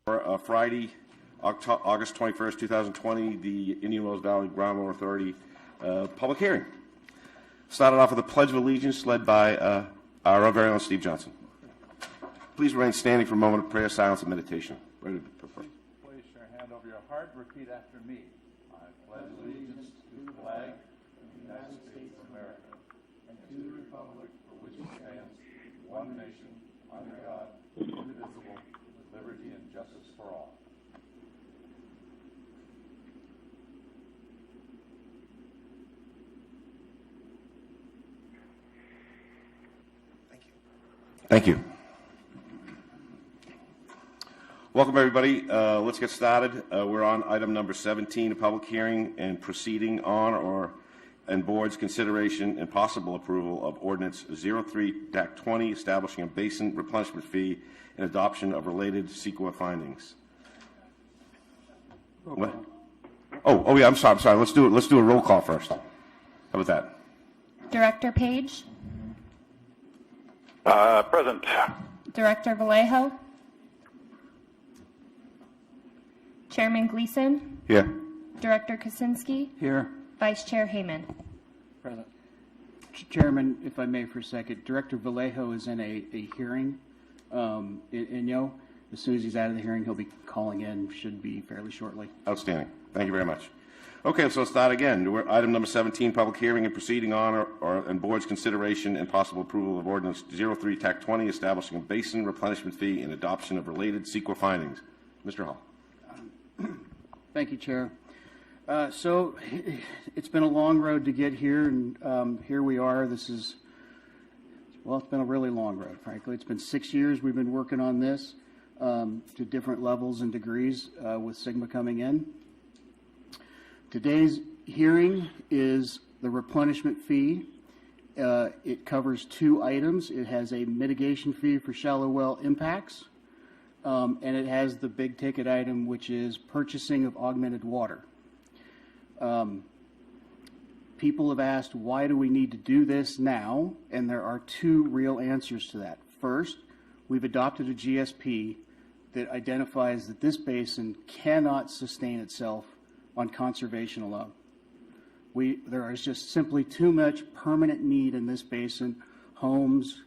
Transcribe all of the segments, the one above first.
Friday, August 21st, 2020, the Indian Wells Valley Groundwater Authority public hearing. Started off with a Pledge of Allegiance led by our very own Steve Johnson. Please remain standing for a moment of prayer, silence, and meditation. Place your hand over your heart. Repeat after me. I pledge allegiance to the flag of the United States of America and to the republic for which it stands, one nation, under God, indivisible, with liberty and justice for all. Thank you. Welcome, everybody. Let's get started. We're on item number 17, a public hearing and proceeding on and board's consideration and possible approval of Ordinance 03-20, establishing a basin replenishment fee and adoption of related CEQA findings. What? Oh, yeah. I'm sorry. Let's do a roll call first. How about that? Director Page. Present. Director Vallejo. Chairman Gleason. Here. Director Kaczynski. Here. Vice Chair Heyman. Present. Chairman, if I may for a second, Director Vallejo is in a hearing in Inyo. As soon as he's out of the hearing, he'll be calling in, should be fairly shortly. Outstanding. Thank you very much. Okay, so let's start again. We're item number 17, public hearing and proceeding on and board's consideration and possible approval of Ordinance 03-20, establishing a basin replenishment fee and adoption of related CEQA findings. Mr. Hall. Thank you, Chair. So it's been a long road to get here, and here we are. It's been a really long road, frankly. It's been 6 years we've been working on this to different levels and degrees with Sigma coming in. Today's hearing is the replenishment fee. It covers two items. It has a mitigation fee for shallow well impacts, and it has the big ticket item, which is purchasing of augmented water. People have asked, why do we need to do this now? And there are two real answers to that. First, we've adopted a GSP that identifies that this basin cannot sustain itself on conservation alone. There is just simply too much permanent need in this basin, homes,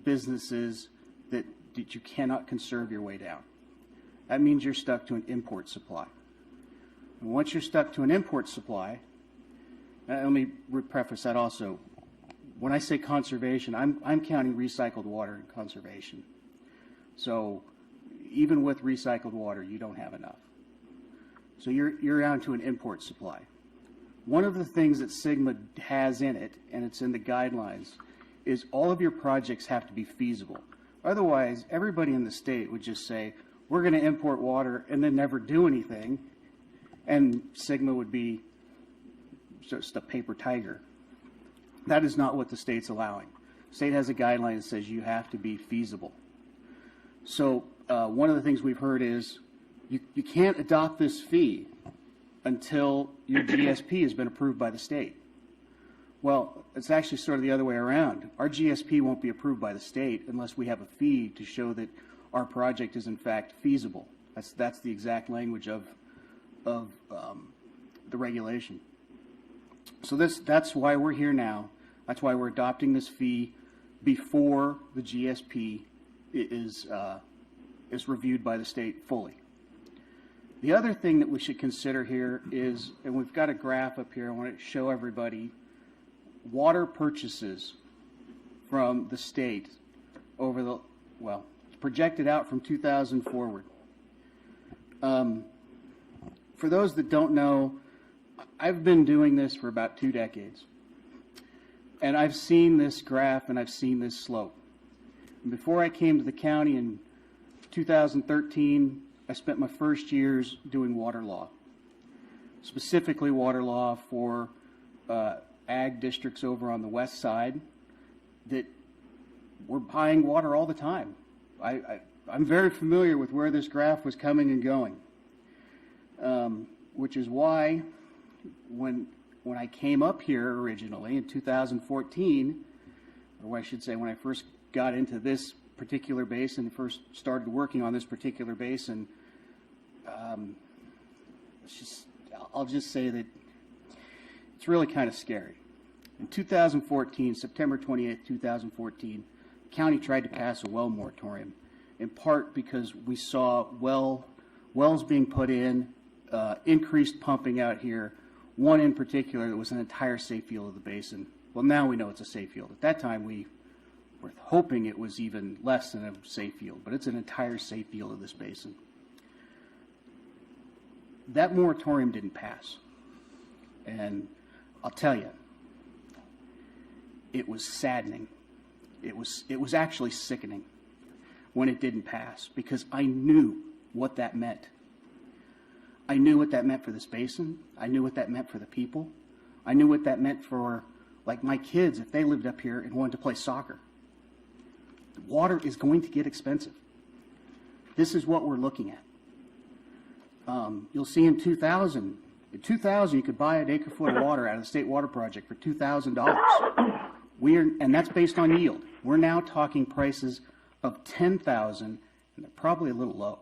businesses, that you cannot conserve your way down. That means you're stuck to an import supply. And once you're stuck to an import supply, let me preface that also. When I say conservation, I'm counting recycled water in conservation. So even with recycled water, you don't have enough. So you're down to an import supply. One of the things that Sigma has in it, and it's in the guidelines, is all of your projects have to be feasible. Otherwise, everybody in the state would just say, we're going to import water and then never do anything, and Sigma would be just a paper tiger. That is not what the state's allowing. The state has a guideline that says you have to be feasible. So one of the things we've heard is, you can't adopt this fee until your GSP has been approved by the state. Well, it's actually sort of the other way around. Our GSP won't be approved by the state unless we have a fee to show that our project is in fact feasible. That's the exact language of the regulation. So that's why we're here now. That's why we're adopting this fee before the GSP is reviewed by the state fully. The other thing that we should consider here is, and we've got a graph up here, I want to show everybody, water purchases from the state over the, well, it's projected out from 2000 forward. For those that don't know, I've been doing this for about 2 decades. And I've seen this graph and I've seen this slope. And before I came to the county in 2013, I spent my first years doing water law, specifically water law for ag districts over on the west side that were buying water all the time. I'm very familiar with where this graph was coming and going, which is why when I came up here originally in 2014, or I should say when I first got into this particular basin, first started working on this particular basin I'll just say that it's really kind of scary. In 2014, September 28th, 2014, the county tried to pass a well moratorium, in part because we saw wells being put in, increased pumping out here, one in particular that was an entire safe field of the basin. Well, now we know it's a safe field. At that time, we were hoping it was even less than a safe field, but it's an entire safe field of this basin. That moratorium didn't pass. And I'll tell you, it was saddening. It was actually sickening when it didn't pass, because I knew what that meant. I knew what that meant for this basin. I knew what that meant for the people. I knew what that meant for, like, my kids if they lived up here and wanted to play soccer. Water is going to get expensive. This is what we're looking at. You'll see in 2000, you could buy an acre foot of water out of the State Water Project for $2,000. And that's based on yield. We're now talking prices of $10,000, and they're probably a little low.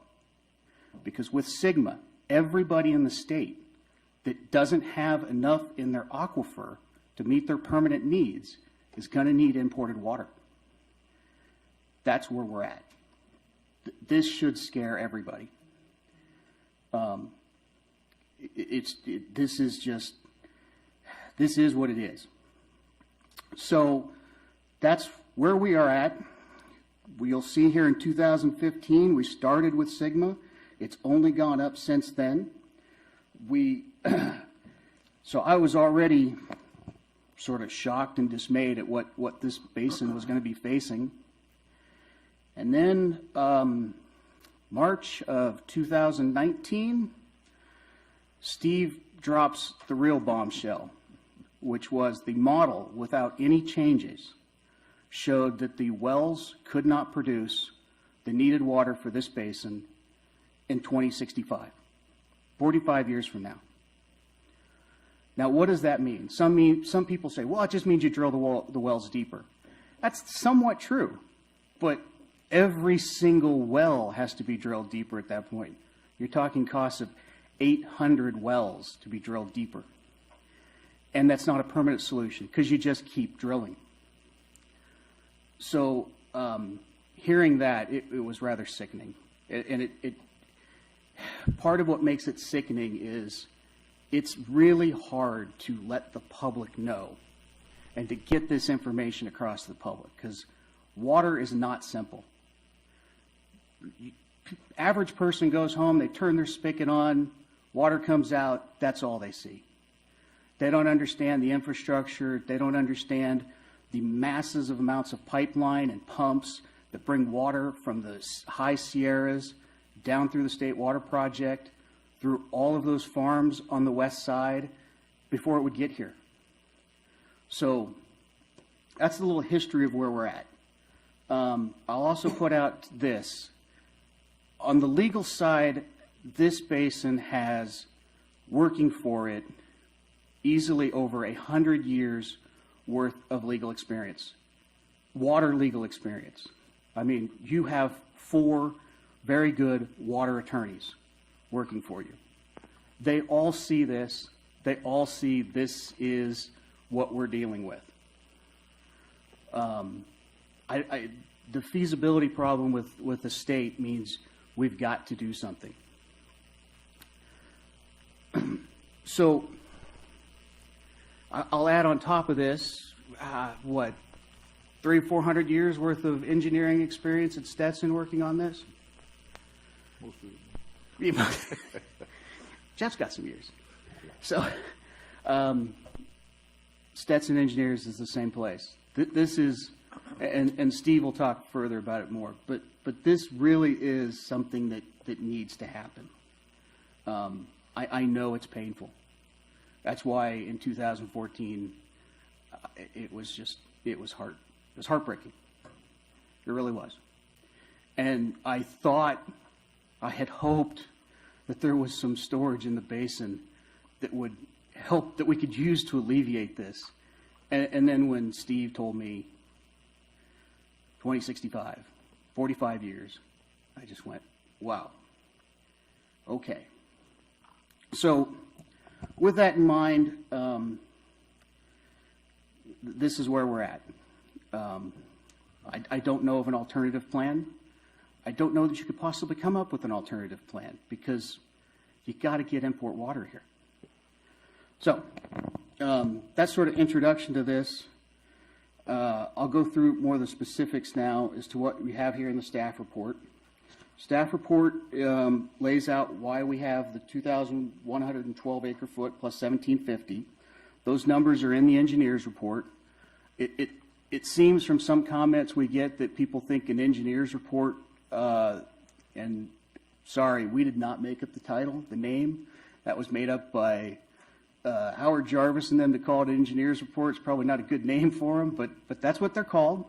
Because with Sigma, everybody in the state that doesn't have enough in their aquifer to meet their permanent needs is going to need imported water. That's where we're at. This should scare everybody. This is what it is. So that's where we are at. You'll see here in 2015, we started with Sigma. It's only gone up since then. So I was already sort of shocked and dismayed at what this basin was going to be facing. And then March of 2019, Steve drops the real bombshell, which was the model without any changes showed that the wells could not produce the needed water for this basin in 2065, 45 years from now. Now, what does that mean? Some people say, well, it just means you drill the wells deeper. That's somewhat true, but every single well has to be drilled deeper at that point. You're talking costs of 800 wells to be drilled deeper. And that's not a permanent solution because you just keep drilling. So hearing that, it was rather sickening. And part of what makes it sickening is it's really hard to let the public know and to get this information across to the public, because water is not simple. Average person goes home, they turn their spigot on, water comes out, that's all they see. They don't understand the infrastructure, they don't understand the masses of amounts of pipeline and pumps that bring water from the high Sierras down through the State Water Project, through all of those farms on the west side before it would get here. So that's a little history of where we're at. I'll also put out this. On the legal side, this basin has working for it easily over 100 years worth of legal experience, water legal experience. I mean, you have 4 very good water attorneys working for you. They all see this. They all see this is what we're dealing with. The feasibility problem with the state means we've got to do something. So I'll add on top of this, 300 or 400 years worth of engineering experience at Stetson working on this? Jeff's got some years. So Stetson Engineers is the same place. This is, and Steve will talk further about it more, but this really is something that needs to happen. I know it's painful. That's why in 2014, it was heartbreaking. It really was. And I had hoped that there was some storage in the basin that would help, that we could use to alleviate this. And then when Steve told me 2065, 45 years, I just went, wow. Okay. So with that in mind, this is where we're at. I don't know of an alternative plan. I don't know that you could possibly come up with an alternative plan because you got to get import water here. So that's sort of introduction to this. I'll go through more of the specifics now as to what we have here in the staff report. Staff report lays out why we have the 2,112 acre foot plus 1,750. Those numbers are in the engineer's report. It seems from some comments we get that people think an engineer's report, and sorry, we did not make up the title, the name. That was made up by Howard Jarvis and them to call it an engineer's report. It's probably not a good name for them, but that's what they're called.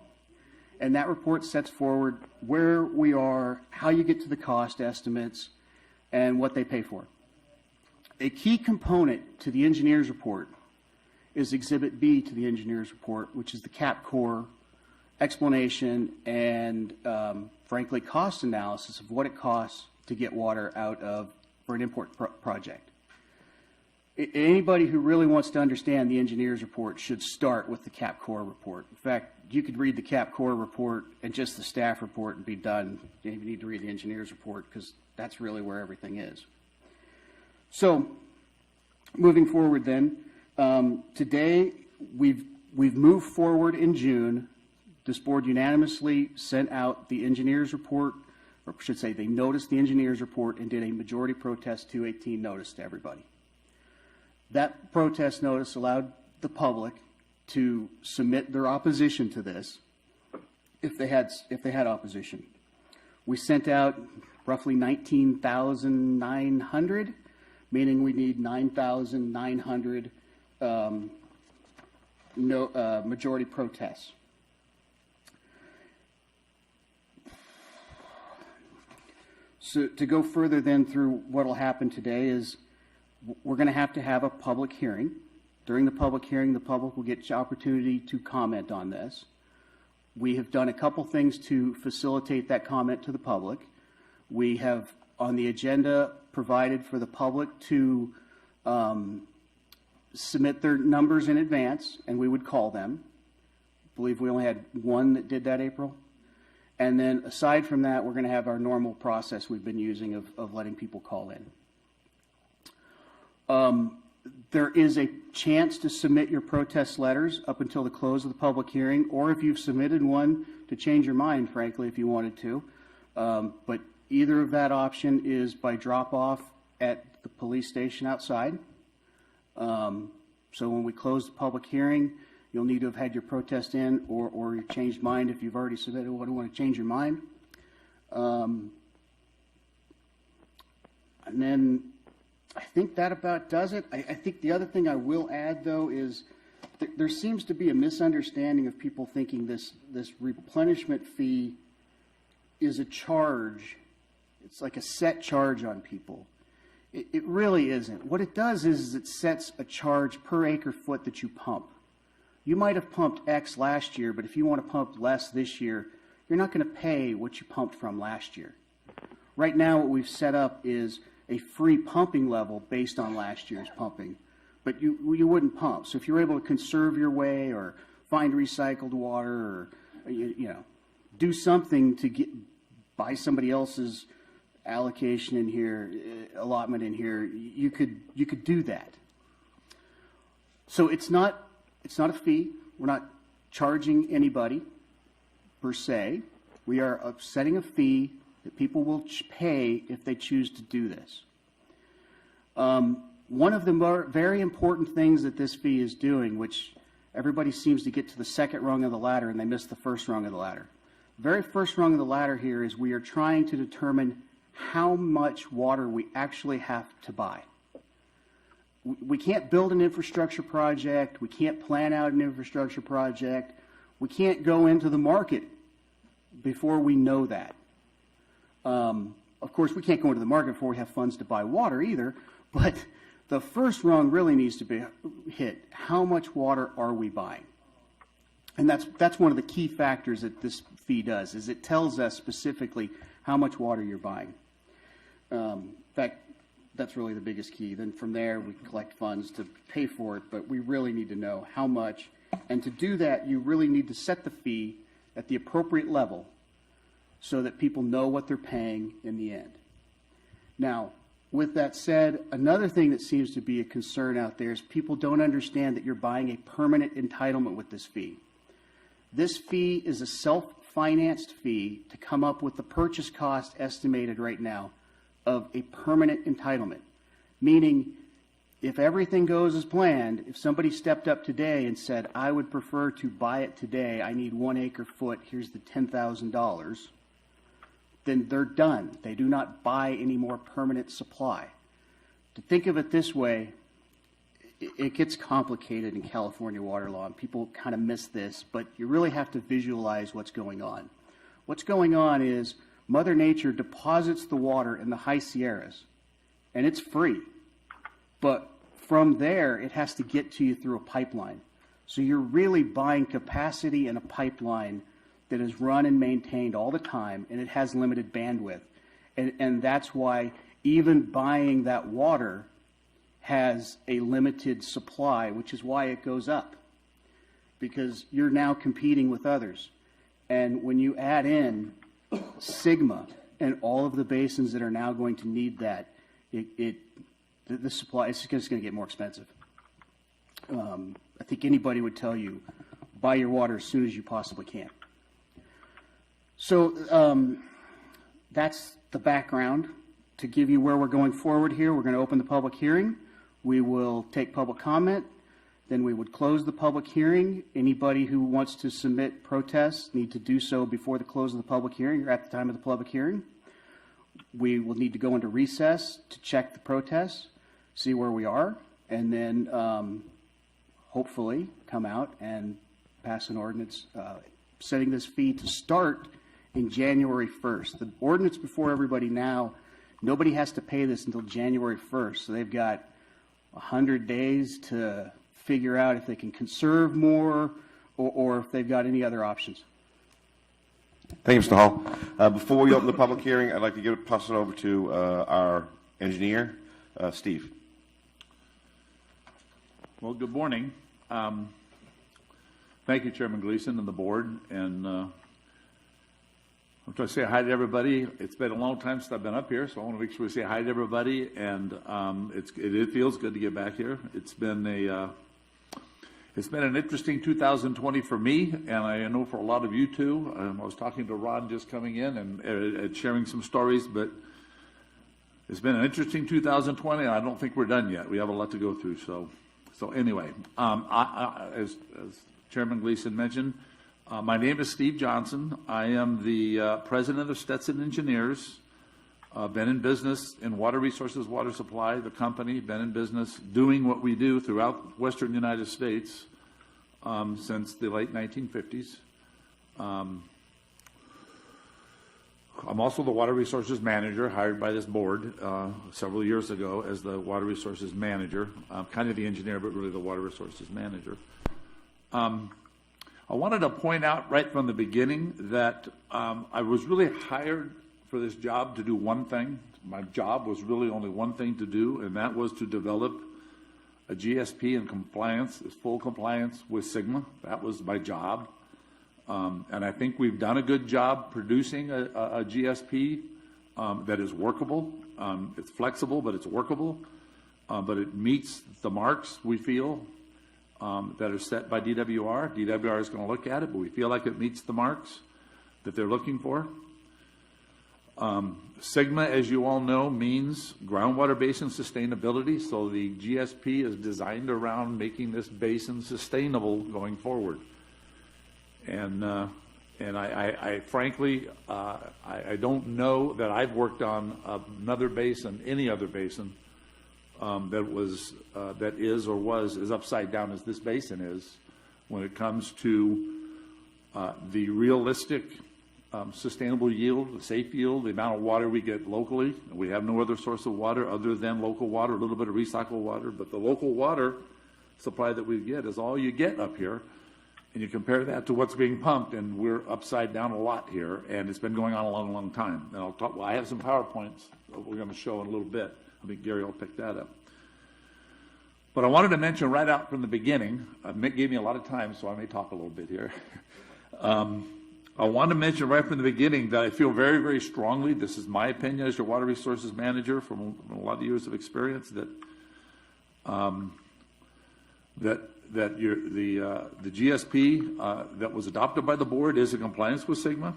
And that report sets forward where we are, how you get to the cost estimates, and what they pay for. A key component to the engineer's report is Exhibit B to the engineer's report, which is the cap core explanation and, frankly, cost analysis of what it costs to get water out of for an import project. Anybody who really wants to understand the engineer's report should start with the cap core report. In fact, you could read the cap core report and just the staff report and be done. You don't even need to read the engineer's report because that's really where everything is. So, moving forward then, today we've moved forward in June. This board unanimously sent out the engineer's report, or I should say they noticed the engineer's report and did a majority protest 218 notice to everybody. That protest notice allowed the public to submit their opposition to this if they had opposition. We sent out roughly 19,900, meaning we need 9,900 majority protests. So to go further then through what will happen today is we're going to have a public hearing. During the public hearing, the public will get the opportunity to comment on this. We have done a couple things to facilitate that comment to the public. We have on the agenda provided for the public to submit their numbers in advance, and we would call them. I believe we only had one that did that, April. And then aside from that, we're going to have our normal process we've been using of letting people call in. There is a chance to submit your protest letters up until the close of the public hearing, or if you've submitted one, to change your mind, frankly, if you wanted to. But either of that option is by drop-off at the police station outside. So when we close the public hearing, you'll need to have had your protest in or your changed mind if you've already submitted one and want to change your mind. And then I think that about does it. I think the other thing I will add, though, is there seems to be a misunderstanding of people thinking this replenishment fee is a charge. It's like a set charge on people. It really isn't. What it does is it sets a charge per acre foot that you pump. You might have pumped X last year, but if you want to pump less this year, you're not going to pay what you pumped from last year. Right now, what we've set up is a free pumping level based on last year's pumping, but you wouldn't pump. So if you're able to conserve your way or find recycled water or do something to buy somebody else's allocation in here, allotment in here, you could do that. So it's not a fee. We're not charging anybody per se. We are setting a fee that people will pay if they choose to do this. One of the very important things that this fee is doing, which everybody seems to get to the second rung of the ladder and they miss the first rung of the ladder. The very first rung of the ladder here is we are trying to determine how much water we actually have to buy. We can't build an infrastructure project. We can't plan out an infrastructure project. We can't go into the market before we know that. Of course, we can't go into the market before we have funds to buy water either, but the first rung really needs to be hit. How much water are we buying? And that's one of the key factors that this fee does, is it tells us specifically how much water you're buying. In fact, that's really the biggest key. Then from there, we collect funds to pay for it, but we really need to know how much. And to do that, you really need to set the fee at the appropriate level so that people know what they're paying in the end. Now, with that said, another thing that seems to be a concern out there is people don't understand that you're buying a permanent entitlement with this fee. This fee is a self-financed fee to come up with the purchase cost estimated right now of a permanent entitlement, meaning if everything goes as planned, if somebody stepped up today and said, I would prefer to buy it today, I need 1 acre foot, here's the $10,000, then they're done. They do not buy any more permanent supply. To think of it this way, it gets complicated in California water law, and people kind of miss this, but you really have to visualize what's going on. What's going on is Mother Nature deposits the water in the high Sierras, and it's free. But from there, it has to get to you through a pipeline. So you're really buying capacity in a pipeline that is run and maintained all the time, and it has limited bandwidth. And that's why even buying that water has a limited supply, which is why it goes up, because you're now competing with others. And when you add in Sigma and all of the basins that are now going to need that, the supply is just going to get more expensive. I think anybody would tell you, buy your water as soon as you possibly can. So that's the background. To give you where we're going forward here, we're going to open the public hearing. We will take public comment. Then we would close the public hearing. Anybody who wants to submit protests need to do so before the close of the public hearing or at the time of the public hearing. We will need to go into recess to check the protests, see where we are, and then hopefully come out and pass an ordinance setting this fee to start in January 1st. The ordinance before everybody now, nobody has to pay this until January 1st, so they've got 100 days to figure out if they can conserve more or if they've got any other options. Thank you, Mr. Hall. Before we open the public hearing, I'd like to pass it over to our engineer, Steve. Well, good morning. Thank you, Chairman Gleason and the board. And I'm trying to say hi to everybody. It's been a long time since I've been up here, so I want to make sure we say hi to everybody. And it feels good to get back here. It's been an interesting 2020 for me, and I know for a lot of you too. I was talking to Ron just coming in and sharing some stories, but it's been an interesting 2020, and I don't think we're done yet. We have a lot to go through. So anyway, as Chairman Gleason mentioned, my name is Steve Johnson. I am the president of Stetson Engineers. Been in business in water resources, water supply, the company, been in business doing what we do throughout western United States since the late 1950s. I'm also the water resources manager, hired by this board several years ago as the water resources manager. I'm kind of the engineer, but really the water resources manager. I wanted to point out right from the beginning that I was really hired for this job to do one thing. My job was really only one thing to do, and that was to develop a GSP in compliance, full compliance with Sigma. That was my job. And I think we've done a good job producing a GSP that is workable. It's flexible, but it's workable. But it meets the marks, we feel, that are set by DWR. DWR is going to look at it, but we feel like it meets the marks that they're looking for. Sigma, as you all know, means groundwater basin sustainability, so the GSP is designed around making this basin sustainable going forward. And I frankly, I don't know that I've worked on another basin, any other basin, that is or was as upside down as this basin is when it comes to the realistic sustainable yield, the safe yield, the amount of water we get locally. We have no other source of water other than local water, a little bit of recycled water, but the local water supply that we get is all you get up here. And you compare that to what's being pumped, and we're upside down a lot here, and it's been going on a long, long time. And I have some PowerPoints that we're going to show in a little bit I think Gary will pick that up. But I wanted to mention right out from the beginning, Mick gave me a lot of time, so I may talk a little bit here. I want to mention right from the beginning that I feel very, very strongly, this is my opinion as your water resources manager from a lot of years of experience, that the GSP that was adopted by the board is in compliance with SGMA,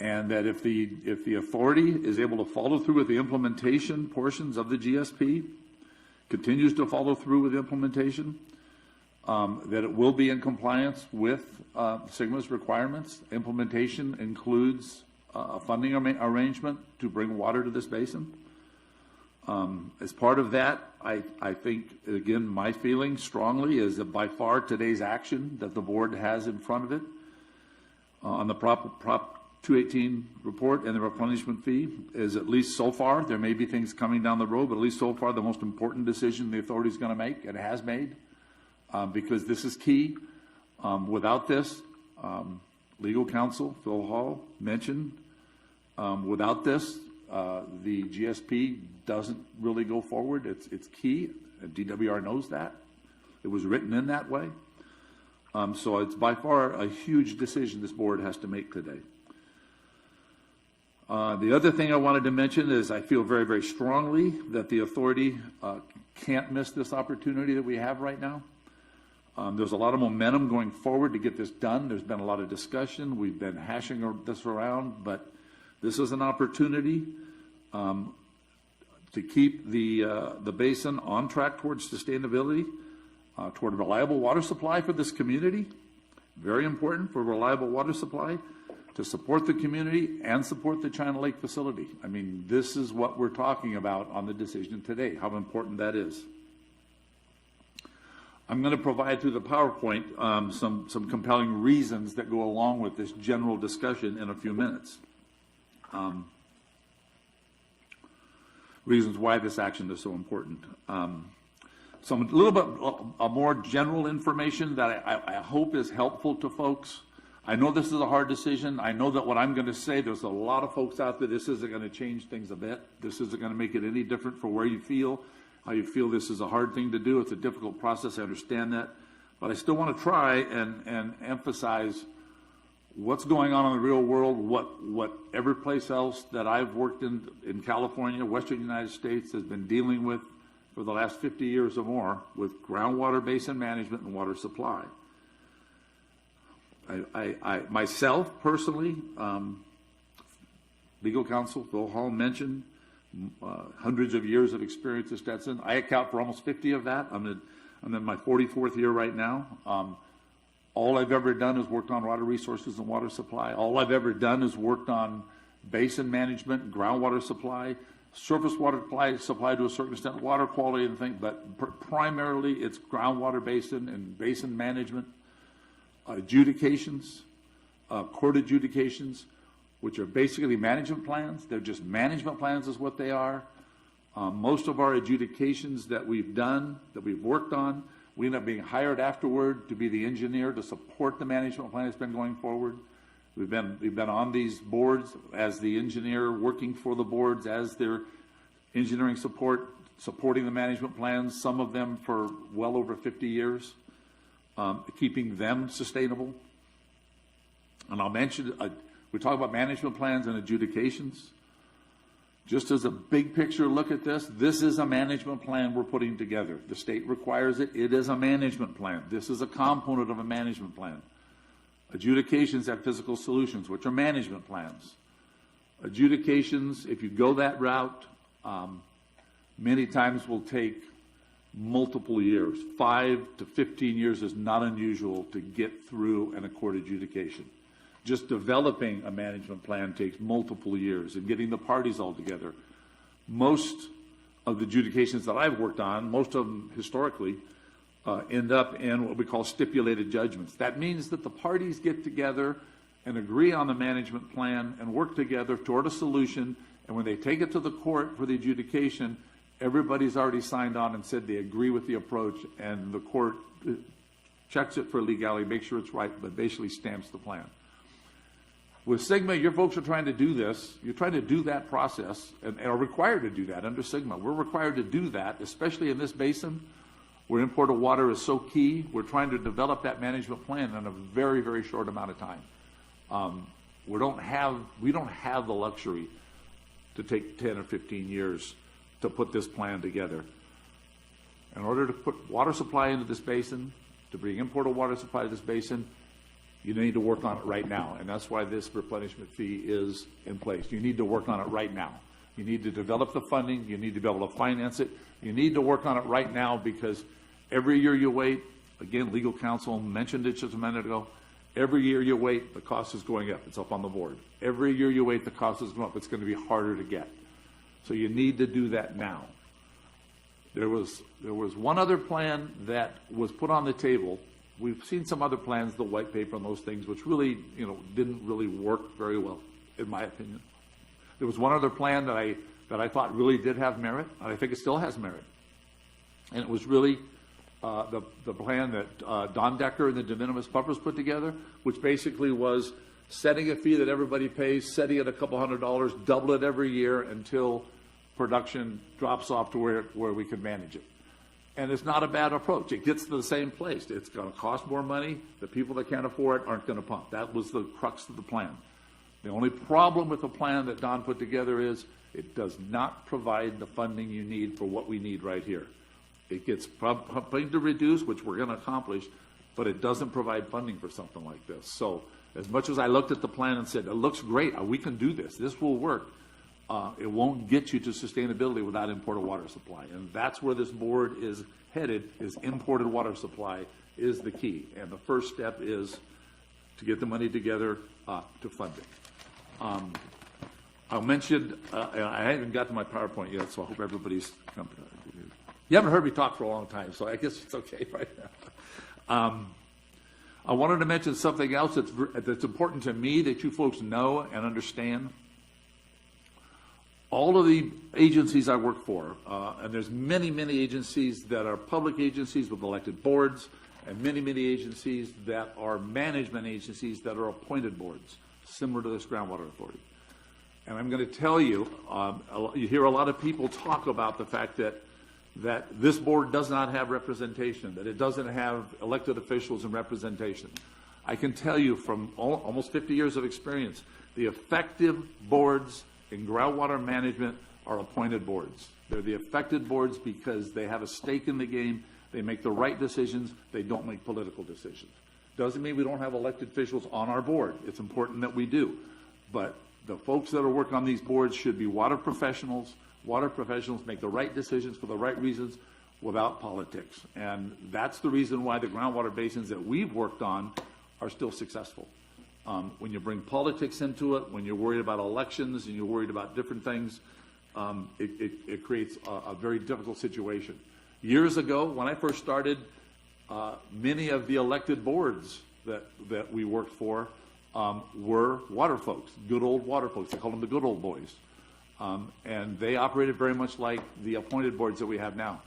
and that if the authority is able to follow through with the implementation portions of the GSP, continues to follow through with the implementation, that it will be in compliance with SGMA's requirements. Implementation includes a funding arrangement to bring water to this basin. As part of that, I think, again, my feeling strongly is that by far today's action that the board has in front of it on the Prop 218 report and the replenishment fee is, at least so far, there may be things coming down the road, but at least so far the most important decision the authority is going to make and has made, because this is key. Without this, legal counsel Phil Hall mentioned, without this, the GSP doesn't really go forward. It's key, and DWR knows that. It was written in that way. So it's by far a huge decision this board has to make today. The other thing I wanted to mention is I feel very, very strongly that the authority can't miss this opportunity that we have right now. There's a lot of momentum going forward to get this done. There's been a lot of discussion. We've been hashing this around, but this is an opportunity to keep the basin on track towards sustainability, toward a reliable water supply for this community. Very important for reliable water supply, to support the community and support the China Lake facility. I mean, this is what we're talking about on the decision today, how important that is. I'm going to provide through the PowerPoint some compelling reasons that go along with this general discussion in a few minutes. Reasons why this action is so important. Some a little bit more general information that I hope is helpful to folks. I know this is a hard decision. I know that what I'm going to say, there's a lot of folks out there, this isn't going to change things a bit. This isn't going to make it any different for where you feel, how you feel this is a hard thing to do. It's a difficult process. I understand that. But I still want to try and emphasize what's going on in the real world, what every place else that I've worked in California, Western United States, has been dealing with for the last 50 years or more with groundwater basin management and water supply. I myself personally, legal counsel Phil Hall mentioned hundreds of years of experience at Stetson. I account for almost 50 of that. I'm in my 44th year right now. All I've ever done is worked on water resources and water supply. All I've ever done is worked on basin management, groundwater supply, surface water supply to a certain extent, water quality and things, but primarily it's groundwater basin and basin management. Adjudications, court adjudications, which are basically management plans. They're just management plans is what they are. Most of our adjudications that we've done, that we've worked on, we end up being hired afterward to be the engineer to support the management plan that's been going forward. We've been on these boards as the engineer, working for the boards as their engineering support, supporting the management plans, some of them for well over 50 years. Keeping them sustainable. And I'll mention, we talk about management plans and adjudications. Just as a big picture look at this, this is a management plan we're putting together. The state requires it. It is a management plan. This is a component of a management plan. Adjudications have physical solutions, which are management plans. Adjudications, if you go that route, many times will take multiple years. 5 to 15 years is not unusual to get through a court adjudication. Just developing a management plan takes multiple years, and getting the parties all together. Most of the adjudications that I've worked on, most of them historically, end up in what we call stipulated judgments. That means that the parties get together and agree on the management plan and work together toward a solution, and when they take it to the court for the adjudication, everybody's already signed on and said they agree with the approach, and the court checks it for legality, makes sure it's right, but basically stamps the plan. With Sigma, your folks are trying to do this. You're trying to do that process and are required to do that under Sigma. We're required to do that, especially in this basin where imported water is so key. We're trying to develop that management plan in a very, very short amount of time. We don't have the luxury to take 10 or 15 years to put this plan together. In order to put water supply into this basin, to bring imported water supply to this basin, you need to work on it right now, and that's why this replenishment fee is in place. You need to work on it right now. You need to develop the funding. You need to be able to finance it. You need to work on it right now because every year you wait, again, legal counsel mentioned it just a minute ago, every year you wait, the cost is going up. It's up on the board. Every year you wait, the cost is going up. It's going to be harder to get. So you need to do that now. There was one other plan that was put on the table. We've seen some other plans, the white paper and those things, which really, didn't really work very well, in my opinion. There was one other plan that I thought really did have merit, and I think it still has merit. And it was really the plan that Don Decker and the de minimis buffers put together, which basically was setting a fee that everybody pays, setting it a couple $100, double it every year until production drops off to where we can manage it. And it's not a bad approach. It gets to the same place. It's going to cost more money. The people that can't afford it aren't going to pump. That was the crux of the plan. The only problem with the plan that Don put together is it does not provide the funding you need for what we need right here. It gets pumping to reduce, which we're going to accomplish, but it doesn't provide funding for something like this. So as much as I looked at the plan and said, it looks great, we can do this, this will work, it won't get you to sustainability without imported water supply. And that's where this board is headed, is imported water supply is the key. And the first step is to get the money together to fund it. I'll mention, I haven't got to my PowerPoint yet, so I hope everybody's come. You haven't heard me talk for a long time, so I guess it's okay right now. I wanted to mention something else that's important to me that you folks know and understand. All of the agencies I work for, and there's many, many agencies that are public agencies with elected boards, and many, many agencies that are management agencies that are appointed boards, similar to this Groundwater Authority. And I'm going to tell you, you hear a lot of people talk about the fact that this board does not have representation, that it doesn't have elected officials and representation. I can tell you from almost 50 years of experience, the effective boards in groundwater management are appointed boards. They're the effective boards because they have a stake in the game, they make the right decisions, they don't make political decisions. Doesn't mean we don't have elected officials on our board. It's important that we do. But the folks that are working on these boards should be water professionals. Water professionals make the right decisions for the right reasons without politics. And that's the reason why the groundwater basins that we've worked on are still successful. When you bring politics into it, when you're worried about elections and you're worried about different things, it creates a very difficult situation. Years ago, when I first started, many of the elected boards that we worked for were water folks, good old water folks. They called them the good old boys. And they operated very much like the appointed boards that we have now.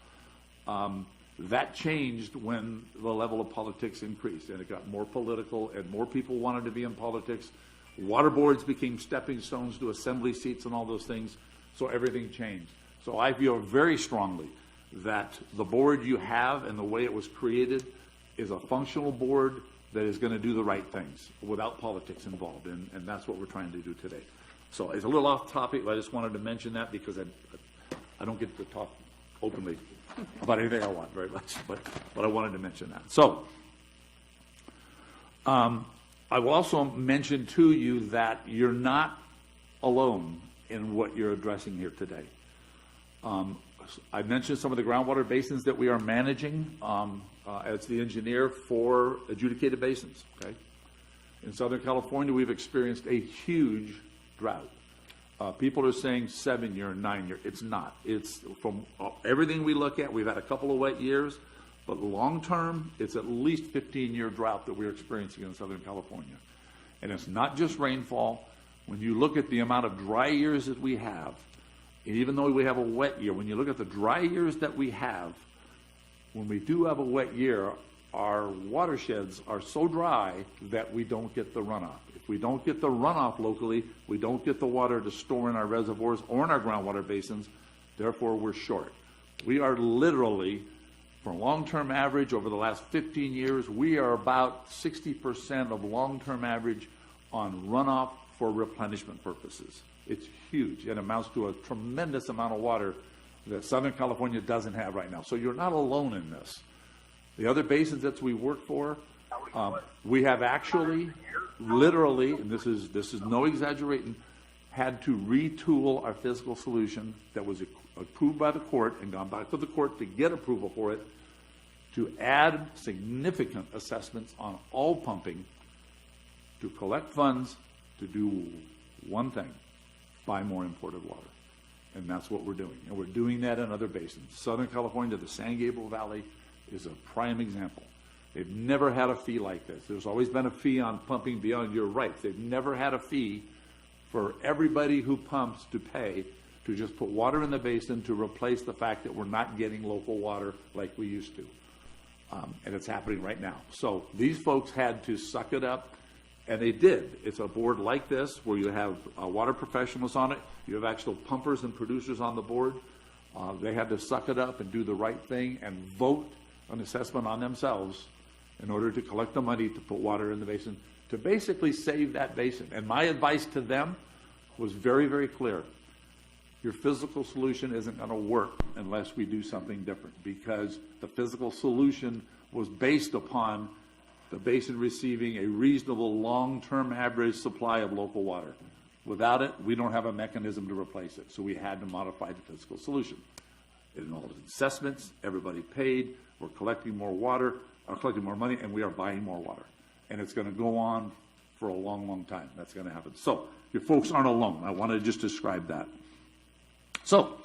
That changed when the level of politics increased, and it got more political, and more people wanted to be in politics. Water boards became stepping stones to assembly seats and all those things, so everything changed. So I feel very strongly that the board you have and the way it was created is a functional board that is going to do the right things without politics involved, and that's what we're trying to do today. So it's a little off topic, but I just wanted to mention that because I don't get to talk openly about anything I want very much, but I wanted to mention that. So I will also mention to you that you're not alone in what you're addressing here today. I mentioned some of the groundwater basins that we are managing as the engineer for adjudicated basins. Okay, in Southern California, we've experienced a huge drought. People are saying 7 year, 9 year. It's not. It's from everything we look at. We've had a couple of wet years, but long term, it's at least 15-year drought that we're experiencing in Southern California. And it's not just rainfall. When you look at the amount of dry years that we have, and even though we have a wet year, when you look at the dry years that we have, when we do have a wet year, our watersheds are so dry that we don't get the runoff. If we don't get the runoff locally, we don't get the water to store in our reservoirs or in our groundwater basins, therefore we're short. We are literally, for long-term average over the last 15 years, we are about 60% of long-term average on runoff for replenishment purposes. It's huge and amounts to a tremendous amount of water that Southern California doesn't have right now. So you're not alone in this. The other basins that we work for, we have actually, literally, and this is no exaggerating, had to retool our physical solution that was approved by the court and gone back to the court to get approval for it, to add significant assessments on all pumping to collect funds to do one thing: buy more imported water. And that's what we're doing. And we're doing that in other basins. Southern California, the San Gabriel Valley is a prime example. They've never had a fee like this. There's always been a fee on pumping beyond your rights. They've never had a fee for everybody who pumps to pay to just put water in the basin to replace the fact that we're not getting local water like we used to. And it's happening right now. So these folks had to suck it up, and they did. It's a board like this where you have water professionals on it. You have actual pumpers and producers on the board. They had to suck it up and do the right thing and vote an assessment on themselves in order to collect the money to put water in the basin to basically save that basin. And my advice to them was very, very clear. Your physical solution isn't going to work unless we do something different, because the physical solution was based upon the basin receiving a reasonable long-term average supply of local water. Without it, we don't have a mechanism to replace it, so we had to modify the physical solution. It involved assessments, everybody paid, we're collecting more water, collecting more money, and we are buying more water. And it's going to go on for a long, long time. That's going to happen. So your folks aren't alone. I want to just describe that. So,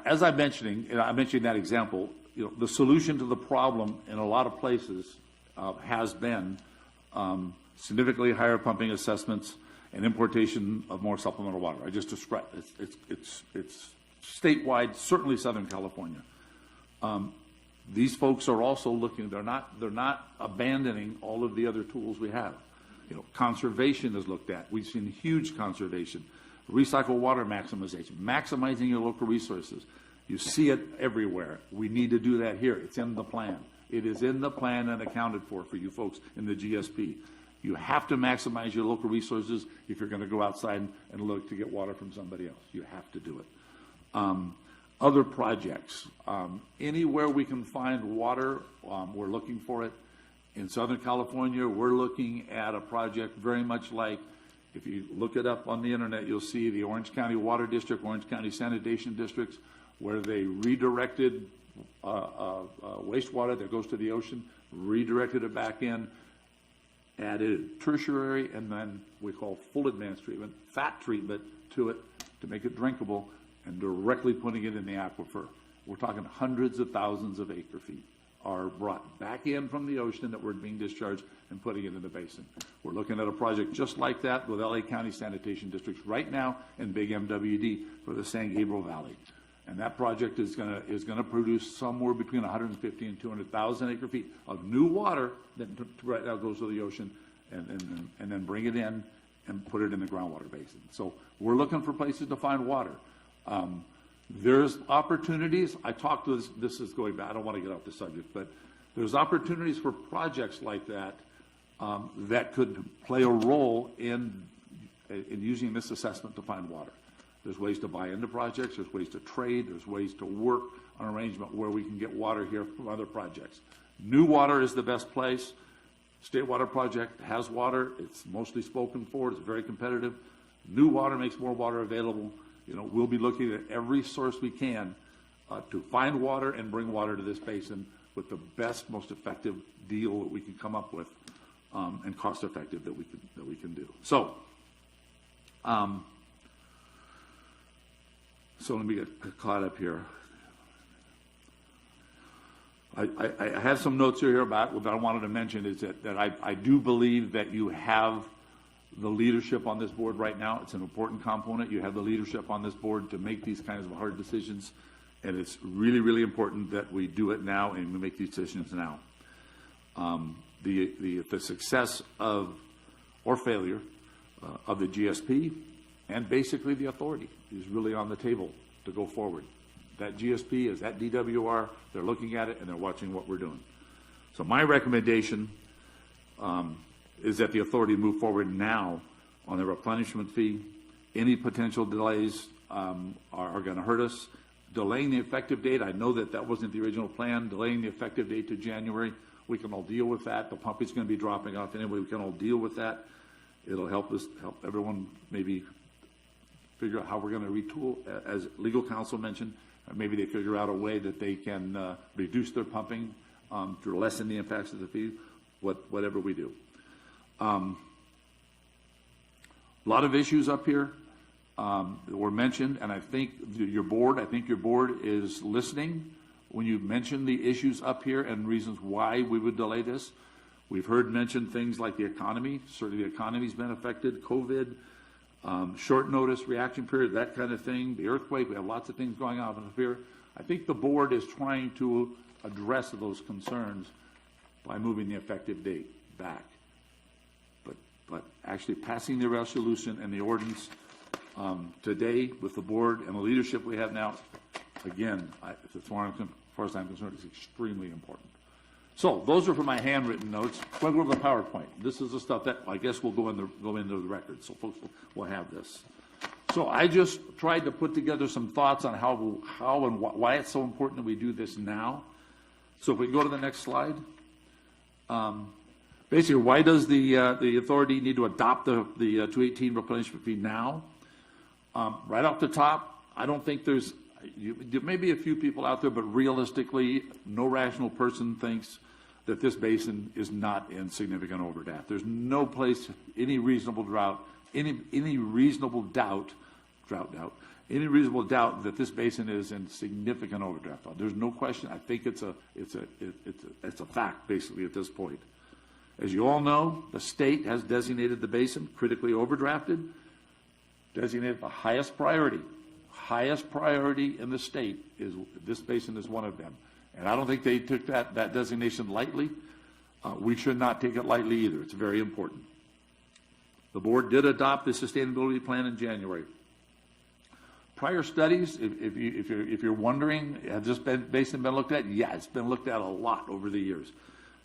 as I'm mentioning, and I'm mentioning that example, the solution to the problem in a lot of places has been significantly higher pumping assessments and importation of more supplemental water. I just described it's statewide, certainly Southern California. These folks are also looking. They're not abandoning all of the other tools we have. Conservation is looked at. We've seen huge conservation, recycle water maximization, maximizing your local resources. You see it everywhere. We need to do that here. It's in the plan. It is in the plan and accounted for you folks in the GSP. You have to maximize your local resources if you're going to go outside and look to get water from somebody else. You have to do it. Other projects, anywhere we can find water, we're looking for it. In Southern California, we're looking at a project very much like, if you look it up on the internet, you'll see the Orange County Water District, Orange County Sanitation Districts, where they redirected wastewater that goes to the ocean, redirected it back in, added tertiary, and then we call full advanced treatment, fat treatment to it to make it drinkable, and directly putting it in the aquifer. We're talking hundreds of thousands of acre feet are brought back in from the ocean that were being discharged and putting it in the basin. We're looking at a project just like that with LA County Sanitation Districts right now and Big MWD for the San Gabriel Valley. And that project is going to produce somewhere between 150 and 200,000 acre feet of new water that right now goes to the ocean, and then bring it in and put it in the groundwater basin. So we're looking for places to find water. There's opportunities. I talked to this is going back. I don't want to get off the subject, but there's opportunities for projects like that that could play a role in using this assessment to find water. There's ways to buy into projects. There's ways to trade. There's ways to work on an arrangement where we can get water here from other projects. New water is the best place. State Water Project has water. It's mostly spoken for. It's very competitive. New water makes more water available. We'll be looking at every source we can to find water and bring water to this basin with the best, most effective deal that we can come up with, and cost effective that we can do. So, so let me get caught up here. I have some notes here about what I wanted to mention is that I do believe that you have the leadership on this board right now. It's an important component. You have the leadership on this board to make these kinds of hard decisions, and it's really, really important that we do it now and we make these decisions now. The success of, or failure of the GSP and basically the authority is really on the table to go forward. That GSP is that DWR, they're looking at it and they're watching what we're doing. So my recommendation is that the authority move forward now on the replenishment fee. Any potential delays are going to hurt us. Delaying the effective date, I know that that wasn't the original plan. Delaying the effective date to January, we can all deal with that. The pumping's going to be dropping off anyway. We can all deal with that. It'll help us, help everyone maybe figure out how we're going to retool. As legal counsel mentioned, maybe they figure out a way that they can reduce their pumping to lessen the impacts of the fee, whatever we do. A lot of issues up here were mentioned, and I think your board is listening when you mention the issues up here and reasons why we would delay this. We've heard mentioned things like the economy. Certainly the economy's been affected, COVID, short notice reaction period, that kind of thing, the earthquake. We have lots of things going on up here. I think the board is trying to address those concerns by moving the effective date back. But actually passing the resolution and the ordinance today with the board and the leadership we have now, again, as far as I'm concerned, is extremely important. So those are for my handwritten notes. We'll go to the PowerPoint. This is the stuff that I guess will go into the record, so folks will have this. So I just tried to put together some thoughts on how and why it's so important that we do this now. So if we go to the next slide. Basically, why does the authority need to adopt the 218 replenishment fee now? Right off the top, I don't think there may be a few people out there, but realistically, no rational person thinks that this basin is not in significant overdraft. There's no place, any reasonable doubt that this basin is in significant overdraft. There's no question. I think it's a fact basically at this point. As you all know, the state has designated the basin critically overdrafted, designated the highest priority. Highest priority in the state is this basin is one of them. And I don't think they took that designation lightly. We should not take it lightly either. It's very important. The board did adopt the sustainability plan in January. Prior studies, if you're wondering, has this basin been looked at? Yeah, it's been looked at a lot over the years.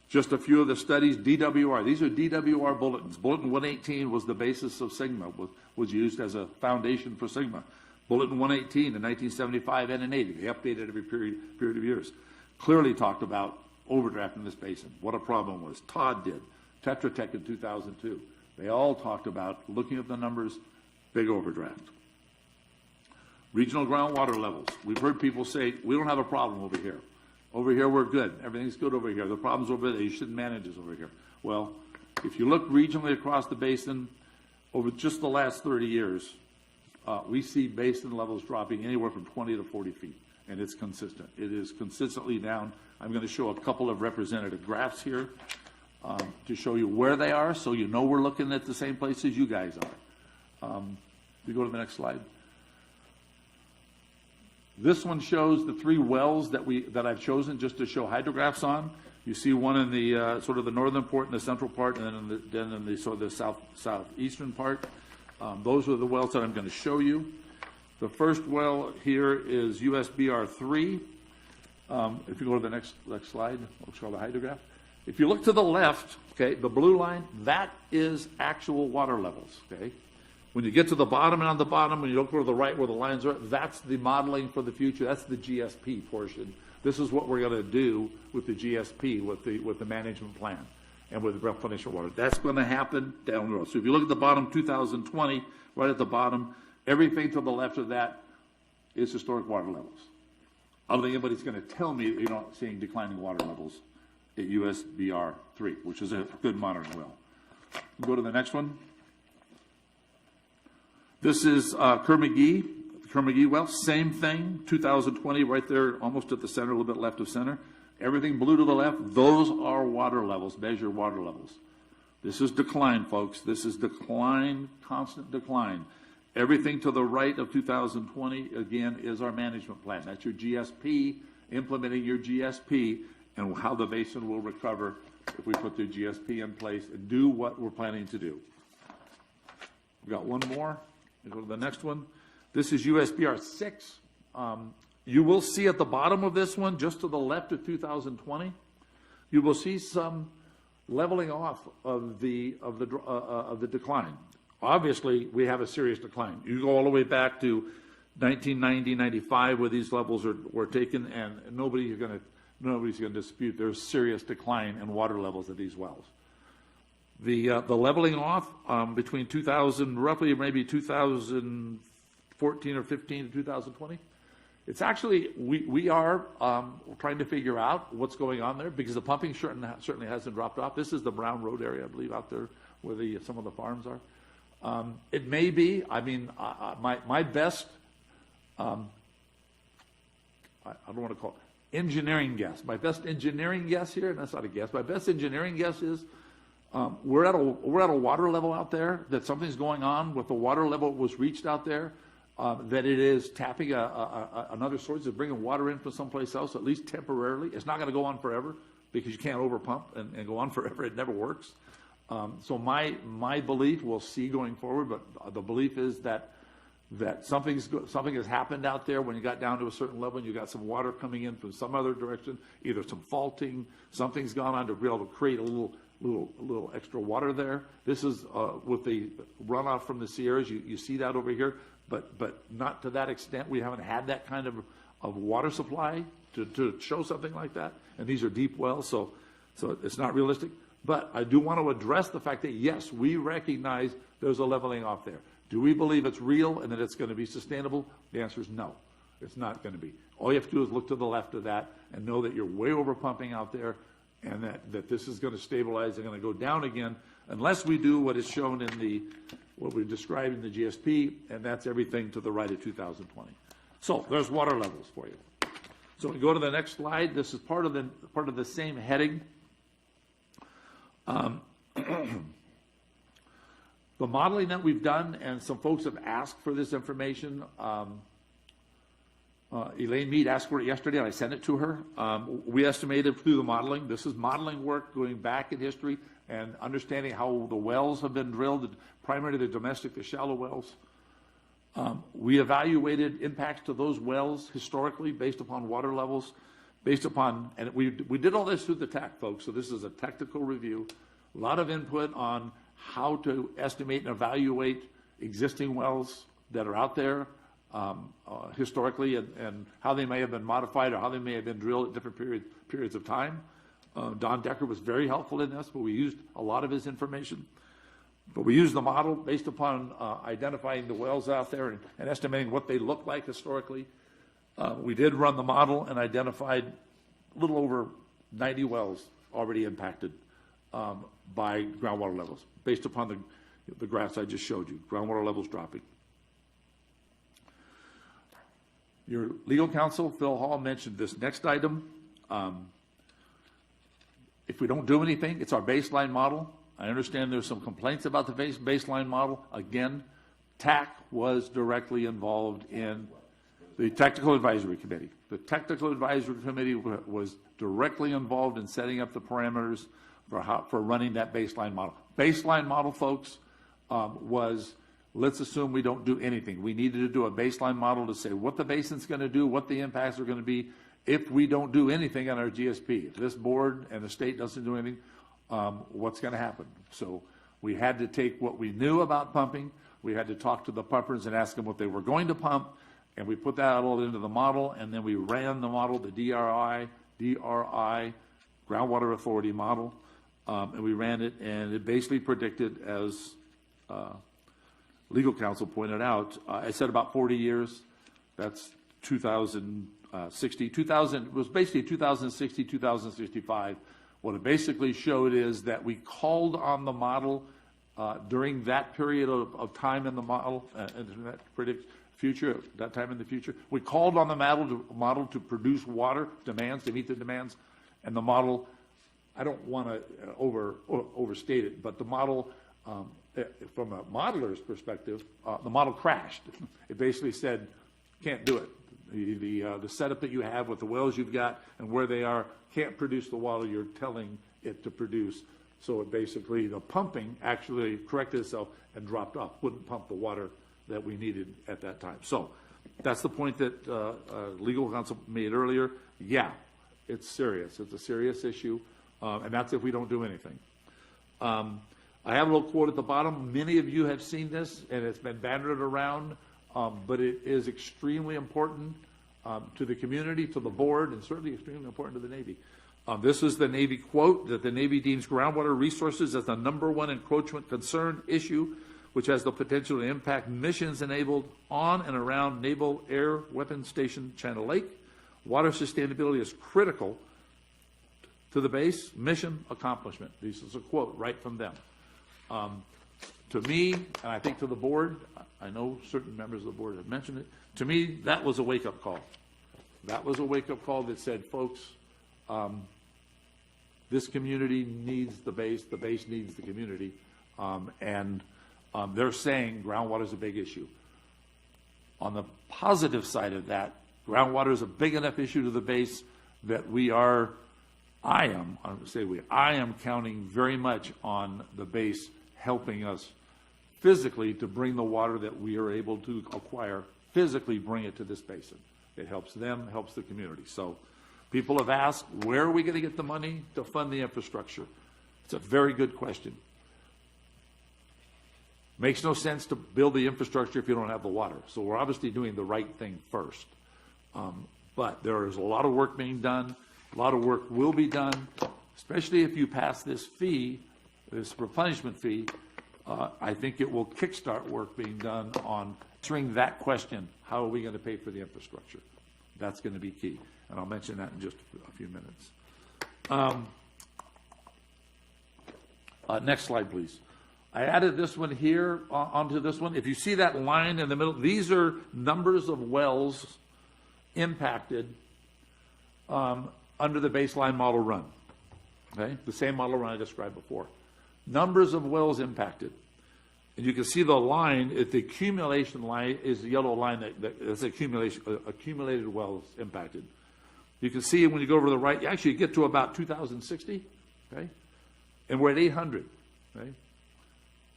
Just a few of the studies, DWR. These are DWR bulletins. Bulletin 118 was the basis of SGMA, was used as a foundation for SGMA. Bulletin 118 in 1975 and in 80, they updated every period of years, clearly talked about overdraft in this basin, what a problem was. Todd did, Tetra Tech in 2002. They all talked about looking at the numbers, big overdraft. Regional groundwater levels. We've heard people say, we don't have a problem over here. Over here, we're good. Everything's good over here. The problem's over there. You shouldn't manage this over here. Well, if you look regionally across the basin, over just the last 30 years, we see basin levels dropping anywhere from 20 to 40 feet, and it's consistent. It is consistently down. I'm going to show a couple of representative graphs here to show you where they are, so you know we're looking at the same places you guys are. If you go to the next slide. This one shows the three wells that I've chosen just to show hydrographs on. You see one in the sort of the northern part and the central part, and then in the sort of the southeastern part. Those are the wells that I'm going to show you. The first well here is USBR 3. If you go to the next slide, we'll show the hydrograph. If you look to the left, okay, the blue line, that is actual water levels, okay? When you get to the bottom and on the bottom, when you look to the right where the lines are, that's the modeling for the future. That's the GSP portion. This is what we're going to do with the GSP, with the management plan and with the replenishment water. That's going to happen down the road. So if you look at the bottom, 2020, right at the bottom, everything to the left of that is historic water levels. I don't think anybody's going to tell me that you're not seeing declining water levels at USBR 3, which is a good monitoring well. We'll go to the next one. This is Kerr-McGee well, same thing, 2020, right there, almost at the center, a little bit left of center. Everything blue to the left, those are water levels, measured water levels. This is decline, folks. This is decline, constant decline. Everything to the right of 2020, again, is our management plan. That's your GSP, implementing your GSP, and how the basin will recover if we put the GSP in place and do what we're planning to do. We've got one more. We go to the next one. This is USBR 6. You will see at the bottom of this one, just to the left of 2020, you will see some leveling off of the decline. Obviously, we have a serious decline. You go all the way back to 1990, 95, where these levels were taken, and nobody's going to dispute there's serious decline in water levels of these wells. The leveling off between 2000, roughly maybe 2014 or 15 to 2020, it's actually, we are trying to figure out what's going on there, because the pumping certainly hasn't dropped off. This is the Brown Road area, I believe, out there where some of the farms are. It may be, I mean, my best, I don't want to call it engineering guess. My best engineering guess here, and that's not a guess, my best engineering guess is we're at a water level out there, that something's going on with the water level that was reached out there, that it is tapping another source, is bringing water in from someplace else, at least temporarily. It's not going to go on forever, because you can't overpump and go on forever. It never works. So my belief, we'll see going forward, but the belief is that something has happened out there when you got down to a certain level and you got some water coming in from some other direction, either some faulting, something's gone on to be able to create a little extra water there. This is with the runoff from the Sierras. You see that over here, but not to that extent. We haven't had that kind of water supply to show something like that. And these are deep wells, so it's not realistic. But I do want to address the fact that, yes, we recognize there's a leveling off there. Do we believe it's real and that it's going to be sustainable? The answer is no, it's not going to be. All you have to do is look to the left of that and know that you're way over pumping out there, and that this is going to stabilize and going to go down again, unless we do what is shown in what we've described in the GSP, and that's everything to the right of 2020. So there's water levels for you. So we go to the next slide. This is part of the same heading. The modeling that we've done, and some folks have asked for this information. Elaine Mead asked for it yesterday, and I sent it to her. We estimated through the modeling. This is modeling work going back in history and understanding how the wells have been drilled, primarily the domestic, the shallow wells. We evaluated impacts to those wells historically based upon water levels, and we did all this through the TAC, folks, so this is a technical review. A lot of input on how to estimate and evaluate existing wells that are out there historically, and how they may have been modified or how they may have been drilled at different periods of time. Don Decker was very helpful in this, but we used a lot of his information. But we used the model based upon identifying the wells out there and estimating what they look like historically. We did run the model and identified a little over 90 wells already impacted by groundwater levels, based upon the graphs I just showed you, groundwater levels dropping. Your legal counsel, Phil Hall, mentioned this next item. If we don't do anything, it's our baseline model. I understand there's some complaints about the baseline model. Again, TAC was directly involved in the Technical Advisory Committee. The Technical Advisory Committee was directly involved in setting up the parameters for running that baseline model. Baseline model, folks, was, let's assume we don't do anything. We needed to do a baseline model to say what the basin's going to do, what the impacts are going to be if we don't do anything on our GSP. If this board and the state doesn't do anything, what's going to happen? So we had to take what we knew about pumping, we had to talk to the pumpers and ask them what they were going to pump, and we put that all into the model, and then we ran the model, the DRI, Groundwater Authority model, and we ran it, and it basically predicted, as legal counsel pointed out, I said about 40 years. That's 2060. It was basically 2060, 2065. What it basically showed is that we called on the model during that period of time in the model, and that predict future, that time in the future. We called on the model to produce water demands, to meet the demands, and the model I don't want to overstate it, but the model, from a modeler's perspective, the model crashed. It basically said, can't do it. The setup that you have with the wells you've got and where they are can't produce the water you're telling it to produce. So it basically, the pumping actually corrected itself and dropped off, wouldn't pump the water that we needed at that time. So that's the point that legal counsel made earlier. Yeah, it's serious. It's a serious issue, and that's if we don't do anything. I have a little quote at the bottom. Many of you have seen this, and it's been bannered around, but it is extremely important to the community, to the board, and certainly extremely important to the Navy. This is the Navy quote, that the Navy deems groundwater resources as the #1 encroachment concern issue, which has the potential to impact missions enabled on and around Naval Air Weapons Station Channel Lake. Water sustainability is critical to the base mission accomplishment. This is a quote right from them. To me, and I think to the board, I know certain members of the board have mentioned it, to me, that was a wake-up call. That was a wake-up call that said, folks, this community needs the base needs the community, and they're saying groundwater is a big issue. On the positive side of that, groundwater is a big enough issue to the base that I am counting very much on the base helping us physically to bring the water that we are able to acquire, physically bring it to this basin. It helps them, helps the community. So people have asked, where are we going to get the money to fund the infrastructure? It's a very good question. Makes no sense to build the infrastructure if you don't have the water. So we're obviously doing the right thing first. But there is a lot of work being done. A lot of work will be done, especially if you pass this fee, this replenishment fee. I think it will kickstart work being done on answering that question, how are we going to pay for the infrastructure? That's going to be key. And I'll mention that in just a few minutes. Next slide, please. I added this one here onto this one. If you see that line in the middle, these are numbers of wells impacted under the baseline model run. Okay, the same model run I described before. Numbers of wells impacted. And you can see the line, the accumulation line is the yellow line that's accumulated wells impacted. You can see when you go over to the right, you actually get to about 2,060, okay? And we're at 800, okay?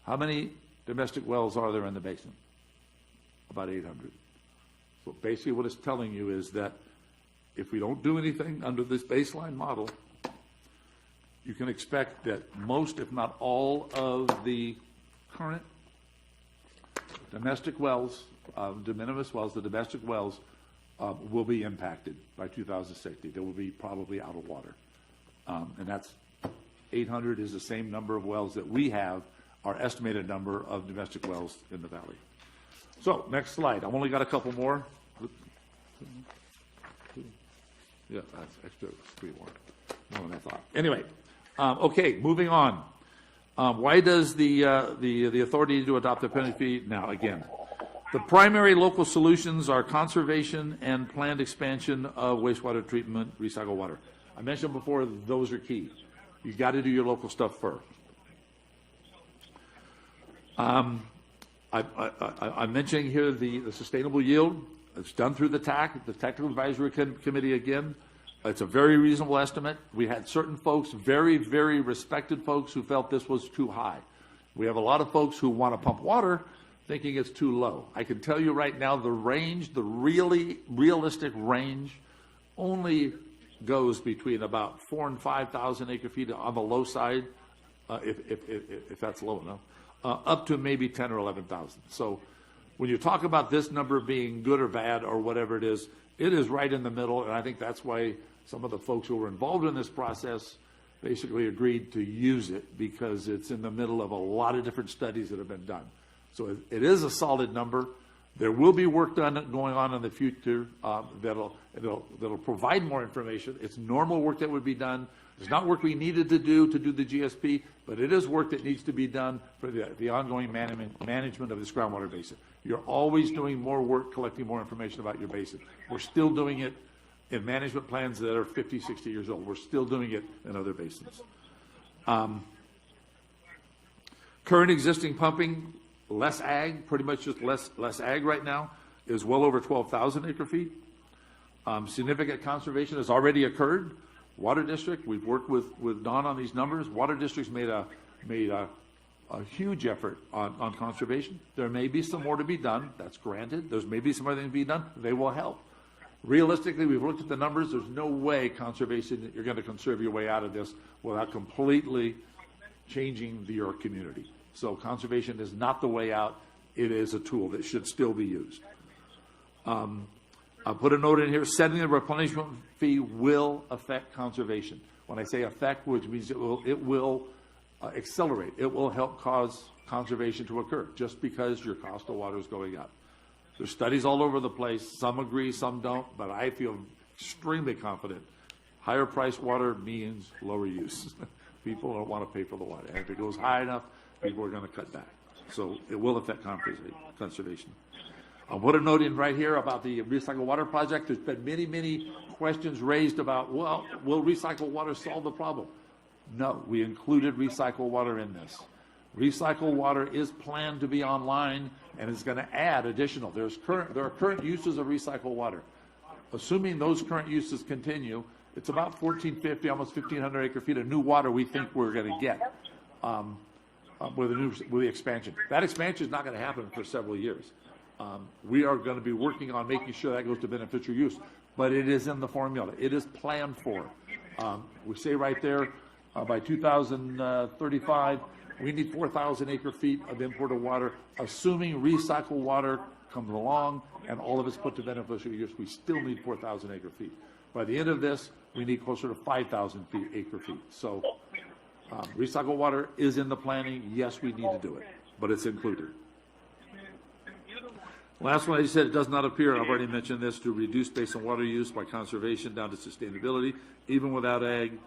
How many domestic wells are there in the basin? About 800. So basically what it's telling you is that if we don't do anything under this baseline model, you can expect that most, if not all, of the current domestic wells, de minimis wells, the domestic wells, will be impacted by 2060. They will be probably out of water. And that's 800 is the same number of wells that we have, our estimated number of domestic wells in the valley. So, next slide. I've only got a couple more. Yeah, that's extra 3 more than I thought. Anyway, okay, moving on. Why does the authority need to adopt a penalty fee? Now, again, the primary local solutions are conservation and planned expansion of wastewater treatment, recycled water. I mentioned before, those are key. You got to do your local stuff first. I'm mentioning here the sustainable yield. It's done through the TAC, the Technical Advisory Committee again. It's a very reasonable estimate. We had certain folks, very, very respected folks, who felt this was too high. We have a lot of folks who want to pump water thinking it's too low. I can tell you right now, the range, the really realistic range, only goes between about 4,000 and 5,000 acre-feet on the low side, if that's low enough, up to maybe 10 or 11,000. So when you talk about this number being good or bad or whatever it is right in the middle, and I think that's why some of the folks who were involved in this process basically agreed to use it, because it's in the middle of a lot of different studies that have been done. So it is a solid number. There will be work done going on in the future that'll provide more information. It's normal work that would be done. It's not work we needed to do the GSP, but it is work that needs to be done for the ongoing management of this groundwater basin. You're always doing more work, collecting more information about your basin. We're still doing it in management plans that are 50, 60 years old. We're still doing it in other basins. Current existing pumping, less ag, pretty much just less ag right now, is well over 12,000 acre feet. Significant conservation has already occurred. Water District, we've worked with Don on these numbers. Water District's made a huge effort on conservation. There may be some more to be done. That's granted. There's maybe some other things to be done. They will help. Realistically, we've looked at the numbers. There's no way conservation, you're going to conserve your way out of this without completely changing your community. So conservation is not the way out. It is a tool that should still be used. I'll put a note in here, setting the replenishment fee will affect conservation. When I say affect, which means it will accelerate. It will help cause conservation to occur just because your cost of water is going up. There's studies all over the place. Some agree, some don't, but I feel extremely confident. Higher priced water means lower use. People don't want to pay for the water. And if it goes high enough, people are going to cut back. So it will affect conservation. I'll put a note in right here about the recycled water project. There's been many, many questions raised about, well, will recycled water solve the problem? No, we included recycled water in this. Recycled water is planned to be online and is going to add additional. There are current uses of recycled water. Assuming those current uses continue, it's about 1,450, almost 1,500 acre feet of new water we think we're going to get with the expansion. That expansion is not going to happen for several years. We are going to be working on making sure that goes to beneficial use, but it is in the formula. It is planned for. We say right there, by 2035, we need 4,000 acre feet of imported water. Assuming recycled water comes along and all of it's put to beneficial use, we still need 4,000 acre feet. By the end of this, we need closer to 5,000 acre feet. So recycled water is in the planning. Yes, we need to do it, but it's included. Last one, I said it does not appear, I've already mentioned this, to reduce basin water use by conservation down to sustainability. Even without ag,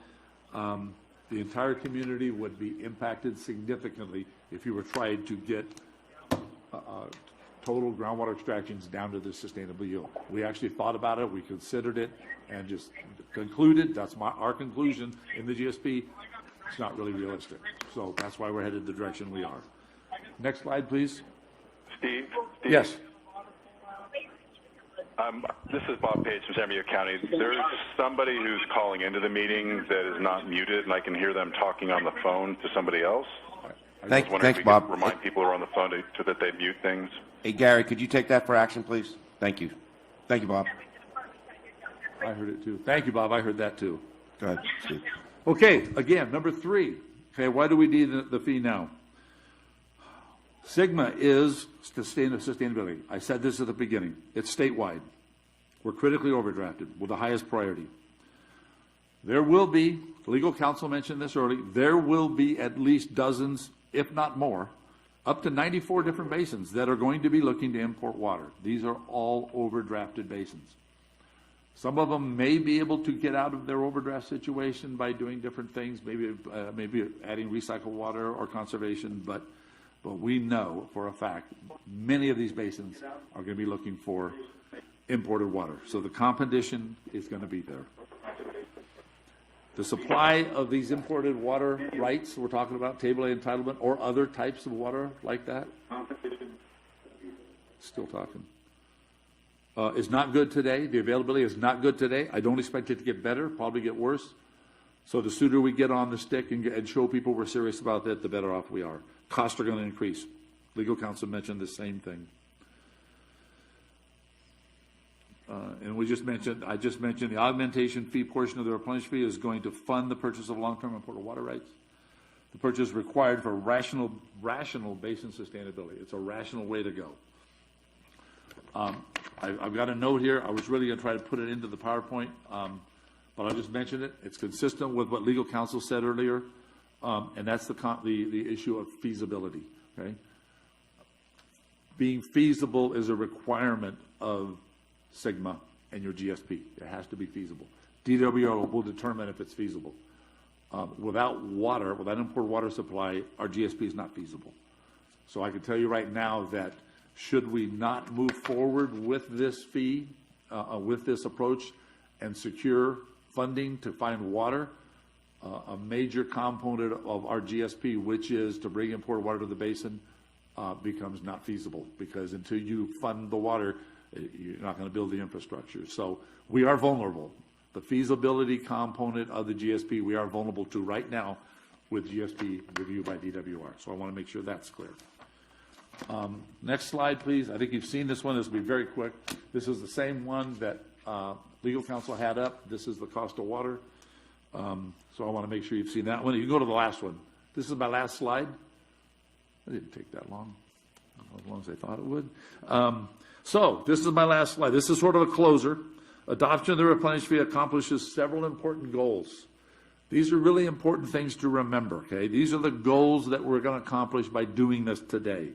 the entire community would be impacted significantly if you were trying to get total groundwater extractions down to the sustainable yield. We actually thought about it, we considered it, and just concluded, that's our conclusion in the GSP, it's not really realistic. So that's why we're headed the direction we are. Next slide, please. Steve? Yes. This is Bob Page from San Diego County. There's somebody who's calling into the meeting that is not muted, and I can hear them talking on the phone to somebody else. Thanks, if we Bob. could remind people who are on the phone that they mute things. Hey, Gary, could you take that for action, please? Thank you. Thank you, Bob. I heard it too. Thank you, Bob. I heard that too. Go ahead, Steve. Okay, again, number 3. Okay, why do we need the fee now? Sigma is sustainability. I said this at the beginning. It's statewide. We're critically overdrafted with the highest priority. There will be, legal counsel mentioned this early, there will be at least dozens, if not more, up to 94 different basins that are going to be looking to import water. These are all overdrafted basins. Some of them may be able to get out of their overdraft situation by doing different things, maybe adding recycled water or conservation, but we know for a fact many of these basins are going to be looking for imported water. So the competition is going to be there. The supply of these imported water rights, we're talking about table A entitlement or other types of water like that, still talking, is not good today. The availability is not good today. I don't expect it to get better, probably get worse. So the sooner we get on the stick and show people we're serious about that, the better off we are. Costs are going to increase. Legal counsel mentioned the same thing. And I just mentioned the augmentation fee portion of the replenishment fee is going to fund the purchase of long-term imported water rights. The purchase is required for rational basin sustainability. It's a rational way to go. I've got a note here. I was really going to try to put it into the PowerPoint, but I'll just mention it. It's consistent with what legal counsel said earlier, and that's the issue of feasibility. Okay, being feasible is a requirement of Sigma and your GSP. It has to be feasible. DWO will determine if it's feasible. Without water, without imported water supply, our GSP is not feasible. So I can tell you right now that should we not move forward with this fee, with this approach, and secure funding to find water, a major component of our GSP, which is to bring imported water to the basin, becomes not feasible, because until you fund the water, you're not going to build the infrastructure. So we are vulnerable. The feasibility component of the GSP, we are vulnerable to right now with GSP review by DWR. So I want to make sure that's clear. Next slide, please. I think you've seen this one. This will be very quick. This is the same one that legal counsel had up. This is the cost of water. So I want to make sure you've seen that one. You can go to the last one. This is my last slide. It didn't take that long, as long as I thought it would. So this is my last slide. This is sort of a closer. Adoption of the replenish fee accomplishes several important goals. These are really important things to remember, okay? These are the goals that we're going to accomplish by doing this today.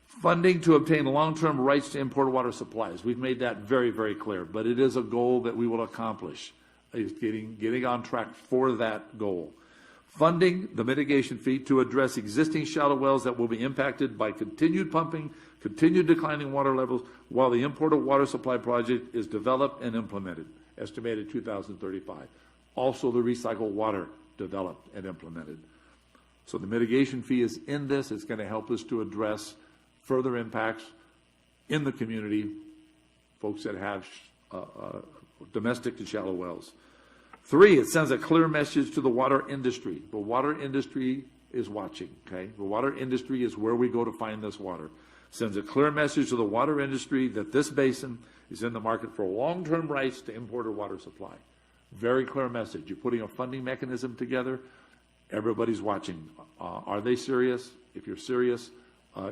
Funding to obtain long-term rights to imported water supplies. We've made that very, very clear, but it is a goal that we will accomplish, is getting on track for that goal. Funding the mitigation fee to address existing shallow wells that will be impacted by continued pumping, continued declining water levels, while the imported water supply project is developed and implemented, estimated 2035. Also the recycled water developed and implemented. So the mitigation fee is in this. It's going to help us to address further impacts in the community, folks that have domestic and shallow wells. 3, it sends a clear message to the water industry. The water industry is watching, okay? The water industry is where we go to find this water. Sends a clear message to the water industry that this basin is in the market for long-term rights to imported water supply. Very clear message. You're putting a funding mechanism together. Everybody's watching. Are they serious? If you're serious,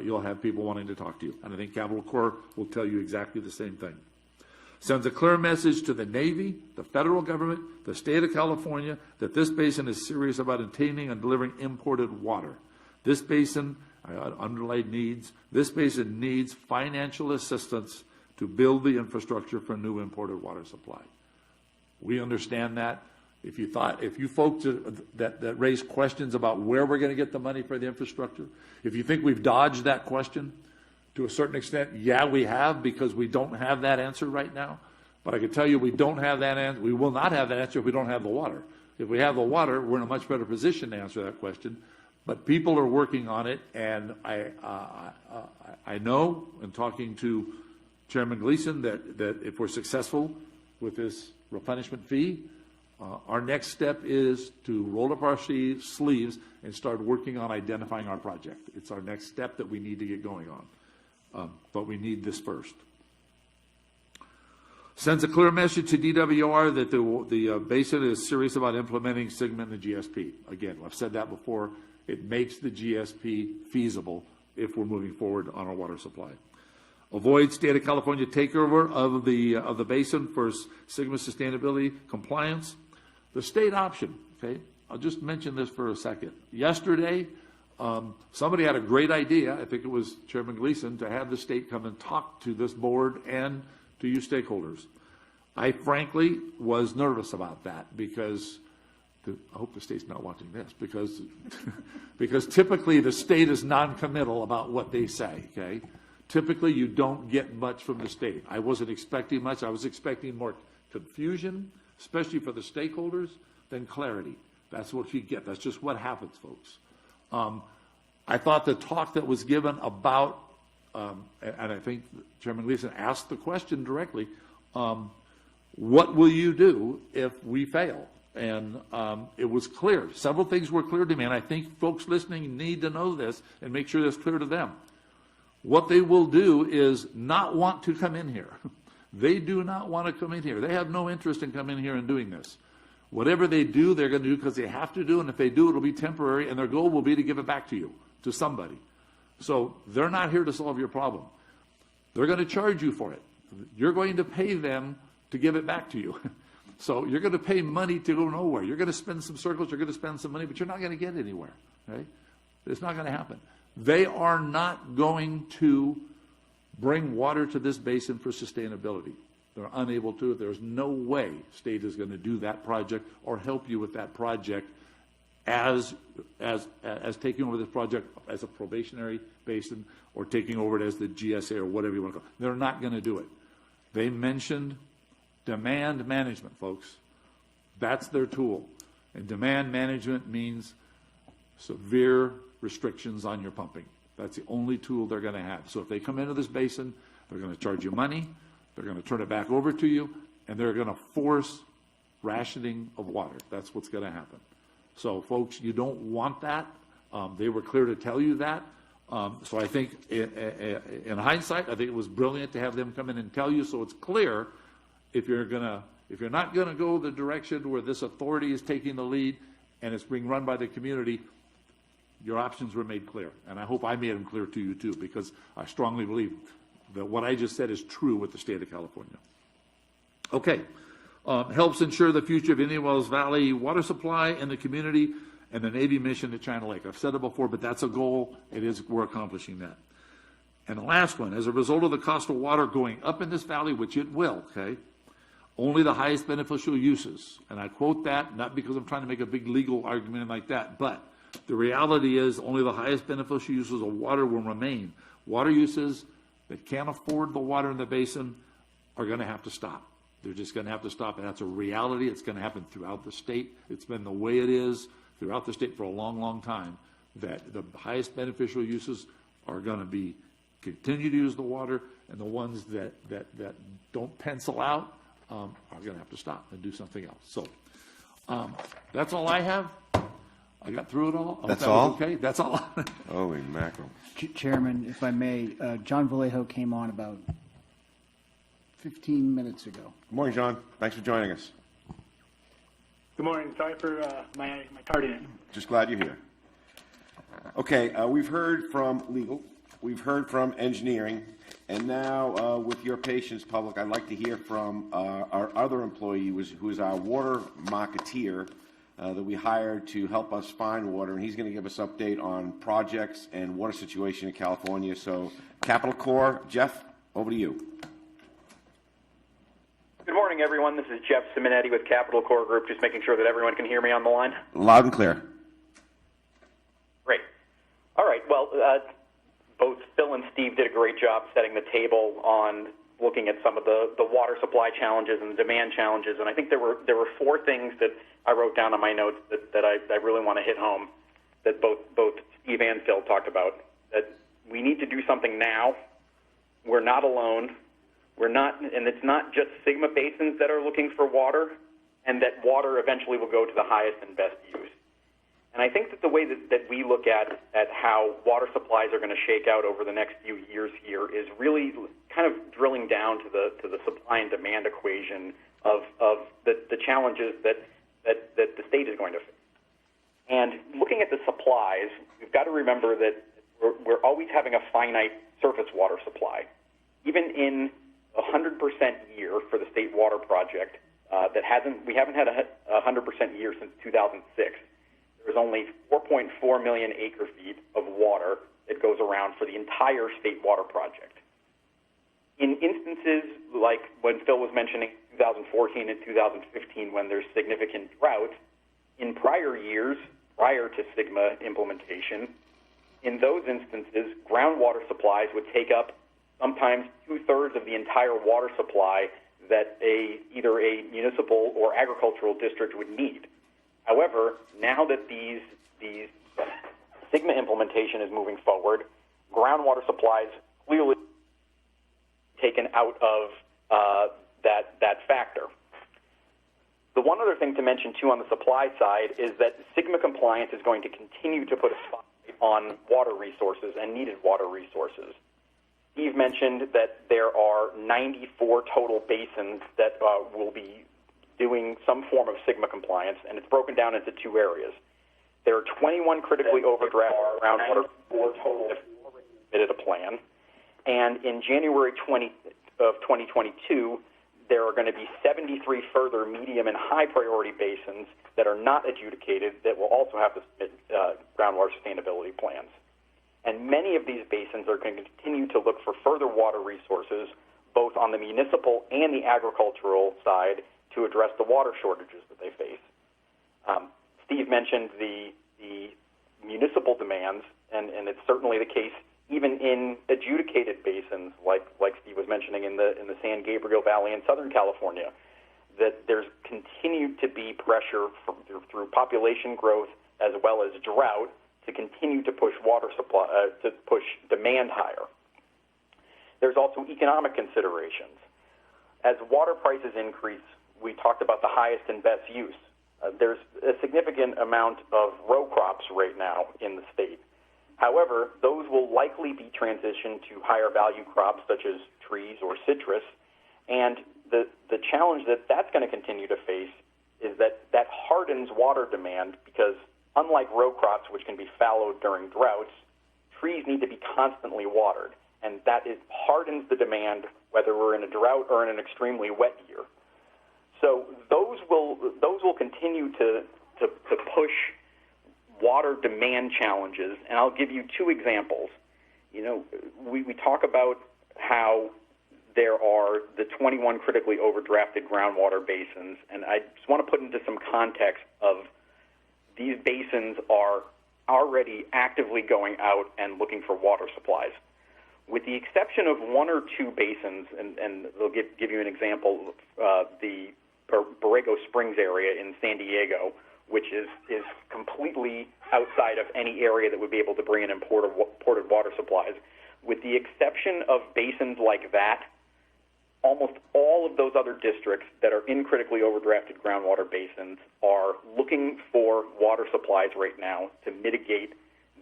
you'll have people wanting to talk to you. And I think Capital Corps will tell you exactly the same thing. Sends a clear message to the Navy, the federal government, the state of California, that this basin is serious about obtaining and delivering imported water. This basin, underlined needs, this basin needs financial assistance to build the infrastructure for new imported water supply. We understand that. If you folks that raise questions about where we're going to get the money for the infrastructure, if you think we've dodged that question, to a certain extent, yeah, we have, because we don't have that answer right now. But I can tell you we don't have that answer. We will not have that answer if we don't have the water. If we have the water, we're in a much better position to answer that question. But people are working on it, and I know, in talking to Chairman Gleason, that if we're successful with this replenishment fee, our next step is to roll up our sleeves and start working on identifying our project. It's our next step that we need to get going on. But we need this first. Sends a clear message to DWR that the basin is serious about implementing SGMA and the GSP. Again, I've said that before. It makes the GSP feasible if we're moving forward on our water supply. Avoid state of California takeover of the basin for SGMA sustainability compliance. The state option, okay? I'll just mention this for a second. Yesterday, somebody had a great idea, I think it was Chairman Gleason, to have the state come and talk to this board and to you stakeholders. I frankly was nervous about that because, I hope the state's not watching this, because typically the state is non-committal about what they say, okay? Typically you don't get much from the state. I wasn't expecting much. I was expecting more confusion, especially for the stakeholders, than clarity. That's what you get. That's just what happens, folks. I thought the talk that was given about, and I think Chairman Gleason asked the question directly, what will you do if we fail? And it was clear. Several things were clear to me, and I think folks listening need to know this and make sure that's clear to them. What they will do is not want to come in here. They do not want to come in here. They have no interest in coming in here and doing this. Whatever they do, they're going to do because they have to do, and if they do, it'll be temporary, and their goal will be to give it back to you, to somebody. So they're not here to solve your problem. They're going to charge you for it. You're going to pay them to give it back to you. So you're going to pay money to go nowhere. You're going to spend some circles, you're going to spend some money, but you're not going to get anywhere, right? It's not going to happen. They are not going to bring water to this basin for sustainability. They're unable to. There's no way state is going to do that project or help you with that project as taking over this project as a probationary basin or taking over it as the GSA or whatever you want to call it. They're not going to do it. They mentioned Demand management, folks. That's their tool. And demand management means severe restrictions on your pumping. That's the only tool they're going to have. So if they come into this basin, they're going to charge you money, they're going to turn it back over to you, and they're going to force rationing of water. That's what's going to happen. So, folks, you don't want that. They were clear to tell you that. So I think in hindsight, I think it was brilliant to have them come in and tell you, so it's clear if you're not going to go the direction where this authority is taking the lead and it's being run by the community, your options were made clear. And I hope I made them clear to you too, because I strongly believe that what I just said is true with the state of California. Okay. Helps ensure the future of Indian Wells Valley water supply in the community and the Navy mission to China Lake. I've said it before, but that's a goal. We're accomplishing that. And the last one, as a result of the cost of water going up in this valley, which it will, okay, only the highest beneficial uses, and I quote that, not because I'm trying to make a big legal argument like that, but the reality is only the highest beneficial uses of water will remain. Water uses that can't afford the water in the basin are going to have to stop. They're just going to have to stop, and that's a reality. It's going to happen throughout the state. It's been the way it is throughout the state for a long, long time, that the highest beneficial uses are going to be continue to use the water, and the ones that don't pencil out are going to have to stop and do something else. So that's all I have. I got through it all. That's that all? was okay. That's all. Holy mackerel. Chairman, if I may, John Vallejo came on about 15 minutes ago. Good morning, John. Thanks for joining us. Good morning. Sorry for my tardiness. Just glad you're here. Okay, we've heard from legal, we've heard from engineering, and now with your patience, public, I'd like to hear from our other employee who is our water marketeer that we hired to help us find water, and he's going to give us an update on projects and water situation in California. So, Capital Corps, Jeff, over to you. Good morning, everyone. This is Jeff Simonetti with Capital Corps Group, just making sure that everyone can hear me on the line. Loud and clear. Great. All right. Well, both Phil and Steve did a great job setting the table on looking at some of the water supply challenges and the demand challenges, and I think there were four things that I wrote down on my notes that I really want to hit home that both Steve and Phil talked about. That we need to do something now. We're not alone. We're not, and it's not just Sigma basins that are looking for water, and that water eventually will go to the highest and best use. And I think that the way that we look at how water supplies are going to shake out over the next few years here is really kind of drilling down to the supply and demand equation of the challenges that the state is going to face. And looking at the supplies, we've got to remember that we're always having a finite surface water supply. Even in 100% year for the state water project, we haven't had a 100% year since 2006. There's only 4.4 million acre feet of water that goes around for the entire state water project. In instances like when Phil was mentioning 2014 and 2015, when there's significant drought, in prior years, prior to Sigma implementation, in those instances, groundwater supplies would take up sometimes 2/3 of the entire water supply that either a municipal or agricultural district would need. However, now that these Sigma implementation is moving forward, groundwater supplies clearly taken out of that factor. The one other thing to mention, too, on the supply side is that Sigma compliance is going to continue to put a spotlight on water resources and needed water resources. Steve mentioned that there are 94 total basins that will be doing some form of Sigma compliance, and it's broken down into two areas. There are 21 critically overdraft groundwater total that submitted a plan, and in January 2022, there are going to be 73 further medium and high priority basins that are not adjudicated that will also have to submit groundwater sustainability plans. And many of these basins are going to continue to look for further water resources, both on the municipal and the agricultural side, to address the water shortages that they face. Steve mentioned the municipal demands, and it's certainly the case even in adjudicated basins, like Steve was mentioning in the San Gabriel Valley in Southern California. that there's continued to be pressure through population growth as well as drought to continue to push water supply, to push demand higher. There's also economic considerations. As water prices increase, we talked about the highest and best use. There's a significant amount of row crops right now in the state. However, those will likely be transitioned to higher value crops such as trees or citrus, and the challenge that that's going to continue to face is that hardens water demand because unlike row crops, which can be fallowed during droughts, trees need to be constantly watered, and that hardens the demand whether we're in a drought or in an extremely wet year. So those will continue to push water demand challenges, and I'll give you two examples. You know, we talk about how there are the 21 critically overdrafted groundwater basins, and I just want to put into some context of these basins are already actively going out and looking for water supplies. With the exception of one or two basins, and they'll give you an example, the Borrego Springs area in San Diego, which is completely outside of any area that would be able to bring in imported water supplies. With the exception of basins like that, almost all of those other districts that are in critically overdrafted groundwater basins are looking for water supplies right now to mitigate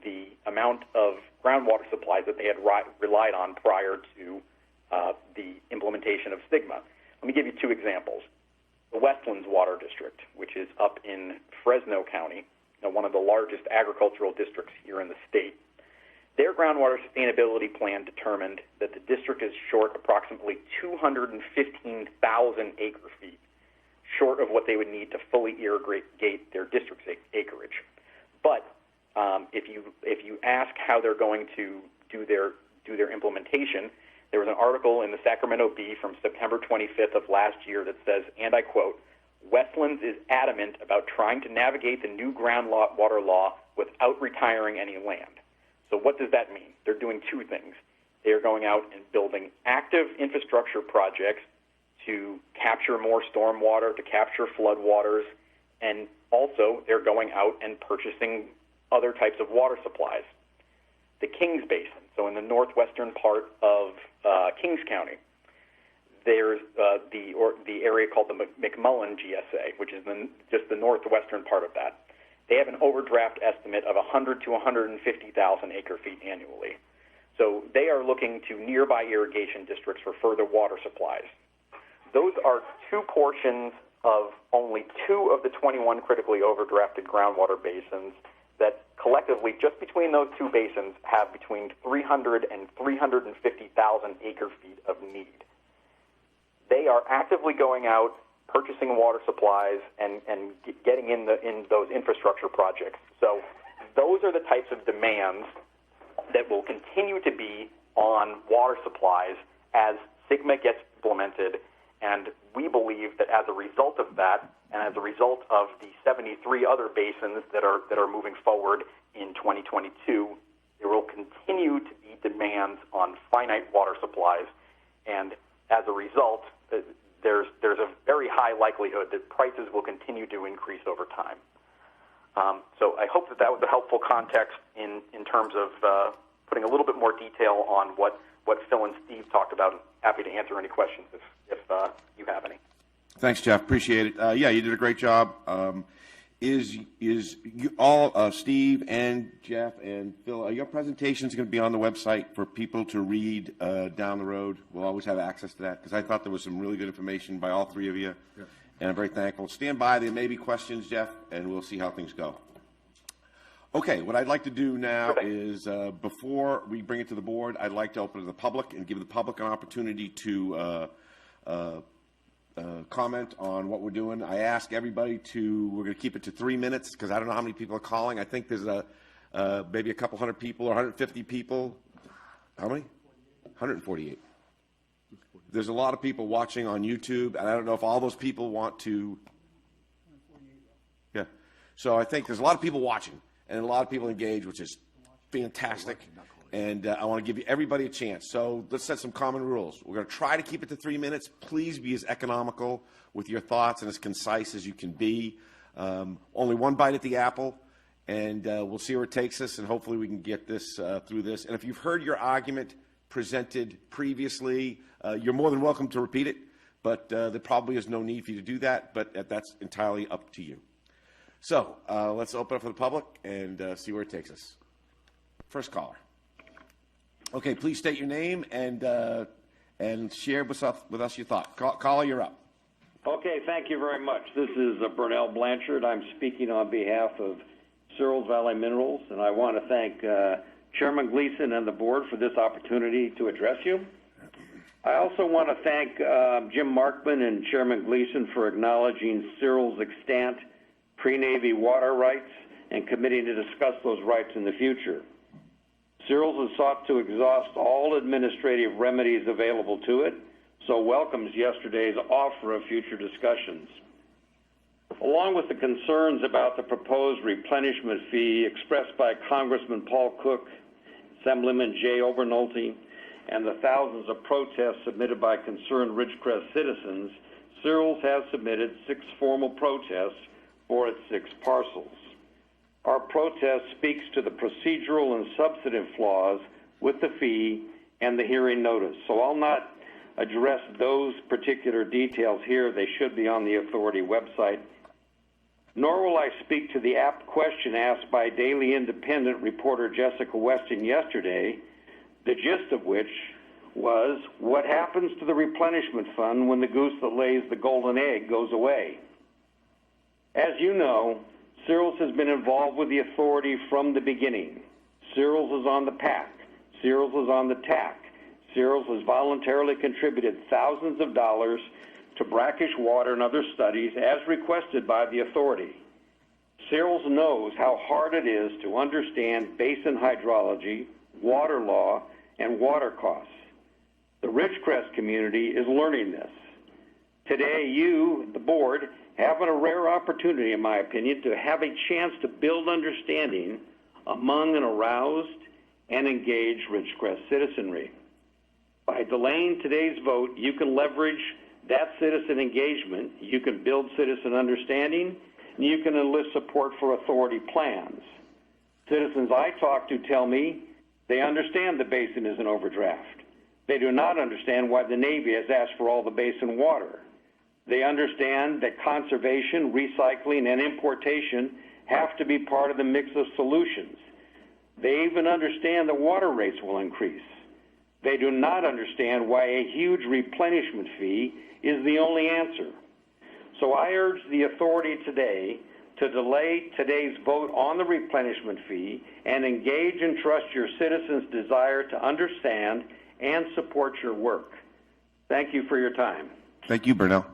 the amount of groundwater supplies that they had relied on prior to the implementation of STIGMA. Let me give you two examples. The Westlands Water District, which is up in Fresno County, one of the largest agricultural districts here in the state. Their groundwater sustainability plan determined that the district is short approximately 215,000 acre-feet, short of what they would need to fully irrigate their district's acreage. But if you ask how they're going to do their implementation, there was an article in the Sacramento Bee from September 25th of last year that says, and I quote, "Westlands is adamant about trying to navigate the new groundwater law without retiring any land." So what does that mean? They're doing two things. They are going out and building active infrastructure projects to capture more stormwater, to capture floodwaters, and also they're going out and purchasing other types of water supplies. The Kings Basin, so in the northwestern part of Kings County, there's the area called the McMullen GSA, which is just the northwestern part of that. They have an overdraft estimate of 100 to 150,000 acre-feet annually. So they are looking to nearby irrigation districts for further water supplies. Those are two portions of only two of the 21 critically overdrafted groundwater basins that collectively, just between those two basins, have between 300 and 350,000 acre-feet of need. They are actively going out, purchasing water supplies, and getting in those infrastructure projects. So those are the types of demands that will continue to be on water supplies as STIGMA gets implemented, and we believe that as a result of that, and as a result of the 73 other basins that are moving forward in 2022, there will continue to be demands on finite water supplies, and as a result, there's a very high likelihood that prices will continue to increase over time. So I hope that was a helpful context in terms of putting a little bit more detail on what Phil and Steve talked about. Happy to answer any questions if you have any. Thanks, Jeff. Appreciate it. Yeah, you did a great job. Is you all, Steve and Jeff and Phil, your presentations going to be on the website for people to read down the road? We'll always have access to that because I thought there was some really good information by all three of you, and I'm very thankful. Stand by. There may be questions, Jeff, and we'll see how things go. Okay, what I'd like to do now is before we bring it to the board, I'd like to open to the public and give the public an opportunity to comment on what we're doing. I ask everybody we're going to keep it to 3 minutes because I don't know how many people are calling. I think there's maybe a couple hundred people or 150 people. How many? 148. There's a lot of people watching on YouTube, and I don't know if all those people want to. Yeah. So I think there's a lot of people watching and a lot of people engaged, which is fantastic, and I want to give everybody a chance. So let's set some common rules. We're going to try to keep it to 3 minutes. Please be as economical with your thoughts and as concise as you can be. Only one bite at the apple, and we'll see where it takes us, and hopefully we can get this through this. And if you've heard your argument presented previously, you're more than welcome to repeat it, but there probably is no need for you to do that, but that's entirely up to you. So let's open up for the public and see where it takes us. First caller. Okay, please state your name and share with us your thought. Caller, you're up. Okay, thank you very much. This is Burnell Blanchard. I'm speaking on behalf of Searles Valley Minerals, and I want to thank Chairman Gleason and the board for this opportunity to address you. I also want to thank Jim Markman and Chairman Gleason for acknowledging Searles' extant pre-Navy water rights and committing to discuss those rights in the future. Searles has sought to exhaust all administrative remedies available to it, so welcomes yesterday's offer of future discussions. Along with the concerns about the proposed replenishment fee expressed by Congressman Paul Cook, Assemblyman Jay Obernolte, and the thousands of protests submitted by concerned Ridgecrest citizens, Searles has submitted 6 formal protests for its 6 parcels. Our protest speaks to the procedural and substantive flaws with the fee and the hearing notice, so I'll not address those particular details here. They should be on the authority website. Nor will I speak to the apt question asked by Daily Independent reporter Jessica Weston yesterday, the gist of which was, what happens to the replenishment fund when the goose that lays the golden egg goes away? As you know, Searles has been involved with the authority from the beginning. Searles is on the PAC. Searles is on the TAC. Searles has voluntarily contributed thousands of dollars to brackish water and other studies as requested by the authority. Searles knows how hard it is to understand basin hydrology, water law, and water costs. The Ridgecrest community is learning this. Today, you, the board, have a rare opportunity, in my opinion, to have a chance to build understanding among an aroused and engaged Ridgecrest citizenry. By delaying today's vote, you can leverage that citizen engagement, you can build citizen understanding, and you can enlist support for authority plans. Citizens I talk to tell me they understand the basin is an overdraft. They do not understand why the Navy has asked for all the basin water. They understand that conservation, recycling, and importation have to be part of the mix of solutions. They even understand that water rates will increase. They do not understand why a huge replenishment fee is the only answer. So I urge the authority today to delay today's vote on the replenishment fee and engage and trust your citizens' desire to understand and support your work. Thank you for your time. Thank you, Burnell.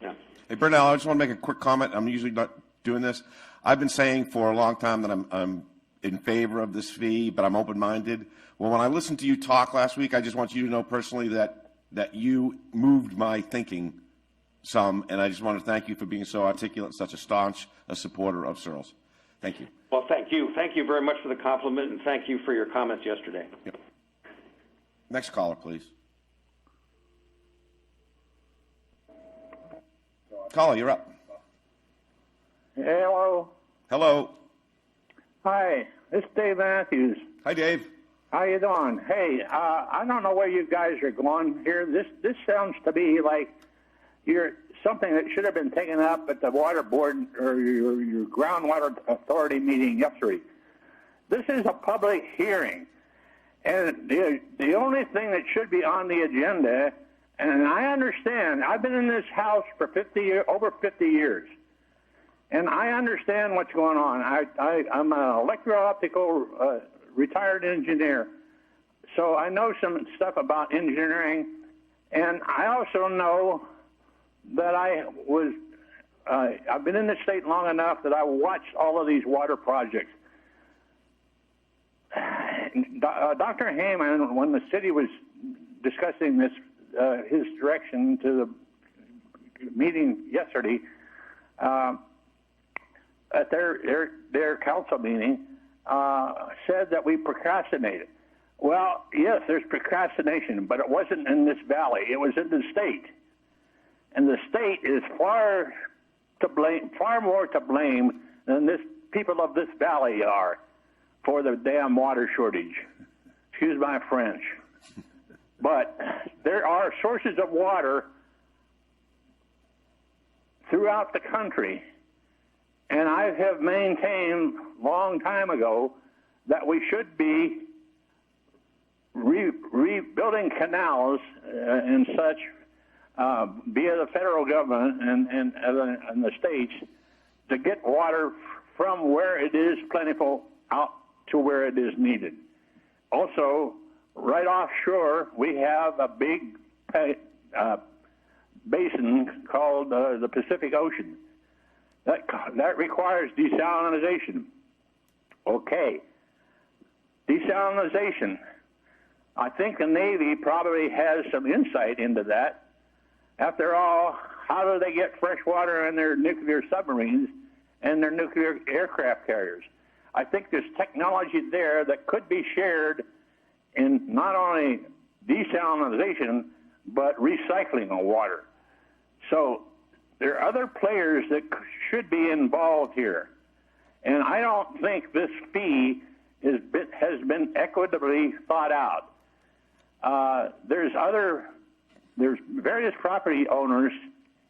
Yeah. Hey, Burnell, I just want to make a quick comment. I'm usually not doing this. I've been saying for a long time that I'm in favor of this fee, but I'm open-minded. Well, when I listened to you talk last week, I just want you to know personally that you moved my thinking some, and I just want to thank you for being so articulate, such a staunch supporter of Searles. Thank you. Well, thank you. Thank you very much for the compliment, and thank you for your comments yesterday. Yep. Next caller, please. Caller, you're up. Hello. Hello. Hi, this is Dave Matthews. Hi, Dave. How you doing? Hey, I don't know where you guys are going here. This sounds to me like you're something that should have been taken up at the water board or your groundwater authority meeting yesterday. This is a public hearing, and the only thing that should be on the agenda. And I understand. I've been in this house for over 50 years, and I understand what's going on. I'm an electro-optical retired engineer, so I know some stuff about engineering, and I also know that I've been in the state long enough that I watched all of these water projects. Dr. Heyman, when the city was discussing this, his direction to the meeting yesterday, at their council meeting, said that we procrastinated. Well, yes, there's procrastination, but it wasn't in this valley. It was in the state. And the state is far more to blame than this people of this valley are for the damn water shortage. Excuse my French. But there are sources of water throughout the country, and I have maintained long time ago that we should be rebuilding canals and such via the federal government and the states to get water from where it is plentiful out to where it is needed. Also, right offshore, we have a big basin called the Pacific Ocean. That requires desalination. Okay. Desalination. I think the Navy probably has some insight into that. After all, how do they get fresh water in their nuclear submarines and their nuclear aircraft carriers? I think there's technology there that could be shared in not only desalination, but recycling of water. So there are other players that should be involved here. And I don't think this fee has been equitably thought out. There's various property owners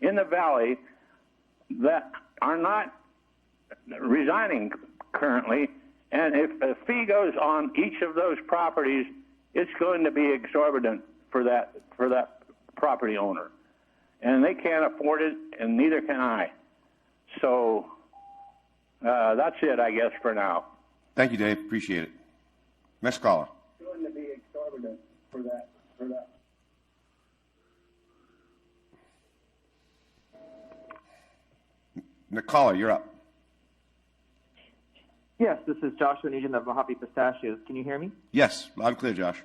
in the valley that are not resigning currently, and if a fee goes on each of those properties, it's going to be exorbitant for that property owner, and they can't afford it, and neither can I. So that's it, I guess, for now. Thank you, Dave. Appreciate it. Next caller. It's going to be exorbitant for that. Caller, you're up. Yes, this is Joshua Nugent of Mojave Pistachios. Can you hear me? Yes, loud and clear, Josh.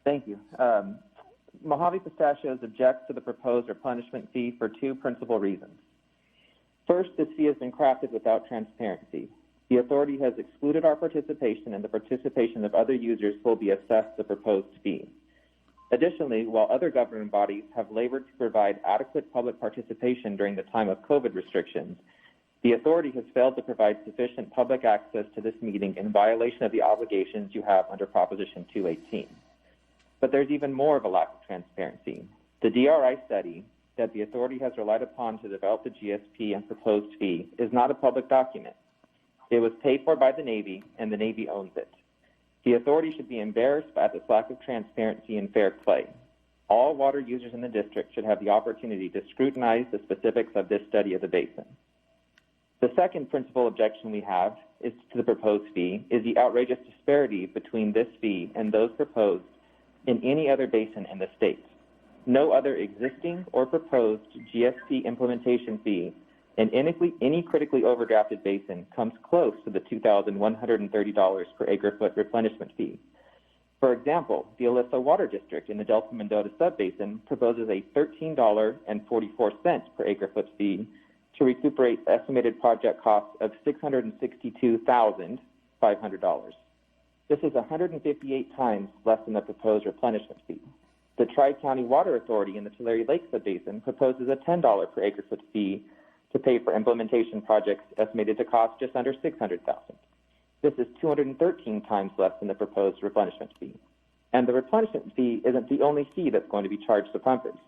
Thank you. Mojave Pistachios objects to the proposed replenishment fee for two principal reasons. First, this fee has been crafted without transparency. The authority has excluded our participation and the participation of other users who will be assessed the proposed fee. Additionally, while other government bodies have labored to provide adequate public participation during the time of COVID restrictions, the authority has failed to provide sufficient public access to this meeting in violation of the obligations you have under Proposition 218. But there's even more of a lack of transparency. The DRI study that the authority has relied upon to develop the GSP and proposed fee is not a public document. It was paid for by the Navy, and the Navy owns it. The authority should be embarrassed at this lack of transparency and fair play. All water users in the district should have the opportunity to scrutinize the specifics of this study of the basin. The second principal objection we have is to the proposed fee is the outrageous disparity between this fee and those proposed in any other basin in the state. No other existing or proposed GSP implementation fee in any critically overdrafted basin comes close to the $2,130 per acre-foot replenishment fee. For example, the Alyssa Water District in the Delta-Mendota subbasin proposes a $13.44 per acre-foot fee to recuperate estimated project costs of $662,500. This is 158 times less than the proposed replenishment fee. The Tri-County Water Authority in the Tulare Lake subbasin proposes a $10 per acre-foot fee to pay for implementation projects estimated to cost just under $600,000. This is 213 times less than the proposed replenishment fee. And the replenishment fee isn't the only fee that's going to be charged to pumpers.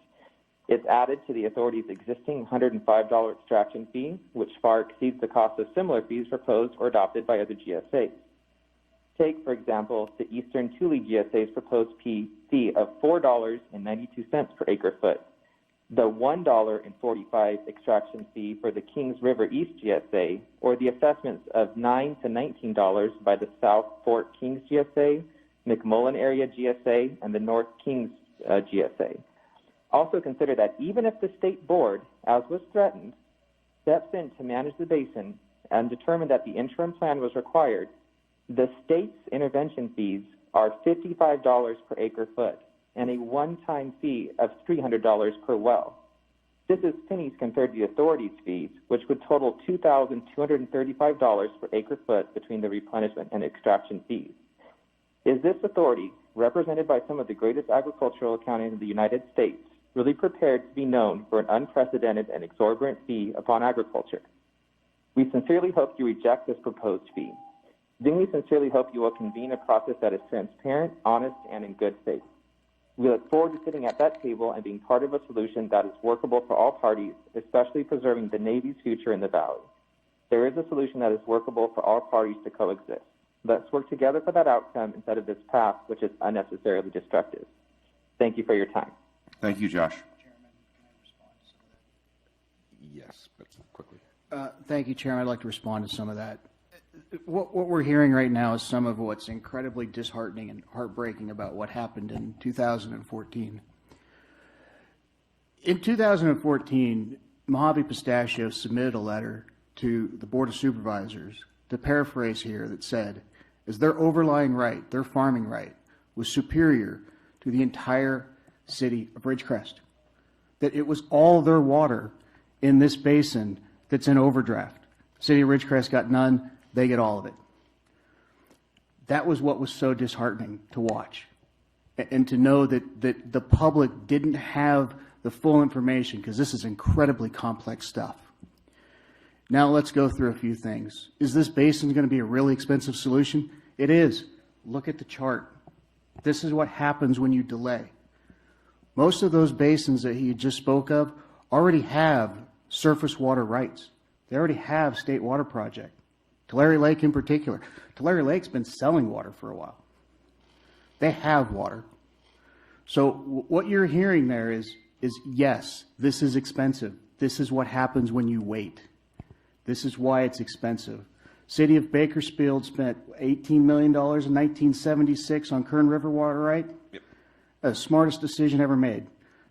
It's added to the authority's existing $105 extraction fee, which far exceeds the cost of similar fees proposed or adopted by other GSAs. Take, for example, the Eastern Tule GSA's proposed fee of $4.92 per acre-foot, the $1.45 extraction fee for the Kings River East GSA, or the assessments of $9 to $19 by the South Fort Kings GSA, McMullen Area GSA, and the North Kings GSA. Also consider that even if the state board, as was threatened, steps in to manage the basin and determined that the interim plan was required, the state's intervention fees are $55 per acre-foot and a one-time fee of $300 per well. This is pennies compared to the authority's fees, which would total $2,235 per acre foot between the replenishment and extraction fees. Is this authority, represented by some of the greatest agricultural counties in the United States, really prepared to be known for an unprecedented and exorbitant fee upon agriculture? We sincerely hope you reject this proposed fee. Then we sincerely hope you will convene a process that is transparent, honest, and in good faith. We look forward to sitting at that table and being part of a solution that is workable for all parties, especially preserving the Navy's future in the Valley. There is a solution that is workable for all parties to coexist. Let's work together for that outcome instead of this path, which is unnecessarily destructive. Thank you for your time. Thank you, Josh. Yes, but quickly. Thank you, Chairman. I'd like to respond to some of that. What we're hearing right now is some of what's incredibly disheartening and heartbreaking about what happened in 2014. In 2014, Mojave Pistachio submitted a letter to the Board of Supervisors, to paraphrase here, that said, as their overlying right, their farming right, was superior to the entire city of Ridgecrest, that it was all their water in this basin that's in overdraft. City of Ridgecrest got none, they get all of it. That was what was so disheartening to watch, and to know that the public didn't have the full information, because this is incredibly complex stuff. Now let's go through a few things. Is this basin going to be a really expensive solution? It is. Look at the chart. This is what happens when you delay. Most of those basins that he just spoke of already have surface water rights. They already have state water project. Tulare Lake in particular. Tulare Lake's been selling water for a while. They have water. So what you're hearing there is yes, this is expensive. This is what happens when you wait. This is why it's expensive. City of Bakersfield spent $18 million in 1976 on Kern River water right. Yep. The smartest decision ever made.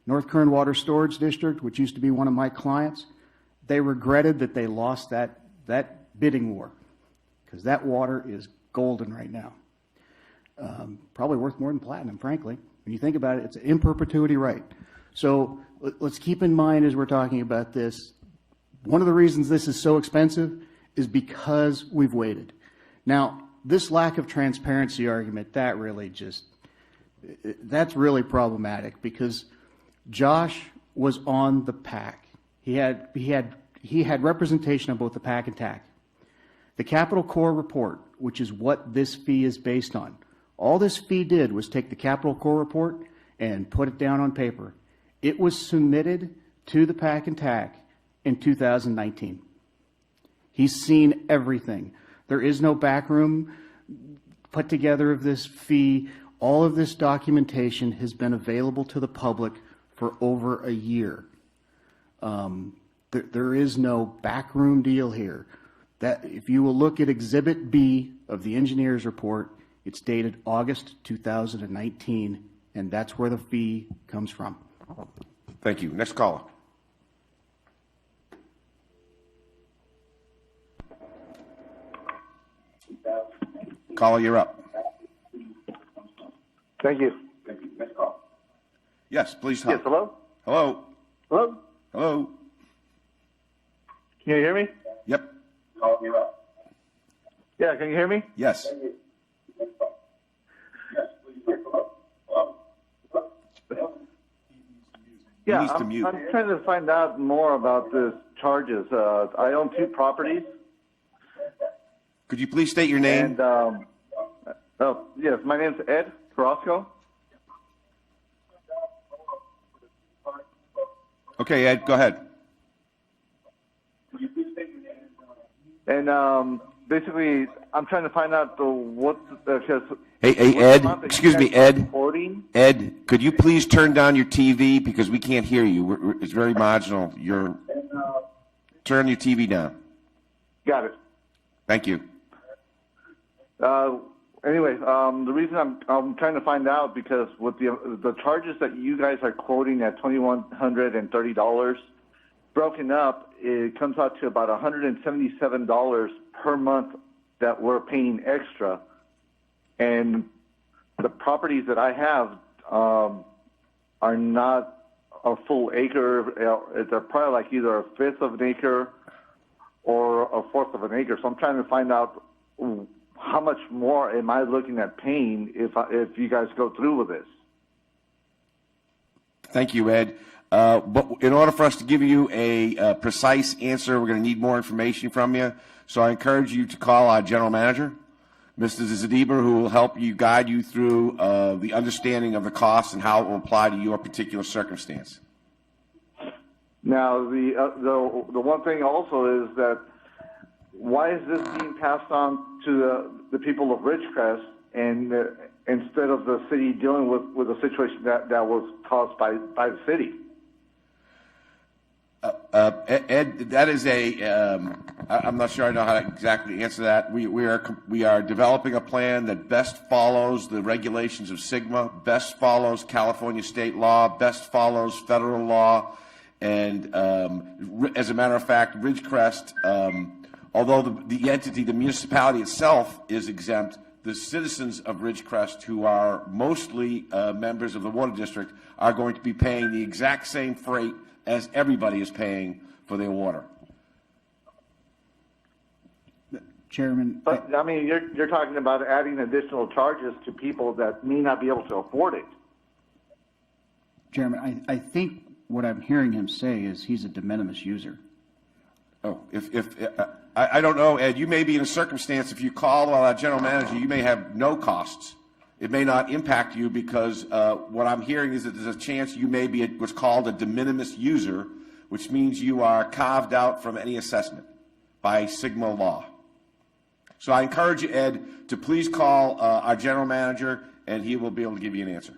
North Kern Water Storage District, which used to be one of my clients, they regretted that they lost that bidding war, because that water is golden right now. Probably worth more than platinum, frankly. When you think about it, it's an in perpetuity right. So let's keep in mind as we're talking about this, one of the reasons this is so expensive is because we've waited. Now, this lack of transparency argument, that's really problematic, because Josh was on the PAC. He had representation on both the PAC and TAC. The Capital Corps report, which is what this fee is based on, all this fee did was take the Capital Corps report and put it down on paper. It was submitted to the PAC and TAC in 2019. He's seen everything. There is no backroom put together of this fee. All of this documentation has been available to the public for over a year. There is no backroom deal here. That if you will look at Exhibit B of the engineer's report, it's dated August 2019, and that's where the fee comes from. Thank you. Next caller. Caller, you're up. Thank you. Yes, please talk. Yes, hello? Hello. Hello? Hello. Can you hear me? Yep. Yeah, can you hear me? Yes. Yeah, needs to mute. I'm trying to find out more about the charges. I own 2 properties. Could you please state your name? And, yes, my name's Ed Carrasco. Okay, Ed, go ahead. And basically, I'm trying to find out because Hey, Ed, excuse me, Ed. Recording? Ed, could you please turn down your TV because we can't hear you. It's very marginal. Turn your TV down. Got it. Thank you. Anyways, the reason I'm trying to find out because with the charges that you guys are quoting at $2,130 broken up, it comes out to about $177 per month that we're paying extra, and the properties that I have are not a full acre. It's probably like either a fifth of an acre or a fourth of an acre. So I'm trying to find out how much more am I looking at paying if you guys go through with this. Thank you, Ed. But in order for us to give you a precise answer, we're going to need more information from you. So I encourage you to call our general manager, Mr. Zadiber, who will help you guide you through the understanding of the costs and how it will apply to your particular circumstance. Now, the one thing also is that why is this being passed on to the people of Ridgecrest and instead of the city dealing with a situation that was caused by the city? Ed, that is I'm not sure I know how to exactly answer that. We are developing a plan that best follows the regulations of SGMA, best follows California state law, best follows federal law, and as a matter of fact, Ridgecrest, although the entity, the municipality itself is exempt, the citizens of Ridgecrest, who are mostly members of the water district, are going to be paying the exact same freight as everybody is paying for their water. Chairman. But, I mean, you're talking about adding additional charges to people that may not be able to afford it. Chairman, I think what I'm hearing him say is he's a de minimis user. Oh, I don't know, Ed. You may be in a circumstance, if you call our general manager, you may have no costs. It may not impact you because what I'm hearing is that there's a chance you may be what's called a de minimis user, which means you are carved out from any assessment by SGMA law. So I encourage you, Ed, to please call our general manager, and he will be able to give you an answer.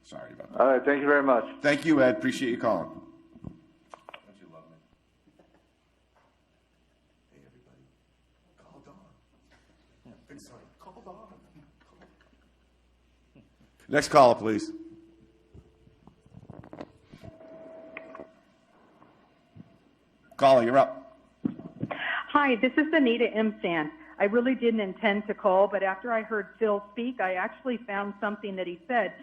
Sorry about that. All right, thank you very much. Thank you, Ed. Appreciate you calling. Don't you love me? Hey, everybody. Call Dawn. Big son, call Dawn. Next caller, please. Caller, you're up. Hi, this is Anita Imsan. I really didn't intend to call, but after I heard Phil speak, I actually found something that he said,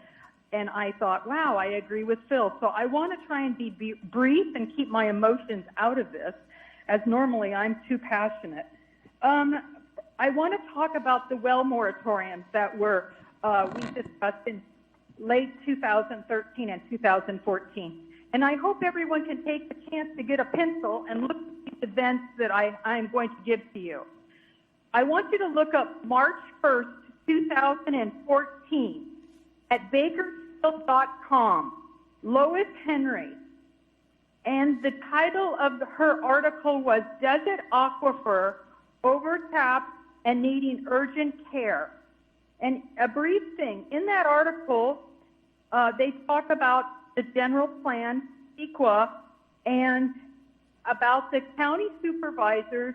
and I thought, wow, I agree with Phil. So I want to try and be brief and keep my emotions out of this, as normally I'm too passionate. I want to talk about the well moratoriums that were we discussed in late 2013 and 2014. And I hope everyone can take the chance to get a pencil and look at the events that I'm going to give to you. I want you to look up March 1st, 2014 at bakersfield.com, Lois Henry. And the title of her article was Desert Aquifer Overtapped and Needing Urgent Care. And a brief thing, in that article, they talk about the general plan, CEQA, and about the county supervisors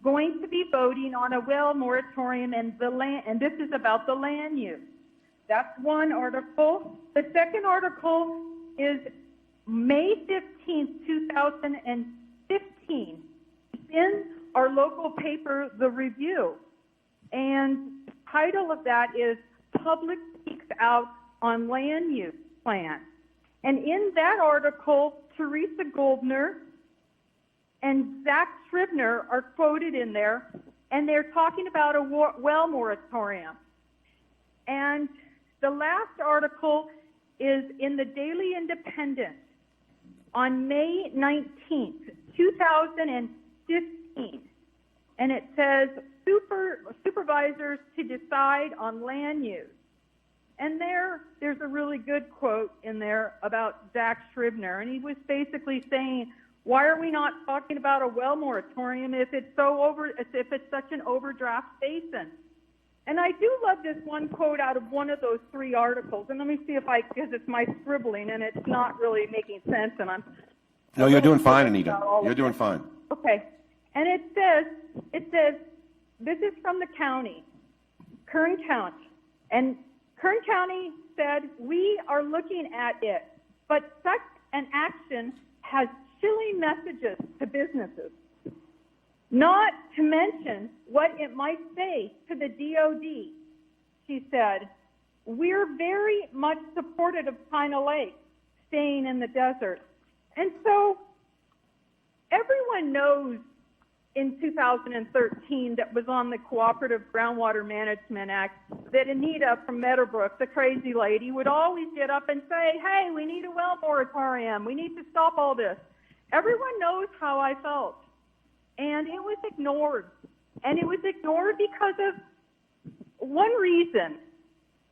going to be voting on a well moratorium and the land, and this is about the land use. That's one article. The second article is May 15th, 2015. It's in our local paper, The Review. And the title of that is Public Speaks Out on Land Use Plan. And in that article, Teresa Goldner and Zach Scribner are quoted in there, and they're talking about a well moratorium. And the last article is in the Daily Independent on May 19th, 2015. And it says, supervisors to decide on land use. And there's a really good quote in there about Zach Scribner, and he was basically saying, why are we not talking about a well moratorium if it's such an overdraft basin? And I do love this one quote out of one of those three articles, and let me see because it's my scribbling and it's not really making sense, and I'm... No, you're doing fine, Anita. You're doing fine. Okay. And it says, this is from the county, Kern County. And Kern County said, we are looking at it, but such an action has chilling messages to businesses, not to mention what it might say to the DOD. She said, we're very much supportive of China Lake. staying in the desert. And so everyone knows in 2013 that was on the Cooperative Groundwater Management Act that Anita from Meadowbrook, the crazy lady, would always get up and say, hey, we need a well moratorium. We need to stop all this. Everyone knows how I felt. And it was ignored. And it was ignored because of one reason.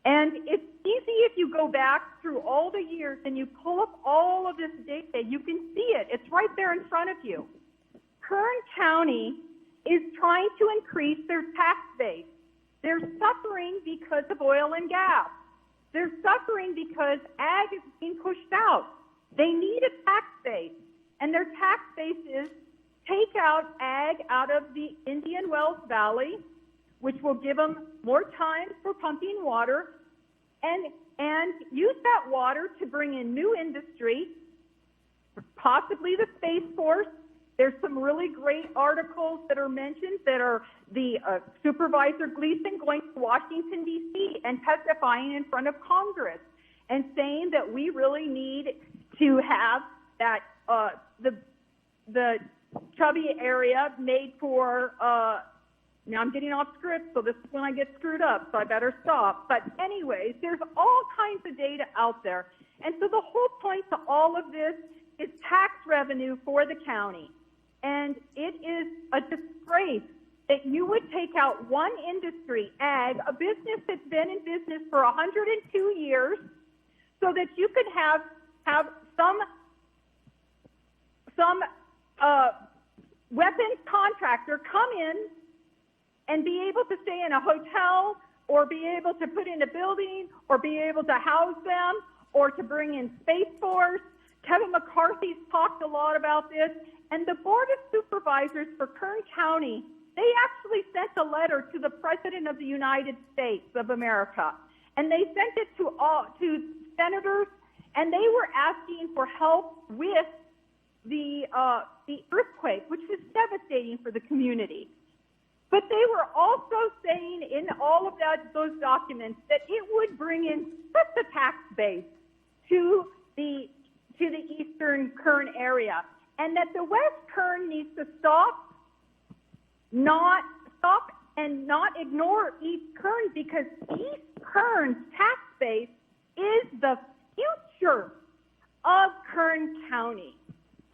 And it's easy if you go back through all the years and you pull up all of this data, you can see it. It's right there in front of you. Kern County is trying to increase their tax base. They're suffering because of oil and gas. They're suffering because ag is being pushed out. They need a tax base, and their tax base is take out ag out of the Indian Wells Valley, which will give them more time for pumping water, and use that water to bring in new industry, possibly the Space Force. There's some really great articles that are mentioned that are the Supervisor Gleason going to Washington, D.C. and testifying in front of Congress and saying that we really need to have that the Chubby area made for, now I'm getting off script, so this is when I get screwed up, so I better stop. But anyways, there's all kinds of data out there. And so the whole point to all of this is tax revenue for the county. And it is a disgrace that you would take out one industry, ag, a business that's been in business for 102 years, so that you could have some weapons contractor come in and be able to stay in a hotel or be able to put in a building or be able to house them or to bring in Space Force. Kevin McCarthy's talked a lot about this. And the Board of Supervisors for Kern County, they actually sent a letter to the President of the United States of America. And they sent it to senators, and they were asking for help with the earthquake, which was devastating for the community. But they were also saying in all of those documents that it would bring in such a tax base to the eastern Kern area, and that the West Kern needs to stop and not ignore East Kern, because East Kern's tax base is the future of Kern County.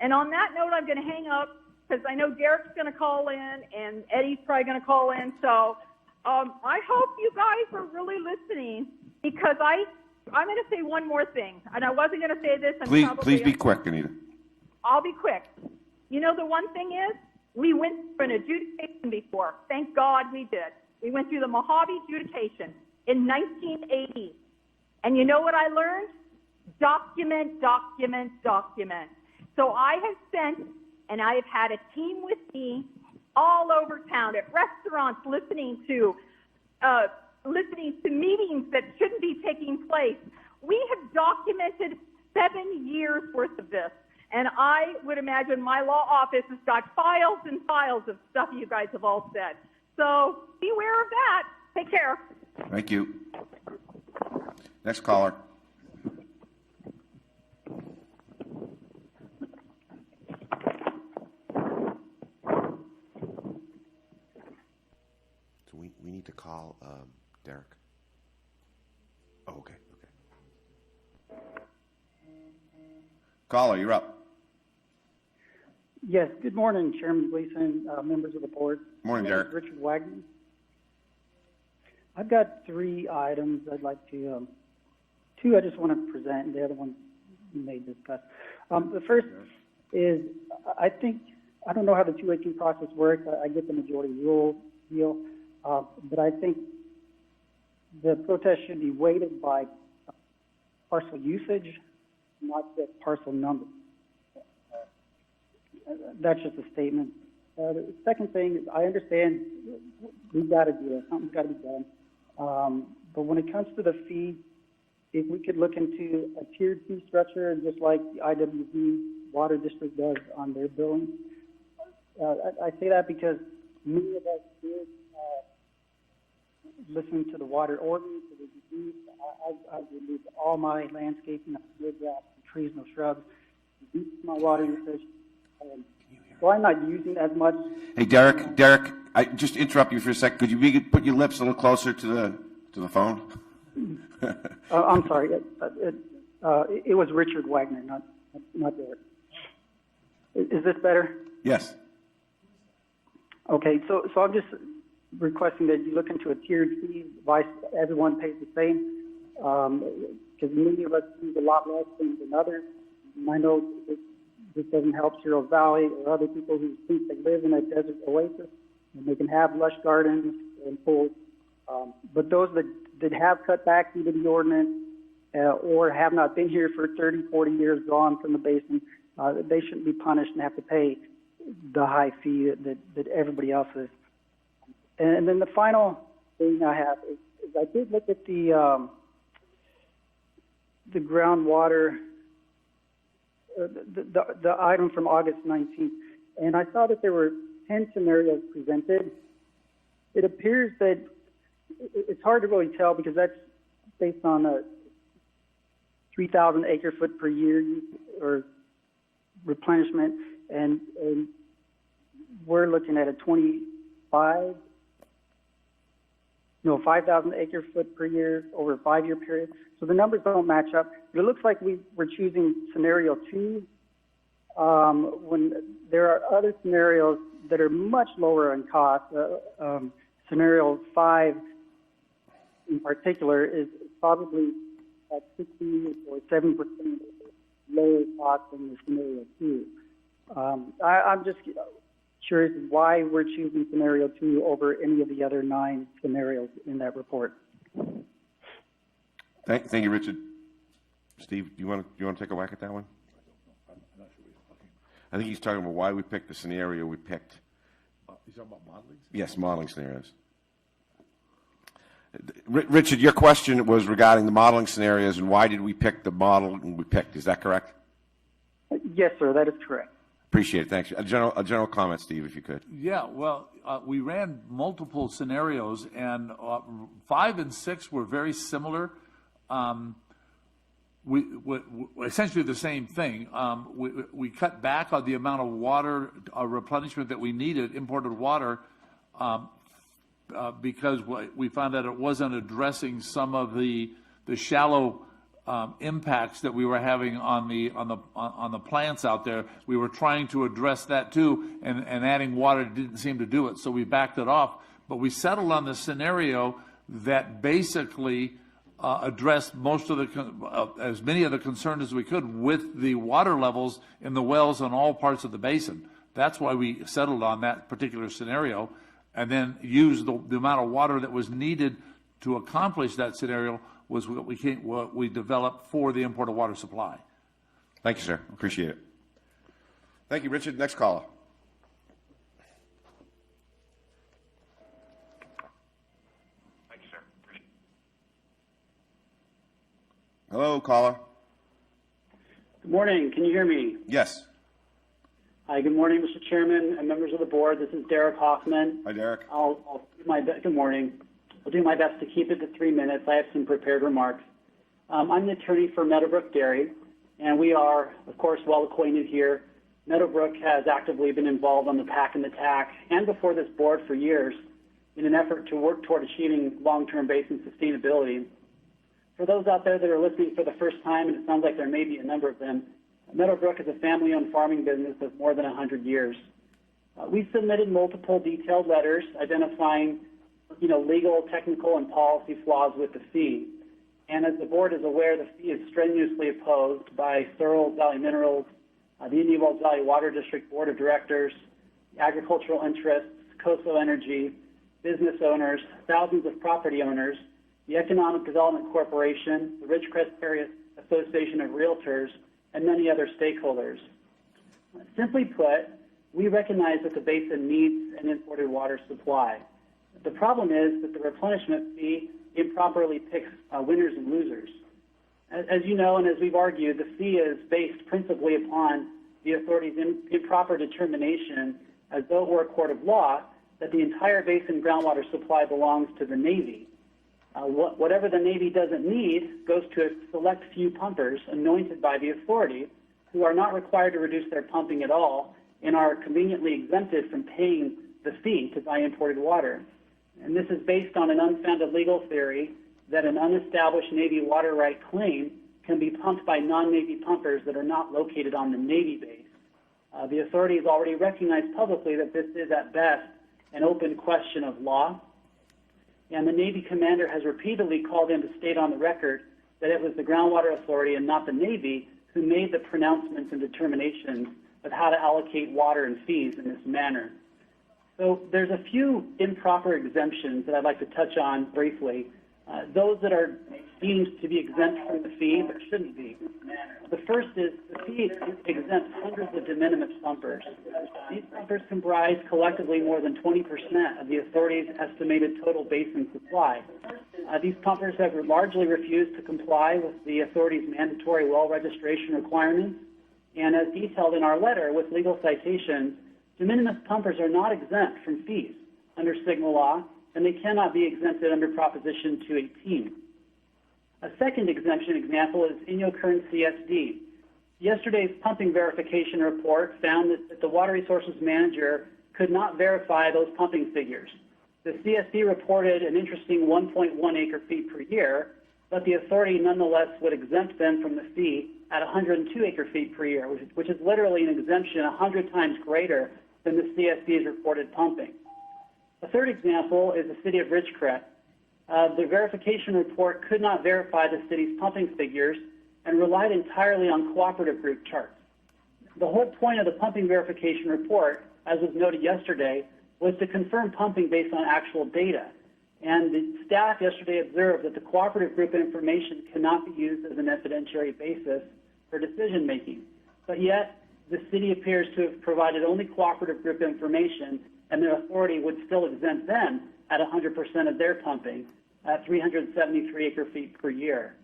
And on that note, I'm going to hang up because I know Derek's going to call in and Eddie's probably going to call in. So I hope you guys are really listening, because I'm going to say one more thing. And I wasn't going to say this. Please be quick, Anita. I'll be quick. You know, the one thing is, we went through an adjudication before. Thank God we did. We went through the Mojave adjudication in 1980. And you know what I learned? Document, document, document. So I have sent, and I have had a team with me all over town at restaurants listening to meetings that shouldn't be taking place. We have documented 7 years worth of this. And I would imagine my law office has got files and files of stuff you guys have all said. So beware of that. Take care. Thank you. Next caller. So we need to call Derek. Oh, okay. Caller, you're up. Yes, good morning, Chairman Gleason, members of the board. Morning, My name is Derek. Richard Wagner. I've got 3 items I'd like to, 2 I just want to present, and the other one you may discuss. The first is, I don't know how the 218 process works. I get the majority rule deal, but I think the protest should be weighted by parcel usage, not the parcel number. That's just a statement. The second thing is, I understand we've got to do it. Something's got to be done. But when it comes to the fee, if we could look into a tiered fee structure, just like the IWV Water District does on their billing. I say that because many of us did listen to the water ordinance. I removed all my landscaping. I did that trees, no shrubs. Reduce my water usage. So I'm not using as much. Hey, Derek, I just interrupt you for a sec. Could you put your lips a little closer to the phone? I'm sorry. It was Richard Wagner, not Derek. Is this better? Yes. Okay, so I'm just requesting that you look into a tiered fee, why everyone pays the same, because many of us use a lot less things than others. And I know this doesn't help Cyril Valley or other people who think they live in a desert oasis and they can have lush gardens and pools. But those that have cut back due to the ordinance or have not been here for 30, 40 years, gone from the basin, they shouldn't be punished and have to pay the high fee that everybody else is. And then the final thing I have is I did look at the groundwater, the item from August 19th, and I saw that there were 10 scenarios presented. It appears that it's hard to really tell because that's based on a 3,000 acre foot per year or replenishment, and we're looking at a 5,000 acre foot per year over a 5-year period. So the numbers don't match up. But it looks like we're choosing scenario 2 when there are other scenarios that are much lower in cost. Scenario 5 in particular is probably at 60 or 7% lower cost than the scenario 2. I'm just curious why we're choosing scenario 2 over any of the other 9 scenarios in that report. Thank you, Richard. Steve, do you want to take a whack at that one? I think he's talking about why we picked the scenario we picked. He's talking about modeling? Yes, modeling scenarios. Richard, your question was regarding the modeling scenarios and why did we pick the model we picked. Is that correct? Yes, sir, that is correct. Appreciate it. Thanks. A general comment, Steve, if you could. Yeah, well, we ran multiple scenarios, and 5 and 6 were very similar. We essentially the same thing. We cut back on the amount of water replenishment that we needed, imported water, because we found that it wasn't addressing some of the shallow impacts that we were having on the plants out there. We were trying to address that too, and adding water didn't seem to do it, so we backed it off. But we settled on the scenario that basically addressed most of as many of the concerns as we could with the water levels in the wells in all parts of the basin. That's why we settled on that particular scenario, and then used the amount of water that was needed to accomplish that scenario was what we developed for the imported water supply. Thank you, sir. Appreciate it. Thank you, Richard. Next caller. Thank you, sir. Hello, caller. Good morning. Can you hear me? Yes. Hi. Good morning, Mr. Chairman and members of the board. This is Derek Hoffman. Hi, Derek. I'll do my best. Good morning. I'll do my best to keep it to 3 minutes. I have some prepared remarks. I'm the attorney for Meadowbrook Dairy, and we are, of course, well acquainted here. Meadowbrook has actively been involved on the PAC and the TAC and before this board for years in an effort to work toward achieving long-term basin sustainability. For those out there that are listening for the first time, and it sounds like there may be a number of them, Meadowbrook is a family-owned farming business of more than 100 years. We submitted multiple detailed letters identifying legal, technical, and policy flaws with the fee. And as the board is aware, the fee is strenuously opposed by Searles Valley Minerals, the Indian Wells Valley Water District Board of Directors, agricultural interests, COSO Energy, business owners, thousands of property owners, the Economic Development Corporation, the Ridgecrest Area Association of Realtors, and many other stakeholders. Simply put, we recognize that the basin needs an imported water supply. The problem is that the replenishment fee improperly picks winners and losers. As you know, and as we've argued, the fee is based principally upon the authority's improper determination, as though it were a court of law, that the entire basin groundwater supply belongs to the Navy. Whatever the Navy doesn't need goes to a select few pumpers anointed by the authority who are not required to reduce their pumping at all and are conveniently exempted from paying the fee to buy imported water. And this is based on an unfounded legal theory that an unestablished Navy water right claim can be pumped by non-Navy pumpers that are not located on the Navy base. The authority has already recognized publicly that this is at best an open question of law, and the Navy commander has repeatedly called in to state on the record that it was the Groundwater Authority and not the Navy who made the pronouncements and determinations of how to allocate water and fees in this manner. So there's a few improper exemptions that I'd like to touch on briefly. Those that are deemed to be exempt from the fee but shouldn't be. The first is the fee exempts hundreds of de minimis pumpers. These pumpers comprise collectively more than 20% of the authority's estimated total basin supply. These pumpers have largely refused to comply with the authority's mandatory well registration requirements, and as detailed in our letter with legal citations, de minimis pumpers are not exempt from fees under Signal law, and they cannot be exempted under Proposition 218. A second exemption example is Inyo Kern CSD. Yesterday's pumping verification report found that the Water Resources Manager could not verify those pumping figures. The CSD reported an interesting 1.1 acre-feet per year, but the authority nonetheless would exempt them from the fee at 102 acre-feet per year, which is literally an exemption 100 times greater than the CSD's reported pumping. A third example is the city of Ridgecrest. The verification report could not verify the city's pumping figures and relied entirely on cooperative group charts. The whole point of the pumping verification report, as was noted yesterday, was to confirm pumping based on actual data. And the staff yesterday observed that the cooperative group information cannot be used as an evidentiary basis for decision making. But yet, the city appears to have provided only cooperative group information, and the authority would still exempt them at 100% of their pumping at 373 acre-feet per year.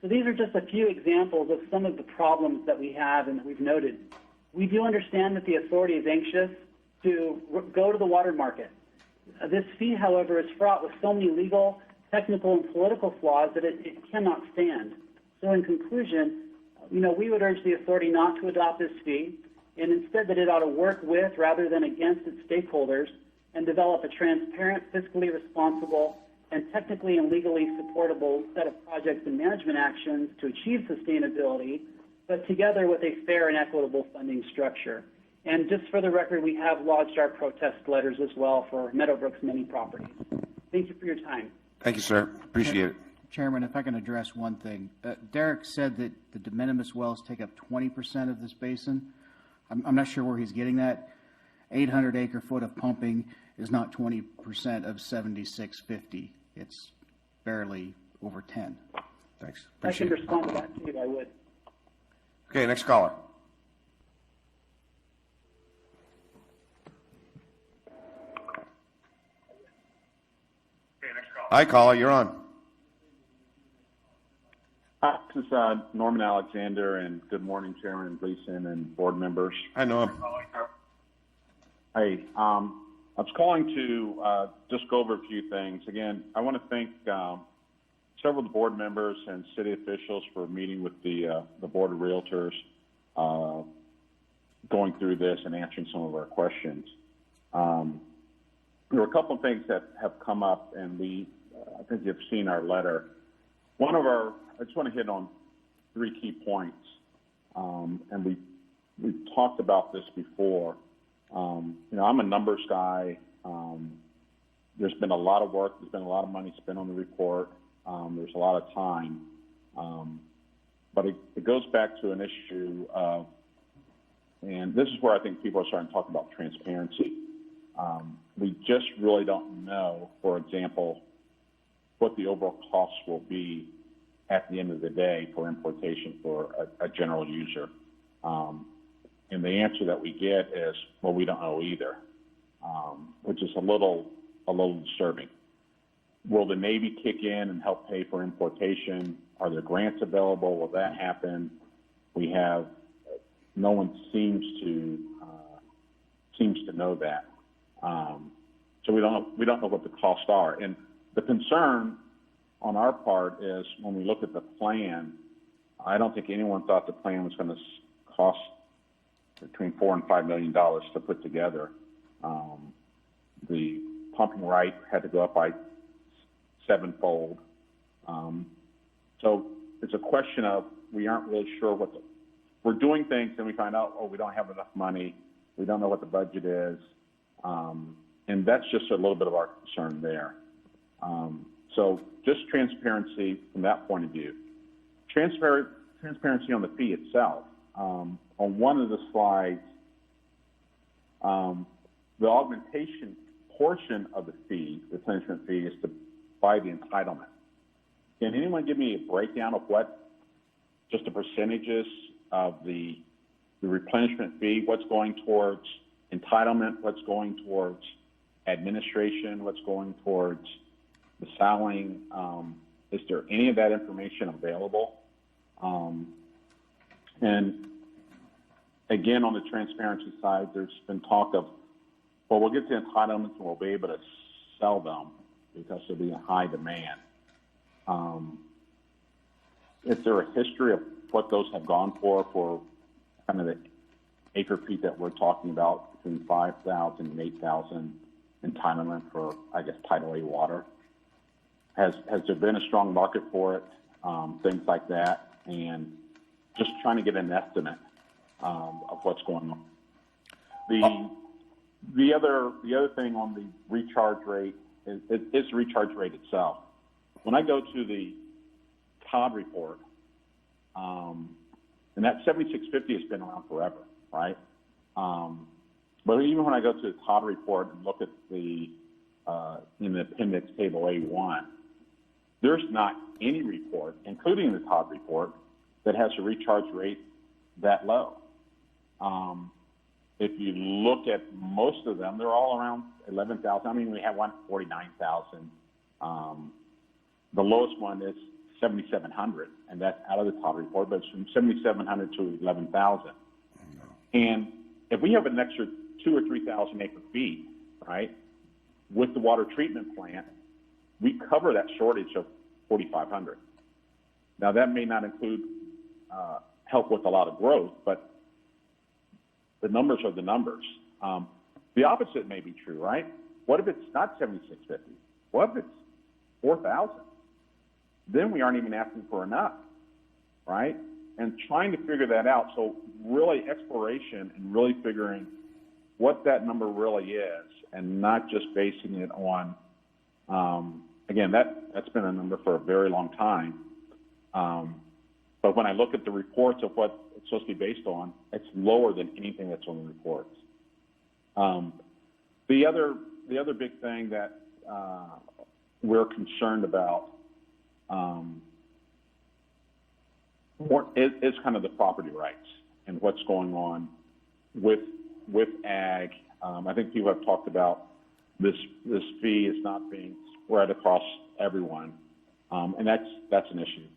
So these are just a few examples of some of the problems that we have and that we've noted. We do understand that the authority is anxious to go to the water market. This fee, however, is fraught with so many legal, technical, and political flaws that it cannot stand. So in conclusion, we would urge the authority not to adopt this fee, and instead that it ought to work with rather than against its stakeholders and develop a transparent, fiscally responsible, and technically and legally supportable set of projects and management actions to achieve sustainability, but together with a fair and equitable funding structure. And just for the record, we have lodged our protest letters as well for Meadowbrook's many properties. Thank you for your time. Thank you, sir. Appreciate it. Chairman, if I can address one thing. Derek said that the de minimis wells take up 20% of this basin. I'm not sure where he's getting that. 800 acre-foot of pumping is not 20% of 7650. It's barely over 10. Thanks. I Appreciate should it. respond to that too, I would. Okay, next caller. Hi, caller. You're on. Hi, this is Norman Alexander, and good morning, Chairman Gleason and board members. Hi, Norm. Hey, I was calling to just go over a few things. Again, I want to thank several of the board members and city officials for meeting with the Board of Realtors, going through this and answering some of our questions. There were a couple of things that have come up, and I think you've seen our letter. I just want to hit on 3 key points, and we've talked about this before. I'm a numbers guy. There's been a lot of work. There's been a lot of money spent on the report. There's a lot of time. But it goes back to an issue of, and this is where I think people are starting to talk about transparency. We just really don't know, for example, what the overall costs will be at the end of the day for importation for a general user. And the answer that we get is, well, we don't know either, which is a little disturbing. Will the Navy kick in and help pay for importation? Are there grants available? Will that happen? No one seems to know that. So we don't know what the costs are. And the concern on our part is when we look at the plan, I don't think anyone thought the plan was going to cost between $4 and $5 million to put together. The pumping right had to go up by 7-fold. So it's a question of we aren't really sure we're doing things and we find out, oh, we don't have enough money. We don't know what the budget is. And that's just a little bit of our concern there. So just transparency from that point of view. Transparency on the fee itself. On one of the slides, the augmentation portion of the fee, the replenishment fee, is to buy the entitlement. Can anyone give me a breakdown of what, just the percentages of the replenishment fee, what's going towards entitlement, what's going towards administration, what's going towards the selling? Is there any of that information available? And again, on the transparency side, there's been talk of, well, we'll get the entitlements and we'll be able to sell them because there'll be a high demand. Is there a history of what those have gone for kind of the acre feet that we're talking about, between 5,000 and 8,000 entitlement for, I guess, Title A water? Has there been a strong market for it? Things like that, and just trying to get an estimate of what's going on. The other thing on the recharge rate is the recharge rate itself. When I go to the Todd report, and that 7650 has been around forever, right? But even when I go to the Todd report and look at the in the appendix table A1, there's not any report, including the Todd report, that has a recharge rate that low. If you look at most of them, they're all around 11,000. I mean, we have one 49,000. The lowest one is 7,700, and that's out of the Todd report, but it's from 7,700 to 11,000. And if we have an extra 2,000 or 3,000 acre feet, right, with the water treatment plant, we cover that shortage of 4,500. Now, that may not include help with a lot of growth, but the numbers are the numbers. The opposite may be true, right? What if it's not 7,650? What if it's 4,000? Then we aren't even asking for enough, right? And trying to figure that out. So really exploration and really figuring what that number really is, and not just basing it on, again, that's been a number for a very long time. But when I look at the reports of what it's supposed to be based on, it's lower than anything that's on the reports. The other big thing that we're concerned about is kind of the property rights and what's going on with ag. I think people have talked about this fee is not being spread across everyone, and that's an issue.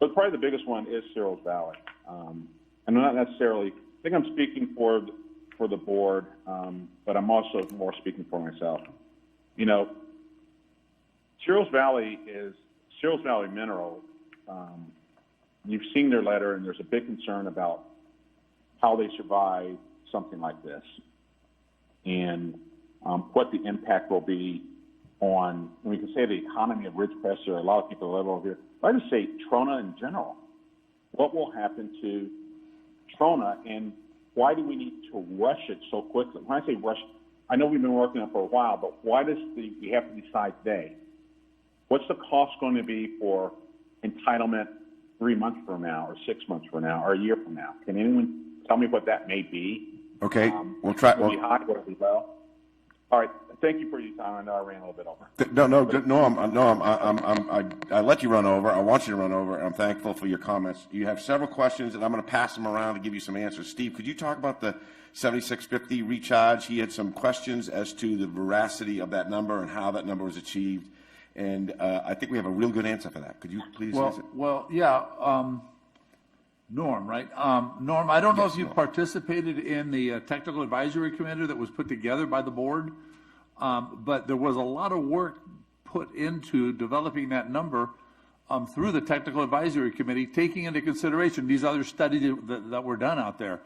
But probably the biggest one is Searles Valley. And not necessarily, I think I'm speaking for the board, but I'm also more speaking for myself. You know, Searles Valley Mineral. You've seen their letter, and there's a big concern about how they survive something like this, and what the impact will be on, and we can say the economy of Ridgecrest, or a lot of people live over here. I just say Trona in general. What will happen to Trona, and why do we need to rush it so quickly? When I say rush, I know we've been working on it for a while, but why does we have to decide today? What's the cost going to be for entitlement 3 months from now, or 6 months from now, or a year from now? Can anyone tell me what that may be? Okay, we'll try. Will it be high? Will it be low? All right. Thank you for your time. I know I ran a little bit over. I let you run over. I want you to run over. I'm thankful for your comments. You have several questions, and I'm going to pass them around to give you some answers. Steve, could you talk about the 7650 recharge? He had some questions as to the veracity of that number and how that number was achieved. And I think we have a real good answer for that. Could you please answer? Well, yeah. Norm, right? Norm, I don't know if you participated in the technical advisory committee that was put together by the board, but there was a lot of work put into developing that number through the Technical Advisory Committee, taking into consideration these other studies that were done out there.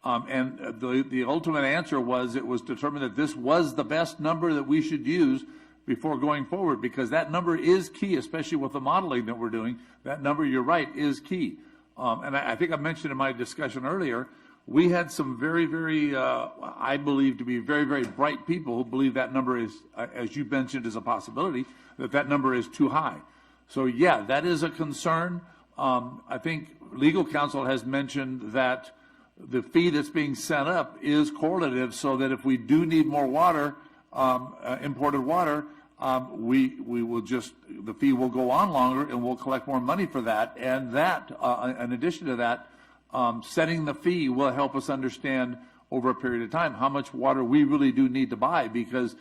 And the ultimate answer was, it was determined that this was the best number that we should use before going forward, because that number is key, especially with the modeling that we're doing. That number, you're right, is key. And I think I mentioned in my discussion earlier, we had some very, very, I believe to be very, very bright people who believe that number is, as you mentioned, is a possibility, that number is too high. So yeah, that is a concern. I think legal counsel has mentioned that the fee that's being set up is correlative, so that if we do need more water, imported water, we will just, the fee will go on longer and we'll collect more money for that. And that, in addition to that, setting the fee will help us understand over a period of time how much water we really do need to buy, because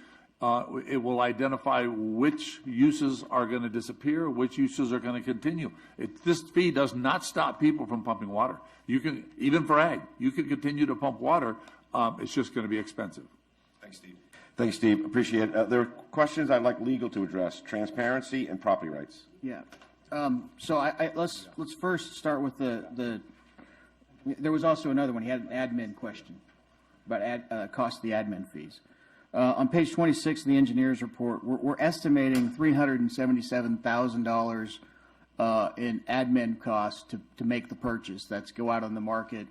it will identify which uses are going to disappear, which uses are going to continue. This fee does not stop people from pumping water. You can, even for ag, you can continue to pump water. It's just going to be expensive. Thanks, Steve. Thanks, Steve. Appreciate it. There are questions I'd like legal to address: transparency and property rights. Yeah. So let's first start with the. There was also another one. He had an admin question about cost of the admin fees. On page 26 of the engineer's report, we're estimating $377,000 in admin costs to make the purchase. That's go out on the market,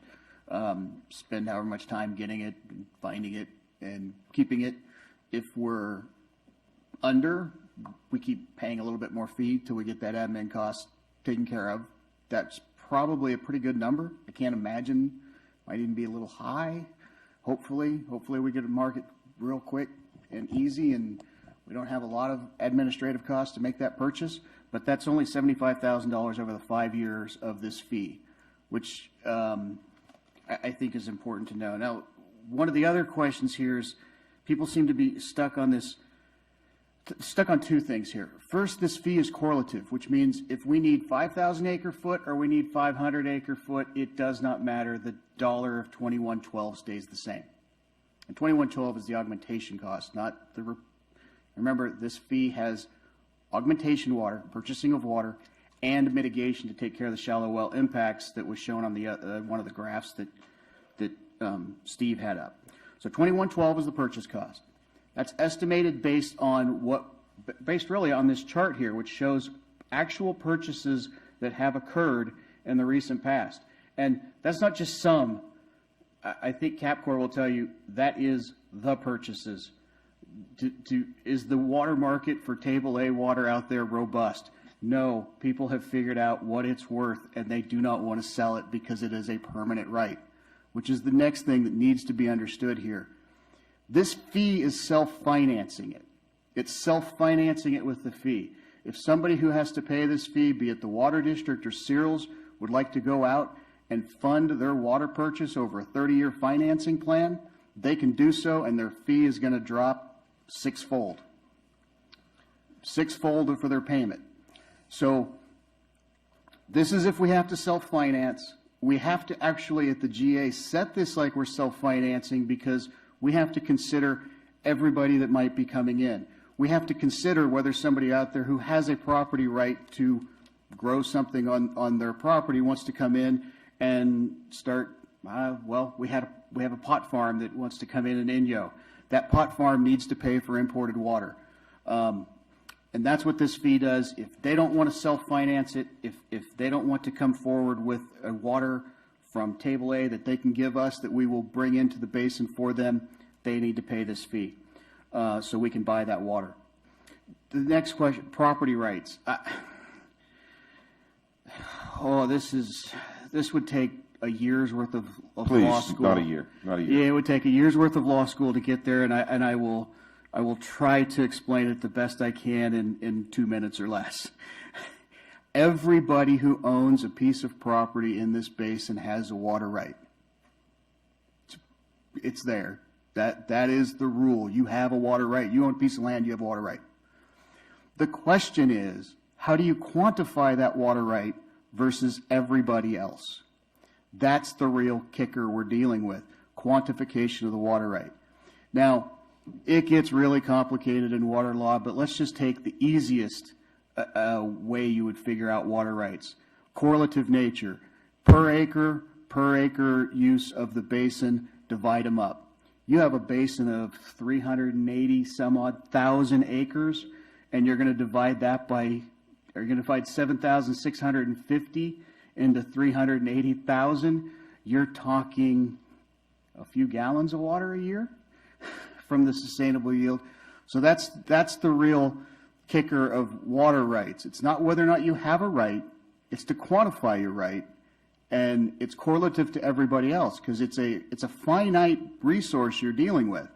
spend however much time getting it, and finding it, and keeping it. If we're under, we keep paying a little bit more fee till we get that admin cost taken care of. That's probably a pretty good number. I can't imagine, might even be a little high. Hopefully we get a market real quick and easy, and we don't have a lot of administrative costs to make that purchase. But that's only $75,000 over the 5 years of this fee, which I think is important to know. Now, one of the other questions here is people seem to be stuck on two things here. First, this fee is correlative, which means if we need 5,000 acre foot or we need 500 acre foot, it does not matter. The dollar of 2112 stays the same. And 2112 is the augmentation cost, not the. Remember, this fee has augmentation water, purchasing of water, and mitigation to take care of the shallow well impacts that was shown on the one of the graphs that Steve had up. So 2112 is the purchase cost. That's estimated based really on this chart here, which shows actual purchases that have occurred in the recent past. And that's not just some. I think Capcor will tell you that is the purchases. Is the water market for Table A water out there robust? No. People have figured out what it's worth, and they do not want to sell it because it is a permanent right, which is the next thing that needs to be understood here. This fee is self-financing it. It's self-financing it with the fee. If somebody who has to pay this fee, be it the water district or Searles, would like to go out and fund their water purchase over a 30-year financing plan, they can do so, and their fee is going to drop sixfold for their payment. So this is if we have to self-finance. We have to actually, at the GA, set this like we're self-financing, because we have to consider everybody that might be coming in. We have to consider whether somebody out there who has a property right to grow something on their property wants to come in and start, we have a pot farm that wants to come in Inyo. That pot farm needs to pay for imported water. And that's what this fee does. If they don't want to self-finance it, if they don't want to come forward with a water from Table A that they can give us that we will bring into the basin for them, they need to pay this fee so we can buy that water. The next question, property rights. This would take a year's worth of law school. Please, not a year. Yeah, it would take a year's worth of law school to get there, and I will try to explain it the best I can in 2 minutes or less. Everybody who owns a piece of property in this basin has a water right. It's there. That is the rule. You have a water right. You own a piece of land, you have a water right. The question is, how do you quantify that water right versus everybody else? That's the real kicker we're dealing with, quantification of the water right. Now, it gets really complicated in water law, but let's just take the easiest a way you would figure out water rights. Correlative nature, per acre use of the basin, divide them up. You have a basin of 380 some odd thousand acres, and you're going to divide that by, you're going to divide 7,650 into 380,000. You're talking a few gallons of water a year from the sustainable yield. So that's the real kicker of water rights. It's not whether or not you have a right, it's to quantify your right, and it's correlative to everybody else because it's a finite resource you're dealing with,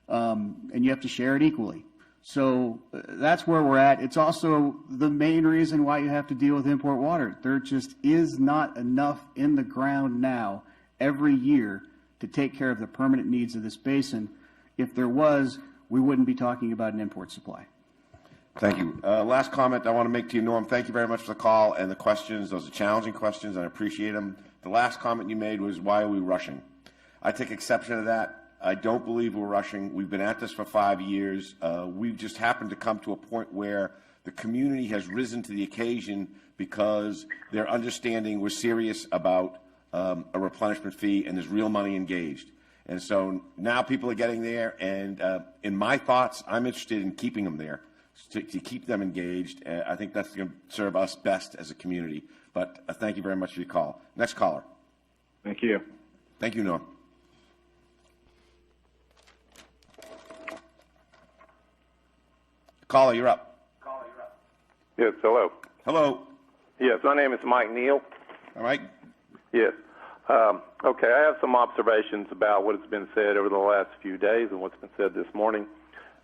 and you have to share it equally. So that's where we're at. It's also the main reason why you have to deal with import water. There just is not enough in the ground now every year to take care of the permanent needs of this basin. If there was, we wouldn't be talking about an import supply. Thank you. Last comment I want to make to you, Norm. Thank you very much for the call and the questions. Those are challenging questions, and I appreciate them. The last comment you made was, why are we rushing? I take exception to that. I don't believe we're rushing. We've been at this for 5 years. We've just happened to come to a point where the community has risen to the occasion because they're understanding we're serious about a replenishment fee and there's real money engaged. And so now people are getting there, and in my thoughts, I'm interested in keeping them there. To keep them engaged. I think that's going to serve us best as a community. But thank you very much for your call. Next caller. Thank you. Thank you, Norm. Caller, you're up. Yes, hello. Hello. Yes, my name is Mike Neal. All right. Yes. Okay, I have some observations about what has been said over the last few days and what's been said this morning.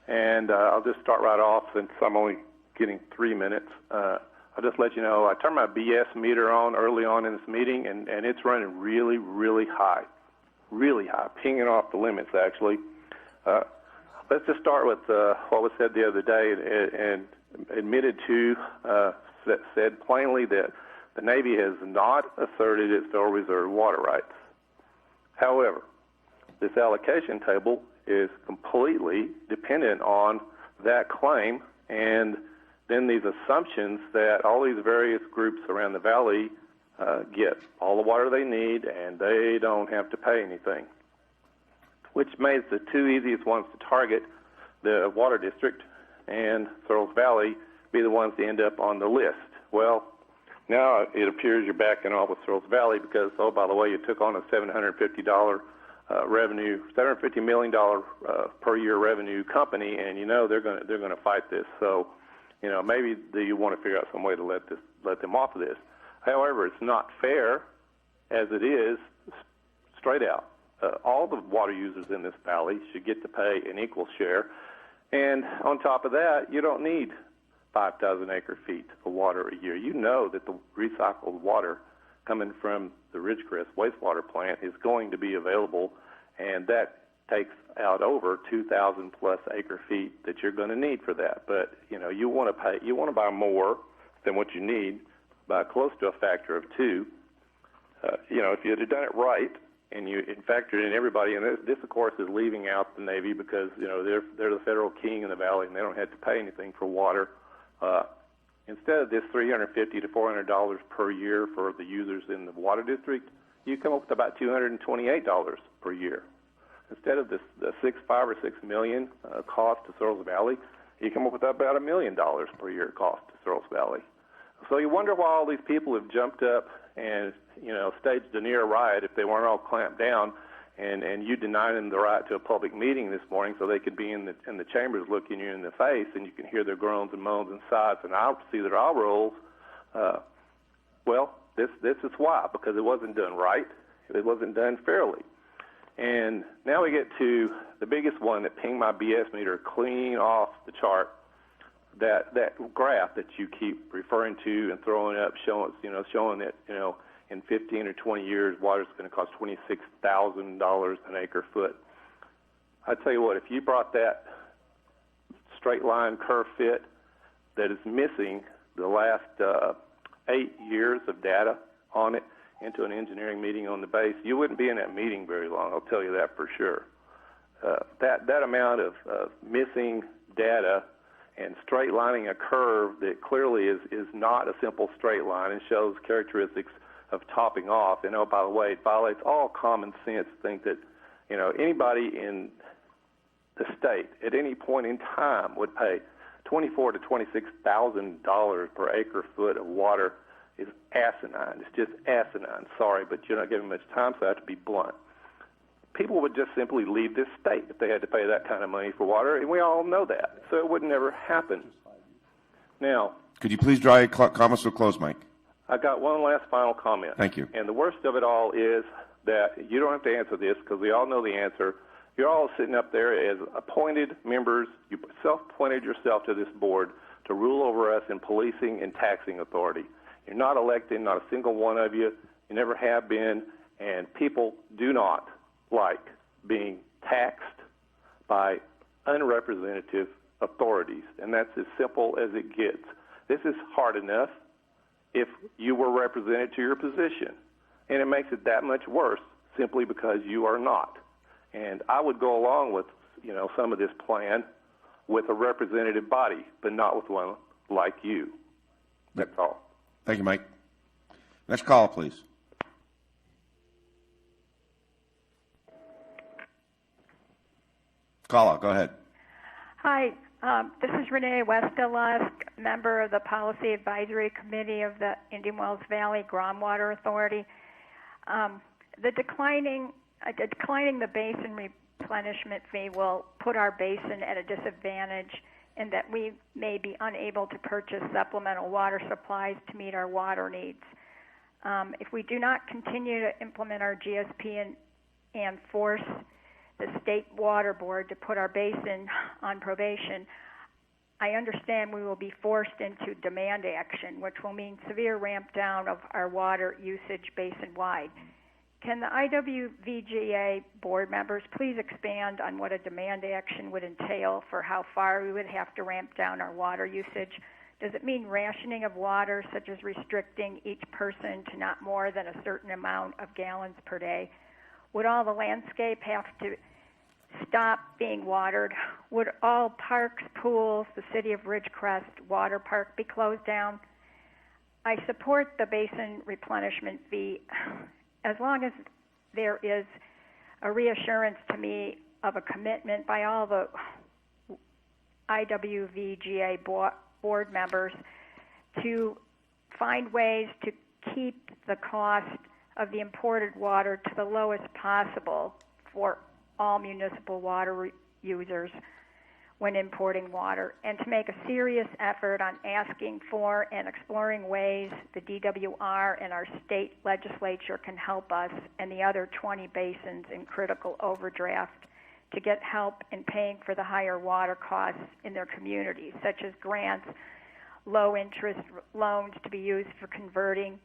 And I'll just start right off since I'm only getting 3 minutes. I'll just let you know, I turned my BS meter on early on in this meeting, and it's running really, really high, pinging off the limits, actually. Let's just start with what was said the other day and admitted to, said plainly that the Navy has not asserted its Federal Reserve water rights. However, this allocation table is completely dependent on that claim, and then these assumptions that all these various groups around the valley get all the water they need and they don't have to pay anything, which makes the two easiest ones to target, the Water District and Searles Valley, be the ones to end up on the list. Well, now it appears you're backing off with Searles Valley because, oh, by the way, you took on a $750 revenue, $750 million per year revenue company, and you know they're going to fight this. So, you know, maybe you want to figure out some way to let them off of this. However, it's not fair, as it is straight out. All the water users in this valley should get to pay an equal share, and on top of that, you don't need 5,000 acre feet of water a year. You know that the recycled water coming from the Ridgecrest wastewater plant is going to be available, and that takes out over 2,000 plus acre feet that you're going to need for that. But you know, you want to buy more than what you need by close to a factor of 2. You know, if you had done it right and you factored in everybody, and this of course is leaving out the Navy because you know they're the federal king in the valley and they don't have to pay anything for water. Instead of this $350 to $400 per year for the users in the Water District, you come up with about $228 per year. Instead of the $5 or $6 million cost to Searles Valley, you come up with about $1 million per year cost to Searles Valley. So you wonder why all these people have jumped up and staged a near riot if they weren't all clamped down, and you denied them the right to a public meeting this morning so they could be in the chambers looking you in the face and you can hear their groans and moans and sighs and I'll see their eye rolls. Well, this is why, because it wasn't done right. It wasn't done fairly. And now we get to the biggest one that pinged my BS meter clean off the chart, that graph that you keep referring to and throwing up, showing that, in 15 or 20 years, water's going to cost $26,000 an acre foot. I tell you what, if you brought that straight line curve fit that is missing the last 8 years of data on it into an engineering meeting on the base, you wouldn't be in that meeting very long, I'll tell you that for sure. That amount of missing data and straight lining a curve that clearly is not a simple straight line and shows characteristics of topping off. And oh, by the way, it violates all common sense to think that, anybody in the state at any point in time would pay $24,000 to $26,000 per acre foot of water is asinine. It's just asinine. Sorry, but you're not giving much time, so I have to be blunt. People would just simply leave this state if they had to pay that kind of money for water, and we all know that. So it would never happen. Now, Could you please draw your comments to a close, Mike? I got one last final comment. Thank you. And the worst of it all is that you don't have to answer this because we all know the answer. You're all sitting up there as appointed members. You self-appointed yourself to this board to rule over us in policing and taxing authority. You're not elected, not a single one of you. You never have been, and people do not like being taxed by unrepresentative authorities, and that's as simple as it gets. This is hard enough if you were represented to your position, and it makes it that much worse simply because you are not. And I would go along with, some of this plan with a representative body, but not with one like you. That's all. Thank you, Mike. Next caller, please. Caller, go ahead. Hi, this is Renee Westelusk, member of the Policy Advisory Committee of the Indian Wells Valley Groundwater Authority. Declining the basin replenishment fee will put our basin at a disadvantage in that we may be unable to purchase supplemental water supplies to meet our water needs. If we do not continue to implement our GSP and force the State Water Board to put our basin on probation, I understand we will be forced into demand action, which will mean severe ramp down of our water usage basin-wide. Can the IWV GSA board members please expand on what a demand action would entail for how far we would have to ramp down our water usage? Does it mean rationing of water, such as restricting each person to not more than a certain amount of gallons per day? Would all the landscape have to stop being watered? Would all parks, pools, the city of Ridgecrest Water Park be closed down? I support the basin replenishment fee as long as there is a reassurance to me of a commitment by all the IWV GSA board members to find ways to keep the cost of the imported water to the lowest possible for all municipal water users when importing water, and to make a serious effort on asking for and exploring ways the DWR and our state legislature can help us and the other 20 basins in critical overdraft to get help in paying for the higher water costs in their communities, such as grants, low-interest loans to be used for converting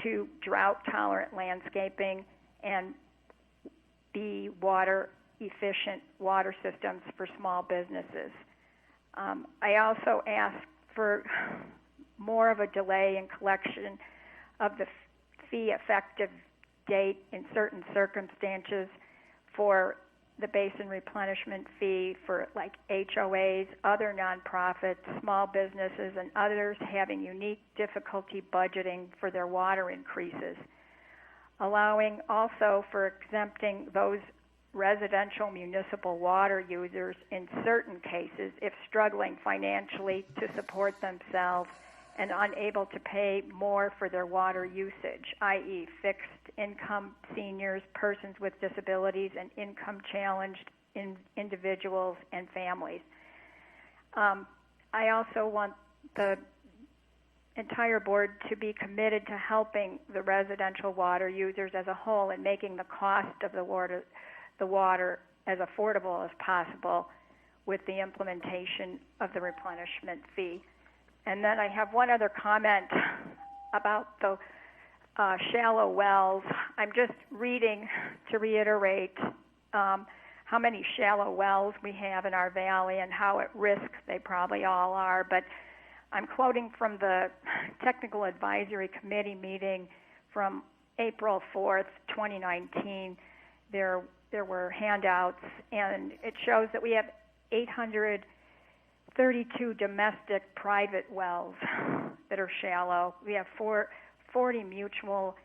to drought-tolerant landscaping, and be water-efficient water systems for small businesses. I also asked for more of a delay in collection of the fee effective date in certain circumstances for the basin replenishment fee for like HOAs, other nonprofits, small businesses, and others having unique difficulty budgeting for their water increases. Allowing also for exempting those residential municipal water users in certain cases if struggling financially to support themselves and unable to pay more for their water usage, i.e. fixed income seniors, persons with disabilities, and income-challenged individuals and families. I also want the entire board to be committed to helping the residential water users as a whole and making the cost of the water as affordable as possible with the implementation of the replenishment fee. And then I have one other comment about the shallow wells. I'm just reading to reiterate how many shallow wells we have in our valley and how at risk they probably all are. But I'm quoting from the Technical Advisory Committee meeting from April 4th, 2019. There were handouts, and it shows that we have 32 domestic private wells that are shallow. We have 40 mutual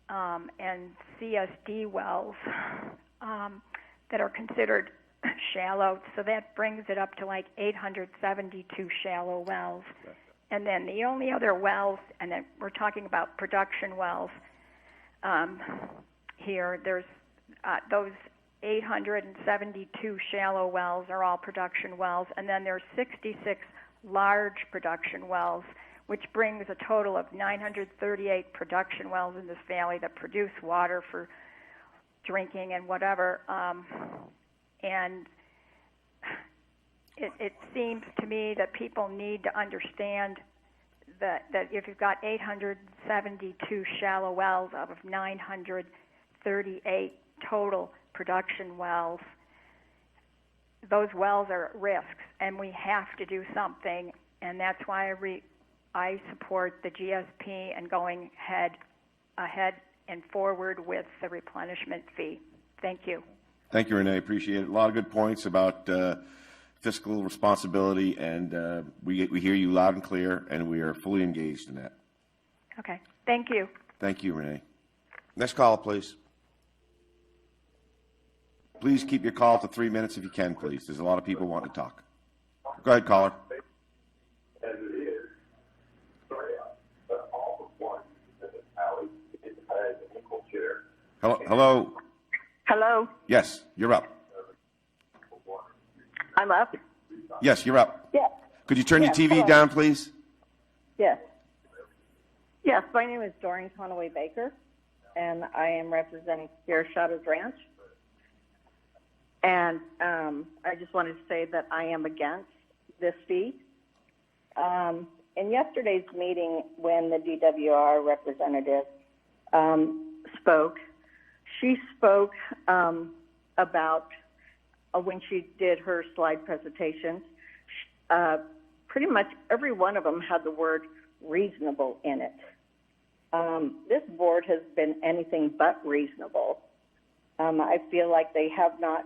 and CSD wells that are considered shallow. So that brings it up to like 872 shallow wells. And then the only other wells, and then we're talking about production wells here, there's those 872 shallow wells are all production wells, and then there's 66 large production wells, which brings a total of 938 production wells in this valley that produce water for drinking and whatever. And it seems to me that people need to understand that if you've got 872 shallow wells out of 938 total production wells, those wells are at risk, and we have to do something, and that's why I support the GSP and going ahead and forward with the replenishment fee. Thank you. Thank you, Renee. Appreciate it. A lot of good points about fiscal responsibility, and we hear you loud and clear, and we are fully engaged in that. Okay. Thank you. Thank you, Renee. Next caller, please. Please keep your call to 3 minutes if you can, please. There's a lot of people wanting to talk. Go ahead, caller. Hello. Hello. Yes, you're up. I'm up. Yes, you're up. Yes. Could you turn Yes, your TV hello. down, please? Yes. Yes, my name is Doreen Conaway Baker, and I am representing Sierra Shadows Ranch. And I just wanted to say that I am against this fee. In yesterday's meeting, when the DWR representative spoke, she spoke about when she did her slide presentation. Pretty much every one of them had the word reasonable in it. This board has been anything but reasonable. I feel like they have not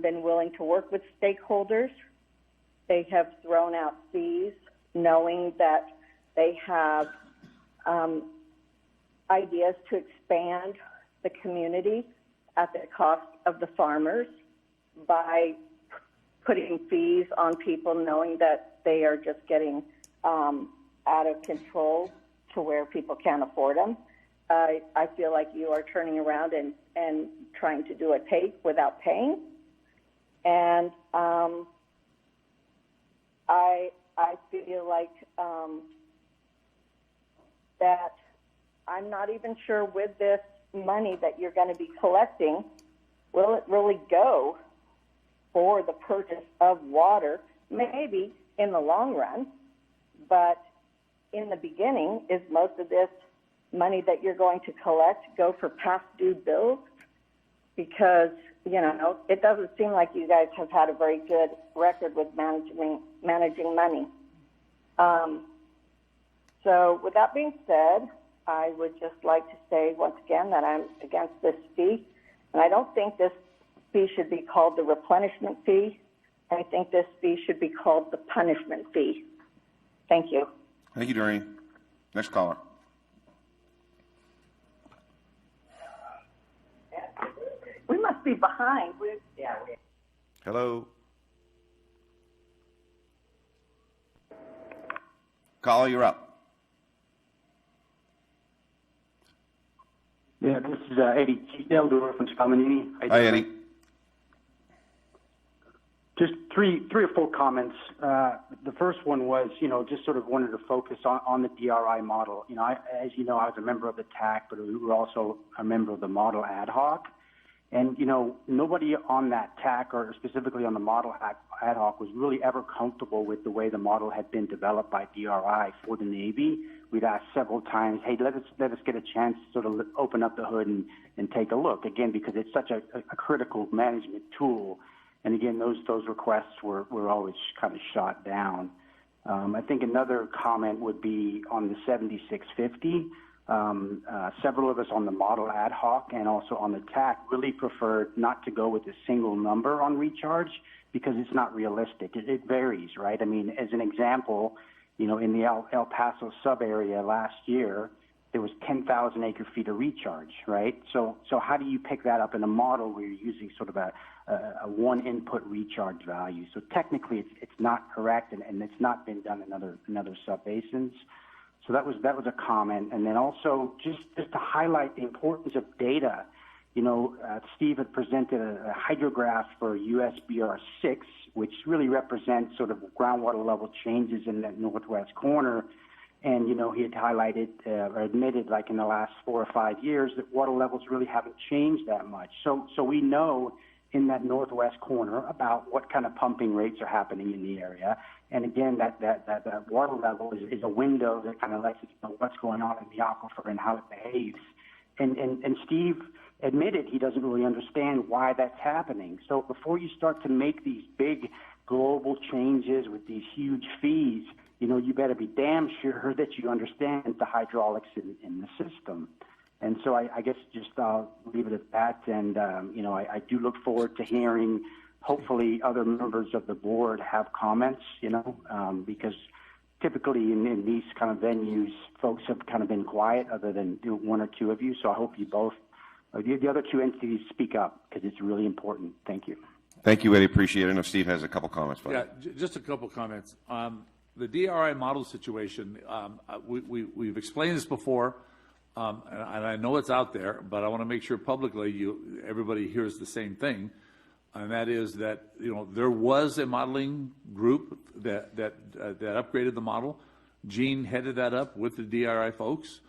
been willing to work with stakeholders. They have thrown out fees knowing that they have ideas to expand the community at the cost of the farmers by putting fees on people knowing that they are just getting out of control to where people can't afford them. I feel like you are turning around and trying to do a take without paying. And I feel like that I'm not even sure with this money that you're going to be collecting, will it really go for the purchase of water? Maybe in the long run, but in the beginning, is most of this money that you're going to collect go for past due bills? Because, you know, it doesn't seem like you guys have had a very good record with managing money. So with that being said, I would just like to say once again that I'm against this fee. And I don't think this fee should be called the replenishment fee. I think this fee should be called the punishment fee. Thank you. Thank you, Doreen. Next caller. We must be behind. Hello. Caller, you're up. Yeah, this is Eddie Keeldale from Scamanini. Hi, Eddie. Just three or four comments. The first one was, just sort of wanted to focus on the DRI model. As you know, I was a member of the TAC, but we were also a member of the model ad hoc. And, nobody on that TAC or specifically on the model ad hoc was really ever comfortable with the way the model had been developed by DRI for the Navy. We'd asked several times, hey, let us get a chance to sort of open up the hood and take a look, again, because it's such a critical management tool. And again, those requests were always kind of shot down. I think another comment would be on the 7650. Several of us on the model ad hoc and also on the TAC really preferred not to go with a single number on recharge because it's not realistic. It varies, right? I mean, as an example, in the El Paso sub area last year, there was 10,000 acre-feet of recharge, right? So how do you pick that up in a model where you're using sort of a one input recharge value? So technically, it's not correct, and it's not been done in other sub-basins. So that was a comment. And then also just to highlight the importance of data, Steve had presented a hydrograph for USBR 6, which really represents sort of groundwater level changes in that northwest corner. And, he had highlighted or admitted, like in the last 4 or 5 years, that water levels really haven't changed that much. So we know in that northwest corner about what kind of pumping rates are happening in the area. And again, that water level is a window that kind of lets us know what's going on in the aquifer and how it behaves. And Steve admitted he doesn't really understand why that's happening. So before you start to make these big global changes with these huge fees, you better be damn sure that you understand the hydraulics in the system. And so I guess just I'll leave it at that. And, I do look forward to hearing, hopefully, other members of the board have comments, because typically in these kind of venues, folks have kind of been quiet other than one or two of you. So I hope you both, the other two entities, speak up because it's really important. Thank you. Thank you, Eddie. Appreciate it. I know Steve has a couple comments. Yeah, just a couple comments. The DRI model situation, we've explained this before, and I know it's out there, but I want to make sure publicly everybody hears the same thing, and that is that there was a modeling group that upgraded the model. Gene headed that up with the DRI folks.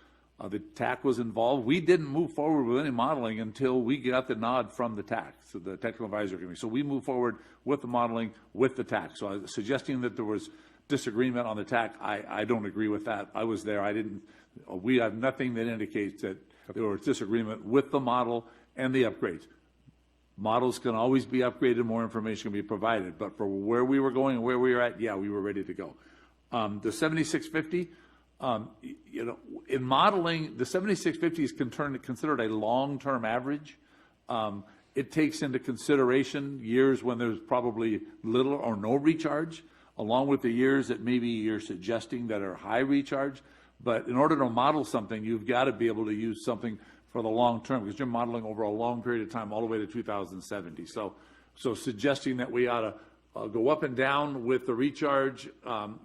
The TAC was involved. We didn't move forward with any modeling until we got the nod from the TAC, so the Technical Advisory Committee. So we moved forward with the modeling with the TAC. So I was suggesting that there was disagreement on the TAC. I don't agree with that. I was there. We have nothing that indicates that there was disagreement with the model and the upgrades. Models can always be upgraded, more information can be provided, but for where we were going and where we were at, yeah, we were ready to go. The 7650, in modeling, the 7650 is considered a long-term average. It takes into consideration years when there's probably little or no recharge, along with the years that maybe you're suggesting that are high recharge. But in order to model something, you've got to be able to use something for the long term because you're modeling over a long period of time, all the way to 2070. So suggesting that we ought to go up and down with the recharge,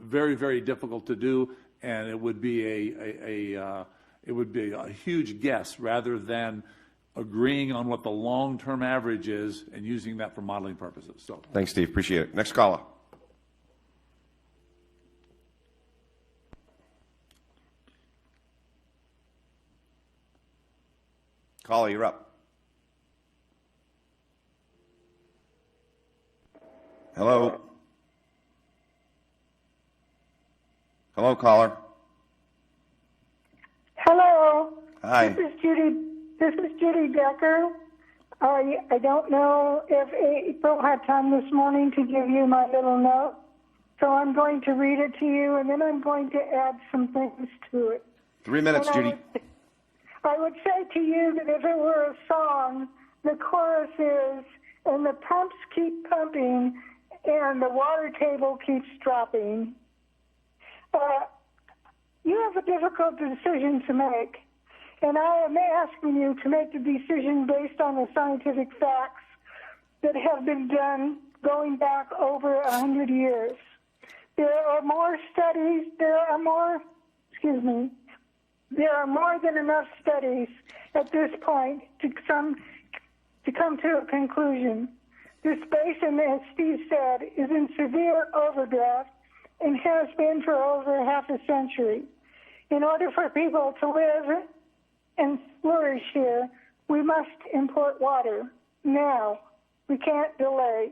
very, very difficult to do, and it would be a huge guess rather than agreeing on what the long-term average is and using that for modeling purposes. So thanks, Steve. Appreciate it. Next caller. Caller, you're up. Hello? Hello, caller. Hello. Hi. This is Judy Decker. I don't know if April had time this morning to give you my little note, so I'm going to read it to you, and then I'm going to add some things to it. 3 minutes, Judy. I would say to you that if it were a song, the chorus is, and the pumps keep pumping, and the water table keeps dropping. You have a difficult decision to make, and I am asking you to make the decision based on the scientific facts that have been done going back over 100 years. There are more studies, there are more than enough studies at this point to come to a conclusion. This basin, as Steve said, is in severe overdraft and has been for over half a century. In order for people to live and flourish here, we must import water now. We can't delay.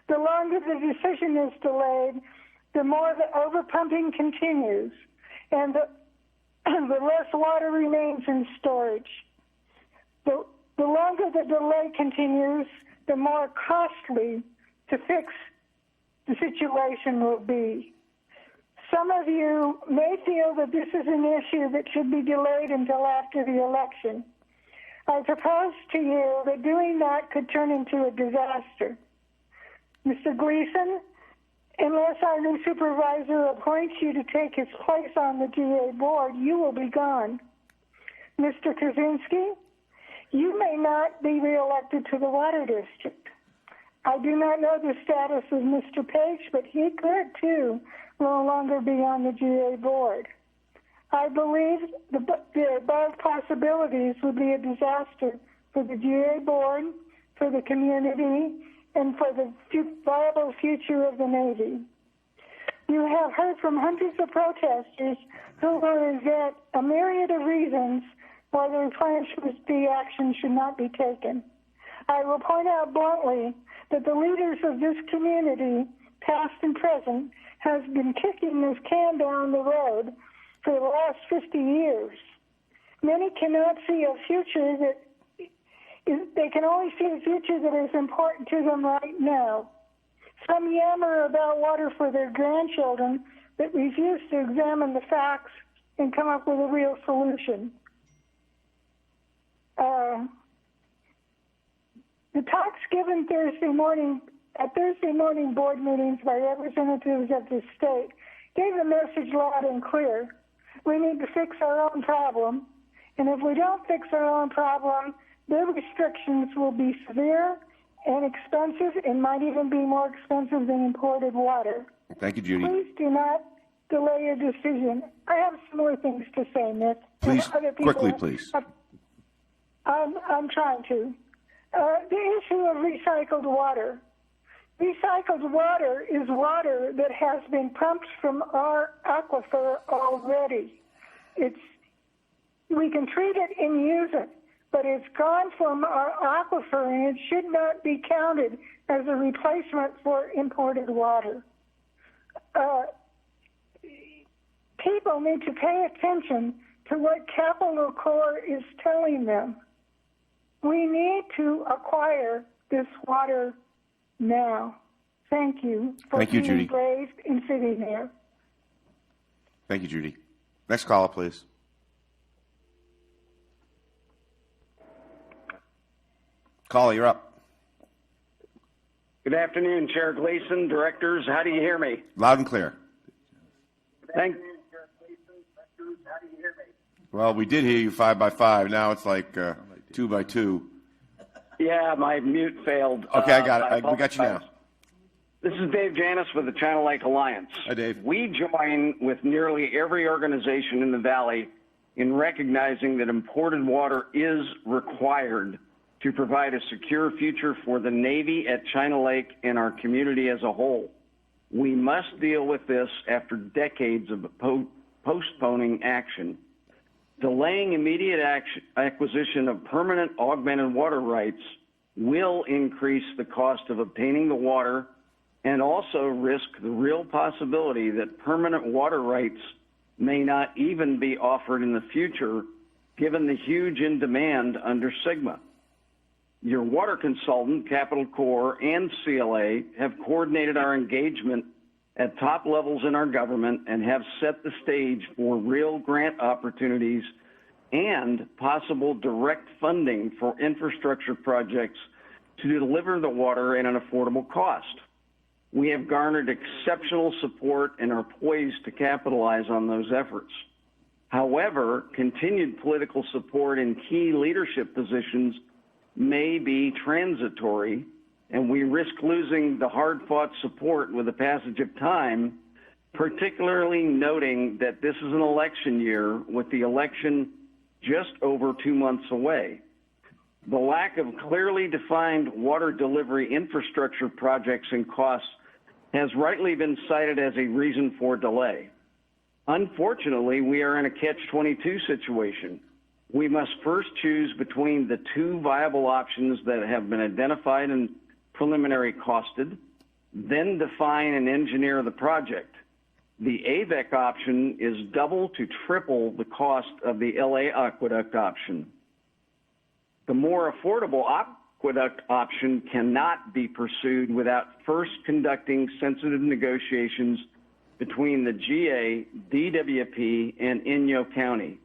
The longer the decision is delayed, the more the overpumping continues, and the less water remains in storage. The longer the delay continues, the more costly to fix the situation will be. So some of you may feel that this is an issue that should be delayed until after the election. I propose to you that doing that could turn into a disaster. Mr. Gleason, unless our new supervisor appoints you to take his place on the GA board, you will be gone. Mr. Kaczynski, you may not be reelected to the Water District. I do not know the status of Mr. Page, but he could, too, no longer be on the GA board. I believe the above possibilities would be a disaster for the GA board, for the community, and for the viable future of the Navy. You have heard from hundreds of protesters who will present a myriad of reasons why the replenishment fee action should not be taken. I will point out bluntly that the leaders of this community, past and present, has been kicking this can down the road for the last 50 years. Many cannot see a future that they can only see a future that is important to them right now. Some yammer about water for their grandchildren, but refuse to examine the facts and come up with a real solution. The talks given Thursday morning board meetings by representatives of the state gave the message loud and clear. We need to fix our own problem, and if we don't fix our own problem, the restrictions will be severe and expensive and might even be more expensive than imported water. Thank you, Judy. Please do not delay your decision. I have some more things to say, Nick. Please, Other people quickly, please. I'm trying to. The issue of recycled water. Recycled water is water that has been pumped from our aquifer already. We can treat it and use it, but it's gone from our aquifer and it should not be counted as a replacement for imported water. People need to pay attention to what Capitol Corps is telling them. We need to acquire this water now. Thank you for Thank you, being Judy. brave and sitting there. Thank you, Judy. Next caller, please. Caller, you're up. Good afternoon, Chair Gleason, directors. How do you hear me? Loud and clear. Thank. Well, we did hear you 5 by 5. Now it's like 2 by 2. Yeah, my mute failed. Okay, I got it. We got you now. This is Dave Janis with the Channel Lake Alliance. Hi, Dave. We join with nearly every organization in the Valley in recognizing that imported water is required to provide a secure future for the Navy at China Lake and our community as a whole. We must deal with this after decades of postponing action. Delaying immediate acquisition of permanent augmented water rights will increase the cost of obtaining the water and also risk the real possibility that permanent water rights may not even be offered in the future, given the huge in demand under SGMA. Your water consultant, Capitol Corps, and CLA have coordinated our engagement at top levels in our government and have set the stage for real grant opportunities and possible direct funding for infrastructure projects to deliver the water at an affordable cost. We have garnered exceptional support and are poised to capitalize on those efforts. However, continued political support in key leadership positions may be transitory, and we risk losing the hard-fought support with the passage of time, particularly noting that this is an election year with the election just over 2 months away. The lack of clearly defined water delivery infrastructure projects and costs has rightly been cited as a reason for delay. Unfortunately, we are in a catch-22 situation. We must first choose between the two viable options that have been identified and preliminary costed, then define and engineer the project. The AVEC option is double to triple the cost of the LA aqueduct option. The more affordable aqueduct option cannot be pursued without first conducting sensitive negotiations between the GA, DWP, and Inyo County.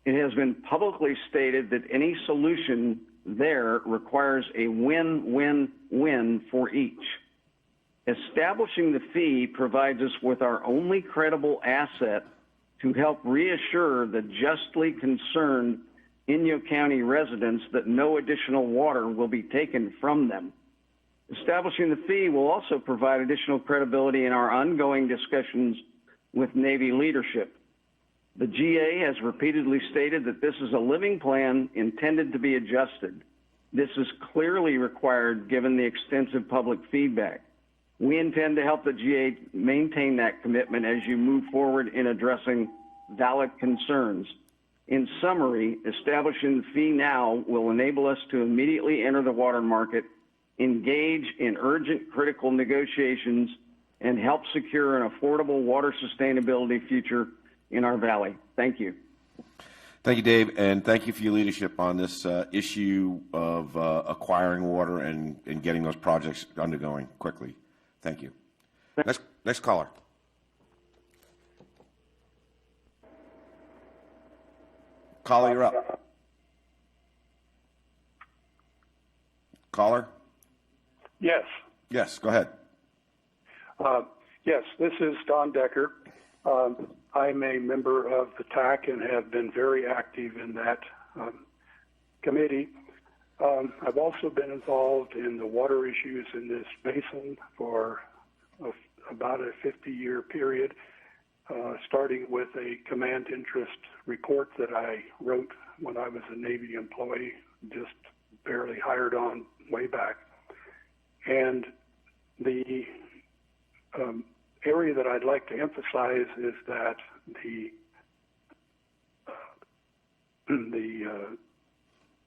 It has been publicly stated that any solution there requires a win-win-win for each. Establishing the fee provides us with our only credible asset to help reassure the justly concerned Inyo County residents that no additional water will be taken from them. Establishing the fee will also provide additional credibility in our ongoing discussions with Navy leadership. The GA has repeatedly stated that this is a living plan intended to be adjusted. This is clearly required given the extensive public feedback. We intend to help the GA maintain that commitment as you move forward in addressing valid concerns. In summary, establishing the fee now will enable us to immediately enter the water market, engage in urgent critical negotiations, and help secure an affordable water sustainability future in our valley. Thank you. Thank you, Dave, and thank you for your leadership on this issue of acquiring water and getting those projects undergoing quickly. Thank you. Next caller. Caller, you're up. Caller? Yes. Yes, go ahead. Yes, this is Don Decker. I'm a member of the TAC and have been very active in that committee. I've also been involved in the water issues in this basin for about a 50-year period, starting with a command interest report that I wrote when I was a Navy employee, just barely hired on way back. And the area that I'd like to emphasize is that the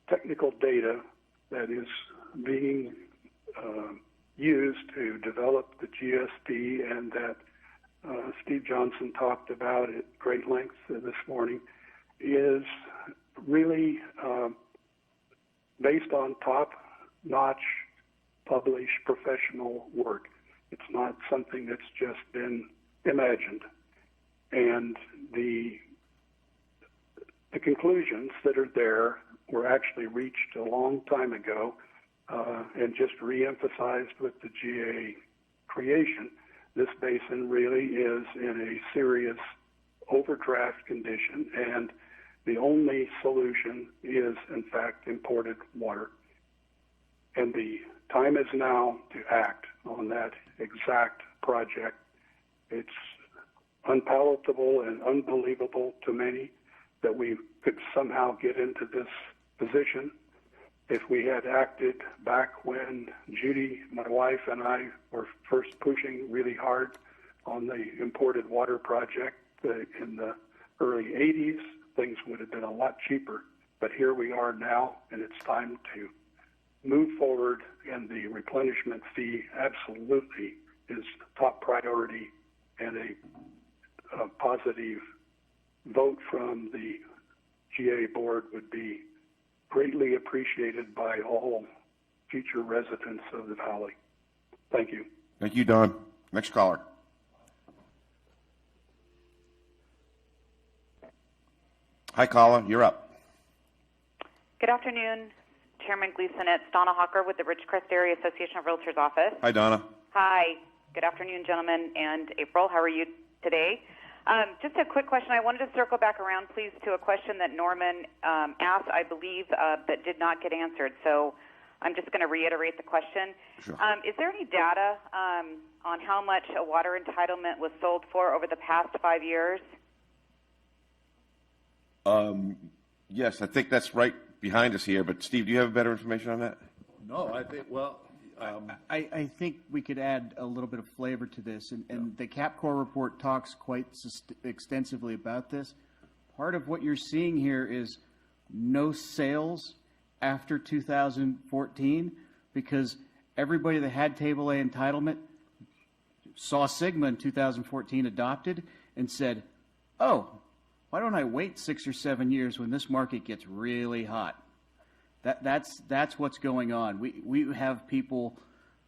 technical data that is being used to develop the GSP and that Steve Johnson talked about at great length this morning is really based on top-notch published professional work. It's not something that's just been imagined. And the conclusions that are there were actually reached a long time ago and just re-emphasized with the GA creation. This basin really is in a serious overdraft condition, and the only solution is, in fact, imported water. And the time is now to act on that exact project. It's unpalatable and unbelievable to many that we could somehow get into this position. If we had acted back when Judy, my wife, and I were first pushing really hard on the imported water project in the early 80s, things would have been a lot cheaper. But here we are now, and it's time to move forward, and the replenishment fee absolutely is top priority, and a positive vote from the GA board would be greatly appreciated by all future residents of the valley. Thank you. Thank you, Don. Next caller. Hi, caller. You're up. Good afternoon, Chairman Gleason. It's Donna Hawker with the Ridgecrest Area Association of Realtors office. Hi, Donna. Hi. Good afternoon, gentlemen, and April. How are you today? Just a quick question. I wanted to circle back around, please, to a question that Norman asked, I believe, that did not get answered. So I'm just going to reiterate the question. Sure. Is there any data on how much a water entitlement was sold for over the past 5 years? Yes, I think that's right behind us here. But, Steve, do you have better information on that? No, I think, well... I think we could add a little bit of flavor to this, and the CapCore report talks quite extensively about this. Part of what you're seeing here is no sales after 2014 because everybody that had Table A entitlement saw Sigma in 2014 adopted and said, oh, why don't I wait 6 or 7 years when this market gets really hot? That's what's going on. We have people,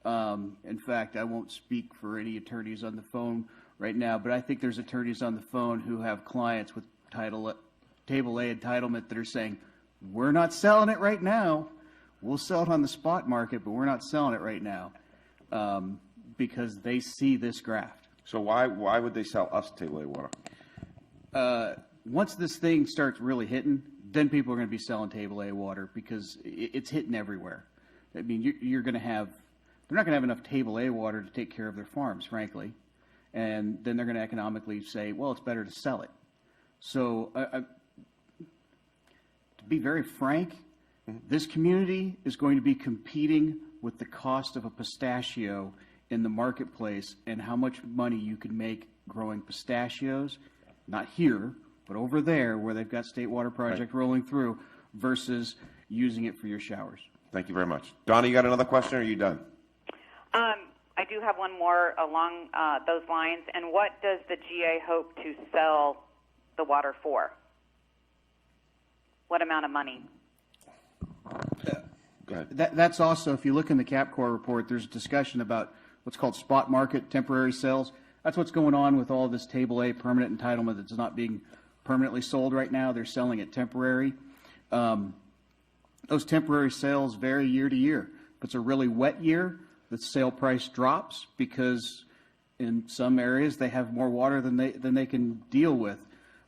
in fact, I won't speak for any attorneys on the phone right now, but I think there's attorneys on the phone who have clients with Table A entitlement that are saying, we're not selling it right now. We'll sell it on the spot market, but we're not selling it right now, because they see this graft. So why would they sell us Table A water? Once this thing starts really hitting, then people are going to be selling Table A water because it's hitting everywhere. I mean, you're going to have, they're not going to have enough Table A water to take care of their farms, frankly. And then they're going to economically say, well, it's better to sell it. So to be very frank, this community is going to be competing with the cost of a pistachio in the marketplace and how much money you can make growing pistachios, not here, but over there where they've got State Water Project rolling through, versus using it for your showers. Thank you very much. Donna, you got another question, or are you done? I do have one more along those lines. And what does the GA hope to sell the water for? What amount of money? Go ahead. That's also, if you look in the CapCore report, there's a discussion about what's called spot market temporary sales. That's what's going on with all this Table A permanent entitlement that's not being permanently sold right now. They're selling it temporary. Those temporary sales vary year to year. If it's a really wet year, the sale price drops because in some areas they have more water than they can deal with.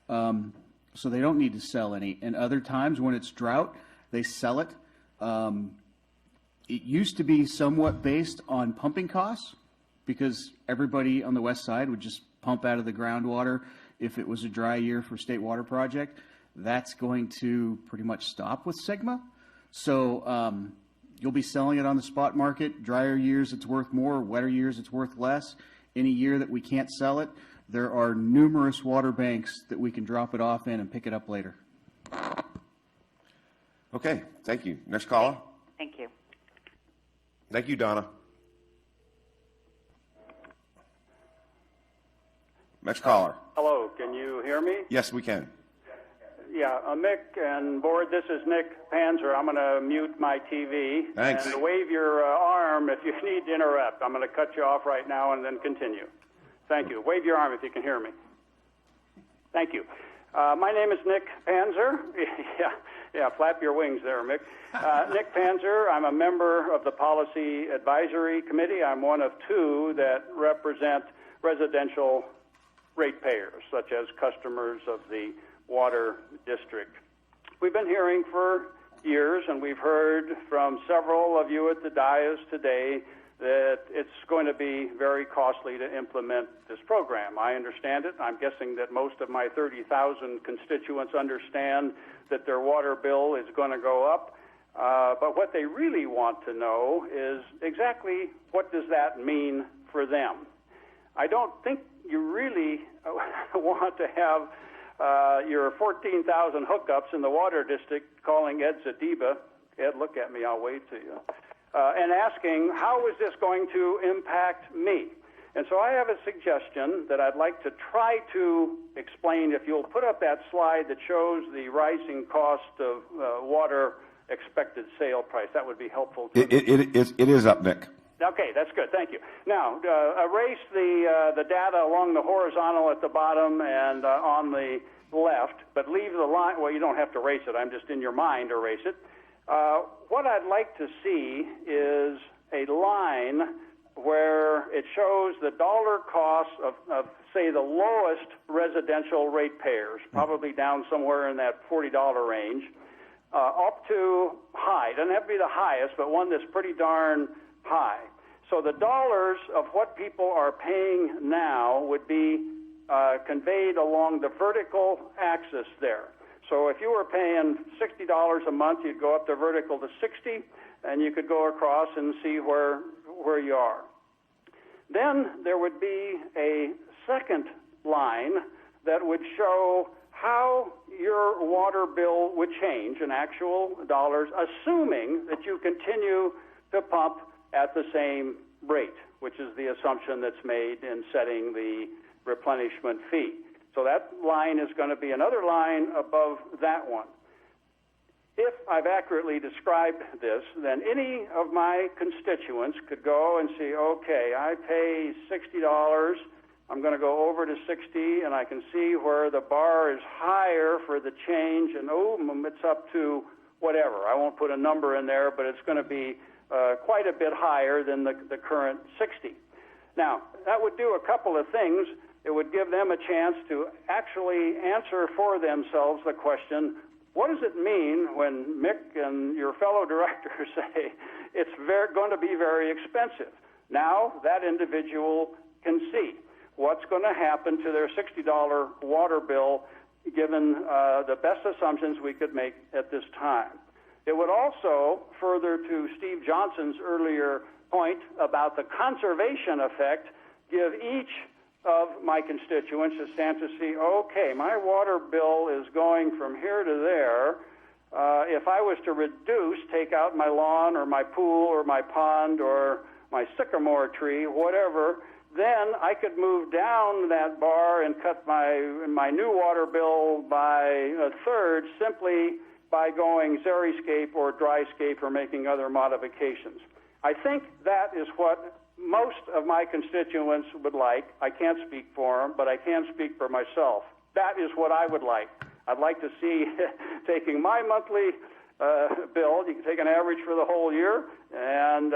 So they don't need to sell any. And other times when it's drought, they sell it. It used to be somewhat based on pumping costs because everybody on the west side would just pump out of the groundwater if it was a dry year for State Water Project. That's going to pretty much stop with Sigma. So you'll be selling it on the spot market. Drier years, it's worth more. Wetter years, it's worth less. Any year that we can't sell it, there are numerous water banks that we can drop it off in and pick it up later. Okay, thank you. Next caller. Thank you. Thank you, Donna. Next caller. Hello, can you hear me? Yes, we can. Yeah, Mick and board, this is Nick Panzer. I'm going to mute my TV. Thanks. And wave your arm if you need to interrupt. I'm going to cut you off right now and then continue. Thank you. Wave your arm if you can hear me. Thank you. My name is Nick Panzer. Yeah, flap your wings there, Mick. Nick Panzer. I'm a member of the Policy Advisory Committee. I'm one of two that represent residential ratepayers, such as customers of the water district. We've been hearing for years, and we've heard from several of you at the dais today that it's going to be very costly to implement this program. I understand it. I'm guessing that most of my 30,000 constituents understand that their water bill is going to go up. But what they really want to know is exactly what does that mean for them. I don't think you really want to have your 14,000 hookups in the water district calling Ed Zadiba, Ed, look at me, I'll wave to you, and asking, how is this going to impact me? And so I have a suggestion that I'd like to try to explain. If you'll put up that slide that shows the rising cost of water expected sale price, that would be helpful. It is up, Nick. Okay, that's good. Thank you. Now, erase the data along the horizontal at the bottom and on the left, but leave the line. Well, you don't have to erase it. I'm just in your mind erase it. What I'd like to see is a line where it shows the dollar cost of say, the lowest residential ratepayers, probably down somewhere in that $40 range, up to high. It doesn't have to be the highest, but one that's pretty darn high. So the dollars of what people are paying now would be conveyed along the vertical axis there. So if you were paying $60 a month, you'd go up the vertical to 60, and you could go across and see where you are. Then there would be a second line that would show how your water bill would change in actual dollars, assuming that you continue to pump at the same rate, which is the assumption that's made in setting the replenishment fee. So that line is going to be another line above that one. If I've accurately described this, then any of my constituents could go and see, okay, I pay $60 I'm going to go over to 60, and I can see where the bar is higher for the change, and it's up to whatever. I won't put a number in there, but it's going to be quite a bit higher than the current 60. Now, that would do a couple of things. It would give them a chance to actually answer for themselves the question, what does it mean when Mick and your fellow directors say it's going to be very expensive? Now that individual can see what's going to happen to their $60 water bill given the best assumptions we could make at this time. It would also, further to Steve Johnson's earlier point about the conservation effect, give each of my constituents a chance to see, okay, my water bill is going from here to there. If I was to reduce, take out my lawn or my pool or my pond or my sycamore tree, whatever, then I could move down that bar and cut my new water bill by a third simply by going xeriscape or dryscape or making other modifications. I think that is what most of my constituents would like. I can't speak for them, but I can speak for myself. That is what I would like. I'd like to see taking my monthly bill, you can take an average for the whole year, and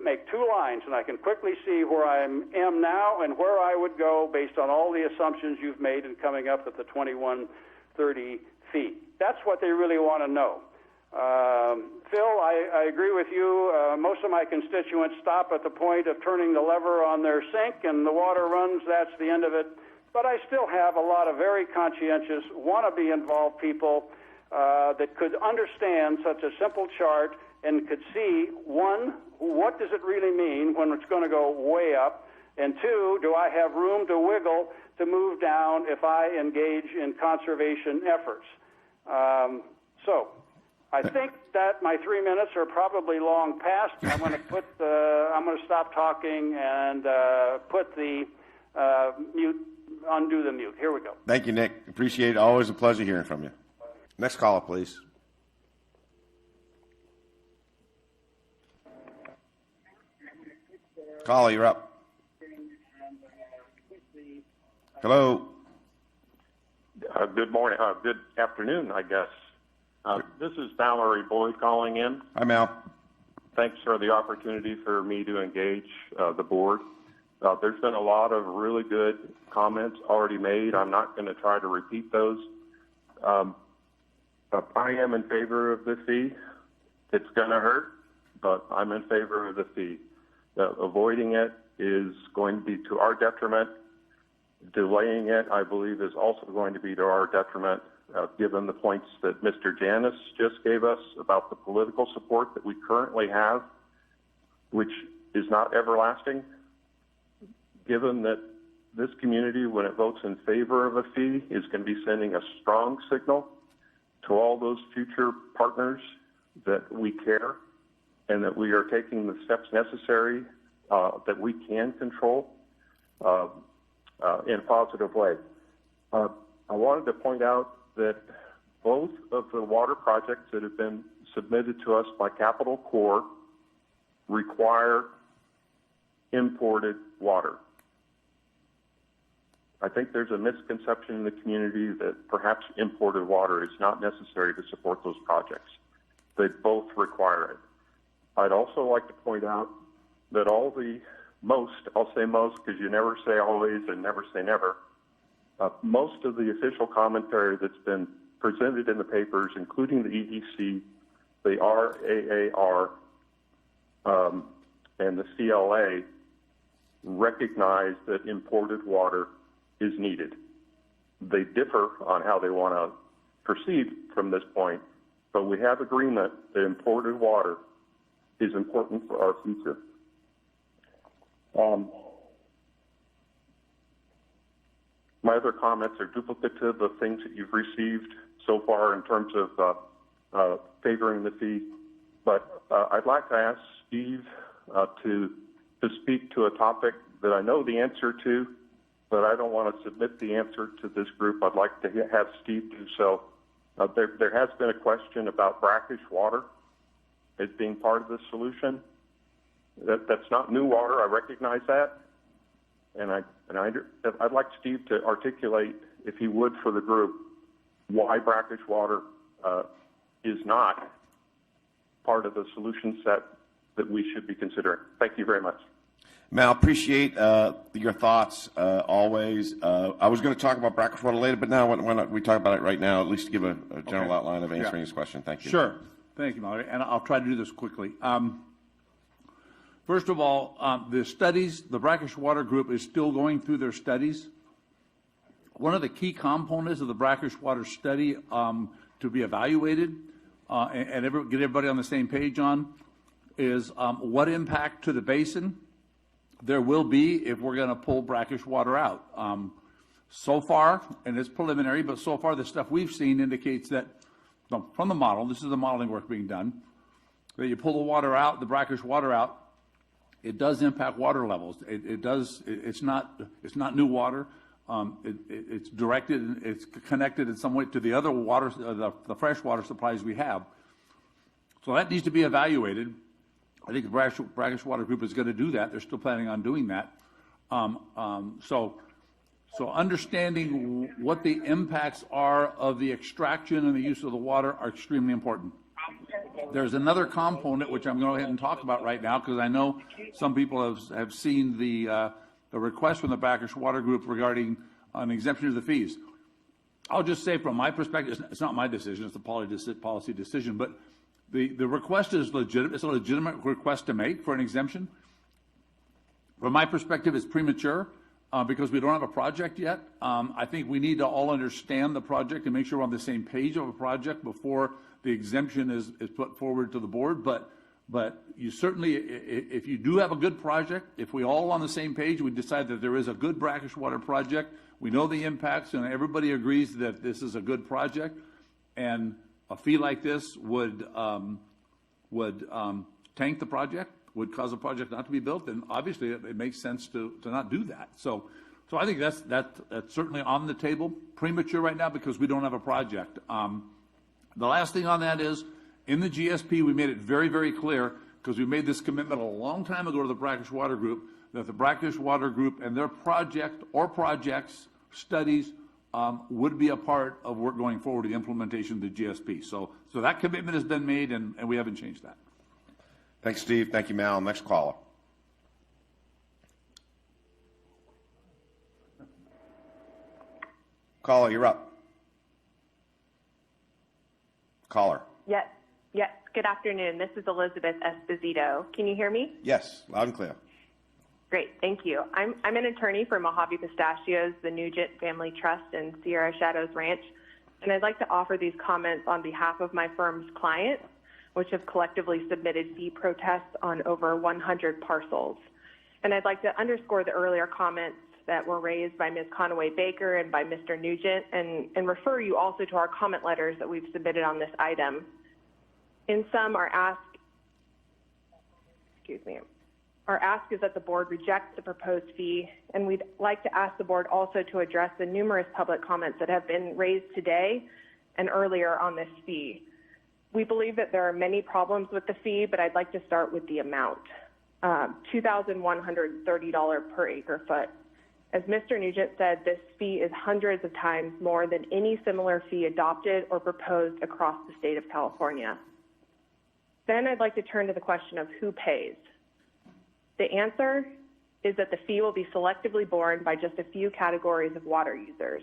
make two lines, and I can quickly see where I am now and where I would go based on all the assumptions you've made in coming up with the 2130 feet. That's what they really want to know. Phil, I agree with you. Most of my constituents stop at the point of turning the lever on their sink and the water runs, that's the end of it. But I still have a lot of very conscientious, want-to-be-involved people that could understand such a simple chart and could see, one, what does it really mean when it's going to go way up? And two, do I have room to wiggle to move down if I engage in conservation efforts? So I think that my 3 minutes are probably long past. I'm going to stop talking and put the undo the mute. Here we go. Thank you, Nick. Appreciate it. Always a pleasure hearing from you. Next caller, please. Caller, you're up. Hello. Good morning. Good afternoon, I guess. This is Valerie Boyd calling in. Hi, Mal. Thanks for the opportunity for me to engage the board. There's been a lot of really good comments already made. I'm not going to try to repeat those. I am in favor of the fee. It's going to hurt, but I'm in favor of the fee. Avoiding it is going to be to our detriment. Delaying it, I believe, is also going to be to our detriment, given the points that Mr. Janis just gave us about the political support that we currently have, which is not everlasting. Given that this community, when it votes in favor of a fee, is going to be sending a strong signal to all those future partners that we care and that we are taking the steps necessary that we can control in a positive way. I wanted to point out that both of the water projects that have been submitted to us by Capital Corps require imported water. I think there's a misconception in the community that perhaps imported water is not necessary to support those projects. They both require it. I'd also like to point out that I'll say most because you never say always and never say never, most of the official commentary that's been presented in the papers, including the EDC, the RAAR, and the CLA, recognize that imported water is needed. They differ on how they want to proceed from this point, but we have agreement that imported water is important for our future. My other comments are duplicative of things that you've received so far in terms of favoring the fee, but I'd like to ask Steve to speak to a topic that I know the answer to, but I don't want to submit the answer to this group. I'd like to have Steve do so. There has been a question about brackish water as being part of the solution. That's not new water, I recognize that, and I'd like Steve to articulate, if he would, for the group, why brackish water is not part of the solution set that we should be considering. Thank you very much. Mal, appreciate your thoughts always. I was going to talk about brackish water later, but now why not we talk about it right now, at least to give a general outline of answering his question. Thank you. Sure. Thank you, Mallory. And I'll try to do this quickly. First of all, the studies, the brackish water group is still going through their studies. One of the key components of the brackish water study to be evaluated and get everybody on the same page on is what impact to the basin there will be if we're going to pull brackish water out. So far, and it's preliminary, but so far the stuff we've seen indicates that from the model, this is the modeling work being done, that you pull the water out, the brackish water out, it does impact water levels. It's not new water. It's directed, it's connected in some way to the other water, the fresh water supplies we have. So that needs to be evaluated. I think the brackish water group is going to do that. They're still planning on doing that. So understanding what the impacts are of the extraction and the use of the water are extremely important. There's another component which I'm going to go ahead and talk about right now because I know some people have seen the request from the brackish water group regarding an exemption of the fees. I'll just say from my perspective, it's not my decision, it's the policy decision, but the request is legitimate. It's a legitimate request to make for an exemption. From my perspective, it's premature because we don't have a project yet. I think we need to all understand the project and make sure we're on the same page of a project before the exemption is put forward to the board. But you certainly, if you do have a good project, if we all on the same page, we decide that there is a good brackish water project, we know the impacts and everybody agrees that this is a good project, and a fee like this would tank the project, would cause a project not to be built, then obviously it makes sense to not do that. So I think that's certainly on the table. Premature right now because we don't have a project. The last thing on that is, in the GSP, we made it very, very clear, because we made this commitment a long time ago to the brackish water group, that the brackish water group and their project or projects, studies, would be a part of work going forward, the implementation of the GSP. So that commitment has been made, and we haven't changed that. Thanks, Steve. Thank you, Mal. Next caller. Caller, you're up. Caller. Yes. Good afternoon. This is Elizabeth Esposito. Can you hear me? Yes, loud and clear. Great. Thank you. I'm an attorney for Mojave Pistachios, the Nugent Family Trust, and Sierra Shadows Ranch, and I'd like to offer these comments on behalf of my firm's clients, which have collectively submitted fee protests on over 100 parcels. And I'd like to underscore the earlier comments that were raised by Ms. Conaway Baker and by Mr. Nugent, and refer you also to our comment letters that we've submitted on this item. In sum, our ask is that the board reject the proposed fee, and we'd like to ask the board also to address the numerous public comments that have been raised today and earlier on this fee. We believe that there are many problems with the fee, but I'd like to start with the amount, $2,130 per acre foot. As Mr. Nugent said, this fee is hundreds of times more than any similar fee adopted or proposed across the state of California. Then I'd like to turn to the question of who pays. The answer is that the fee will be selectively borne by just a few categories of water users: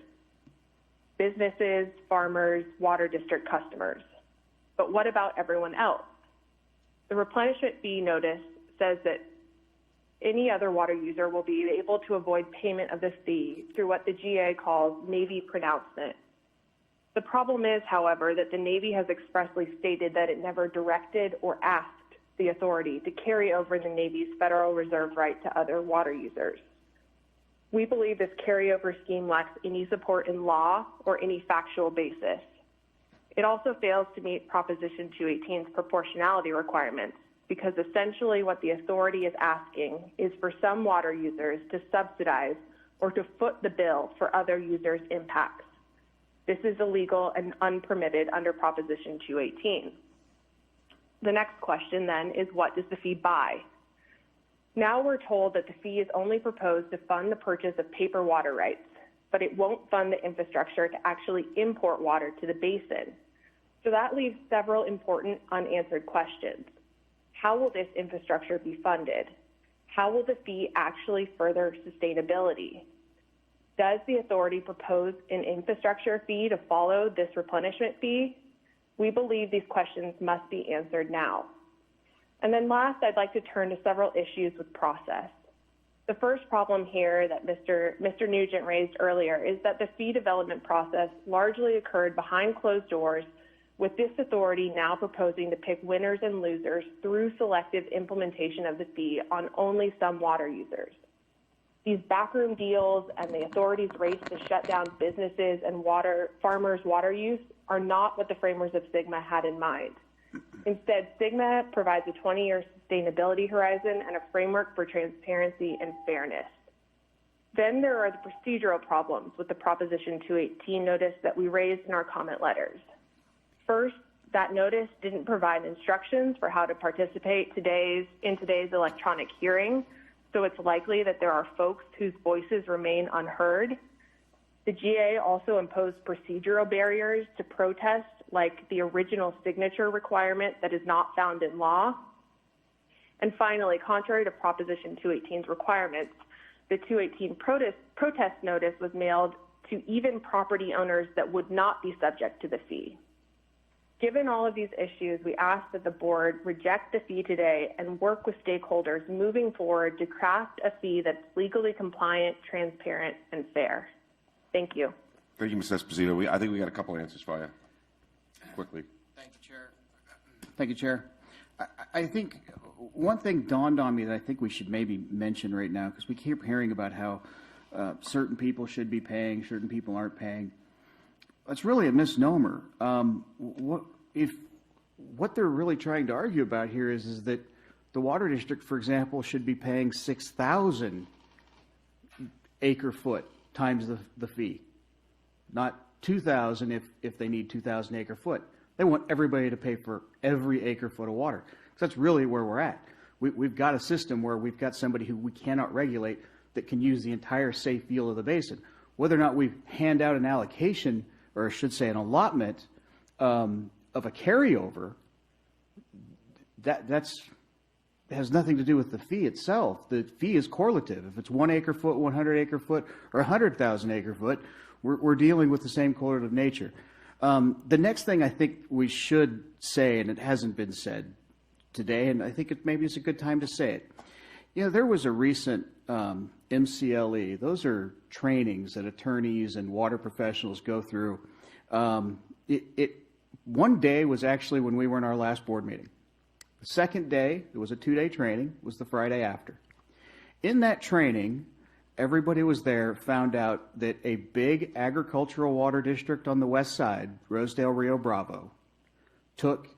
businesses, farmers, water district customers. But what about everyone else? The replenishment fee notice says that any other water user will be able to avoid payment of this fee through what the GA calls Navy pronouncement. The problem is, however, that the Navy has expressly stated that it never directed or asked the authority to carry over the Navy's Federal Reserve right to other water users. We believe this carryover scheme lacks any support in law or any factual basis. It also fails to meet Proposition 218's proportionality requirements, because essentially what the authority is asking is for some water users to subsidize or to foot the bill for other users' impacts. This is illegal and unpermitted under Proposition 218. The next question then is, what does the fee buy? Now we're told that the fee is only proposed to fund the purchase of paper water rights, but it won't fund the infrastructure to actually import water to the basin. So that leaves several important unanswered questions. How will this infrastructure be funded? How will the fee actually further sustainability? Does the authority propose an infrastructure fee to follow this replenishment fee? We believe these questions must be answered now. And then last, I'd like to turn to several issues with process. The first problem here that Mr. Nugent raised earlier is that the fee development process largely occurred behind closed doors, with this authority now proposing to pick winners and losers through selective implementation of the fee on only some water users. These backroom deals and the authority's race to shut down businesses and farmers' water use are not what the framers of SGMA had in mind. Instead, SGMA provides a 20-year sustainability horizon and a framework for transparency and fairness. Then there are the procedural problems with the Proposition 218 notice that we raised in our comment letters. First, that notice didn't provide instructions for how to participate in today's electronic hearing, so it's likely that there are folks whose voices remain unheard. The GA also imposed procedural barriers to protest, like the original signature requirement that is not found in law. And finally, contrary to Proposition 218's requirements, the 218 protest notice was mailed to even property owners that would not be subject to the fee. Given all of these issues, we ask that the board reject the fee today and work with stakeholders moving forward to craft a fee that's legally compliant, transparent, and fair. Thank you. Thank you, Ms. Esposito. I think we got a couple answers for you. Quickly. Thank you, Chair. Thank you, Chair. I think one thing dawned on me that I think we should maybe mention right now, because we keep hearing about how certain people should be paying, certain people aren't paying. It's really a misnomer. What they're really trying to argue about here is that the water district, for example, should be paying 6,000 acre foot times the fee, not 2,000 if they need 2,000 acre foot. They want everybody to pay for every acre foot of water. So that's really where we're at. We've got a system where we've got somebody who we cannot regulate that can use the entire safe field of the basin. Whether or not we hand out an allocation, or I should say an allotment of a carryover, that has nothing to do with the fee itself. The fee is correlative. If it's 1 acre foot, 100 acre foot, or 100,000 acre foot, we're dealing with the same correlative nature. The next thing I think we should say, and it hasn't been said today, and I think maybe it's a good time to say it. You know, there was a recent MCLE. Those are trainings that attorneys and water professionals go through. One day was actually when we were in our last board meeting. The second day, it was a 2-day training, was the Friday after. In that training, everybody was there, found out that a big agricultural water district on the west side, Rosedale, Rio Bravo, took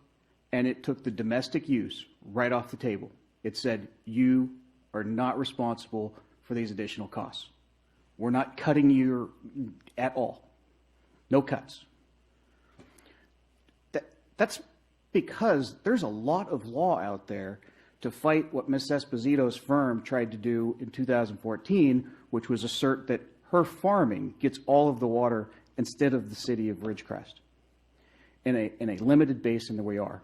the domestic use right off the table. It said, you are not responsible for these additional costs. We're not cutting you at all. No cuts. That's because there's a lot of law out there to fight what Ms. Esposito's firm tried to do in 2014, which was assert that her farming gets all of the water instead of the city of Ridgecrest in a limited basin that we are.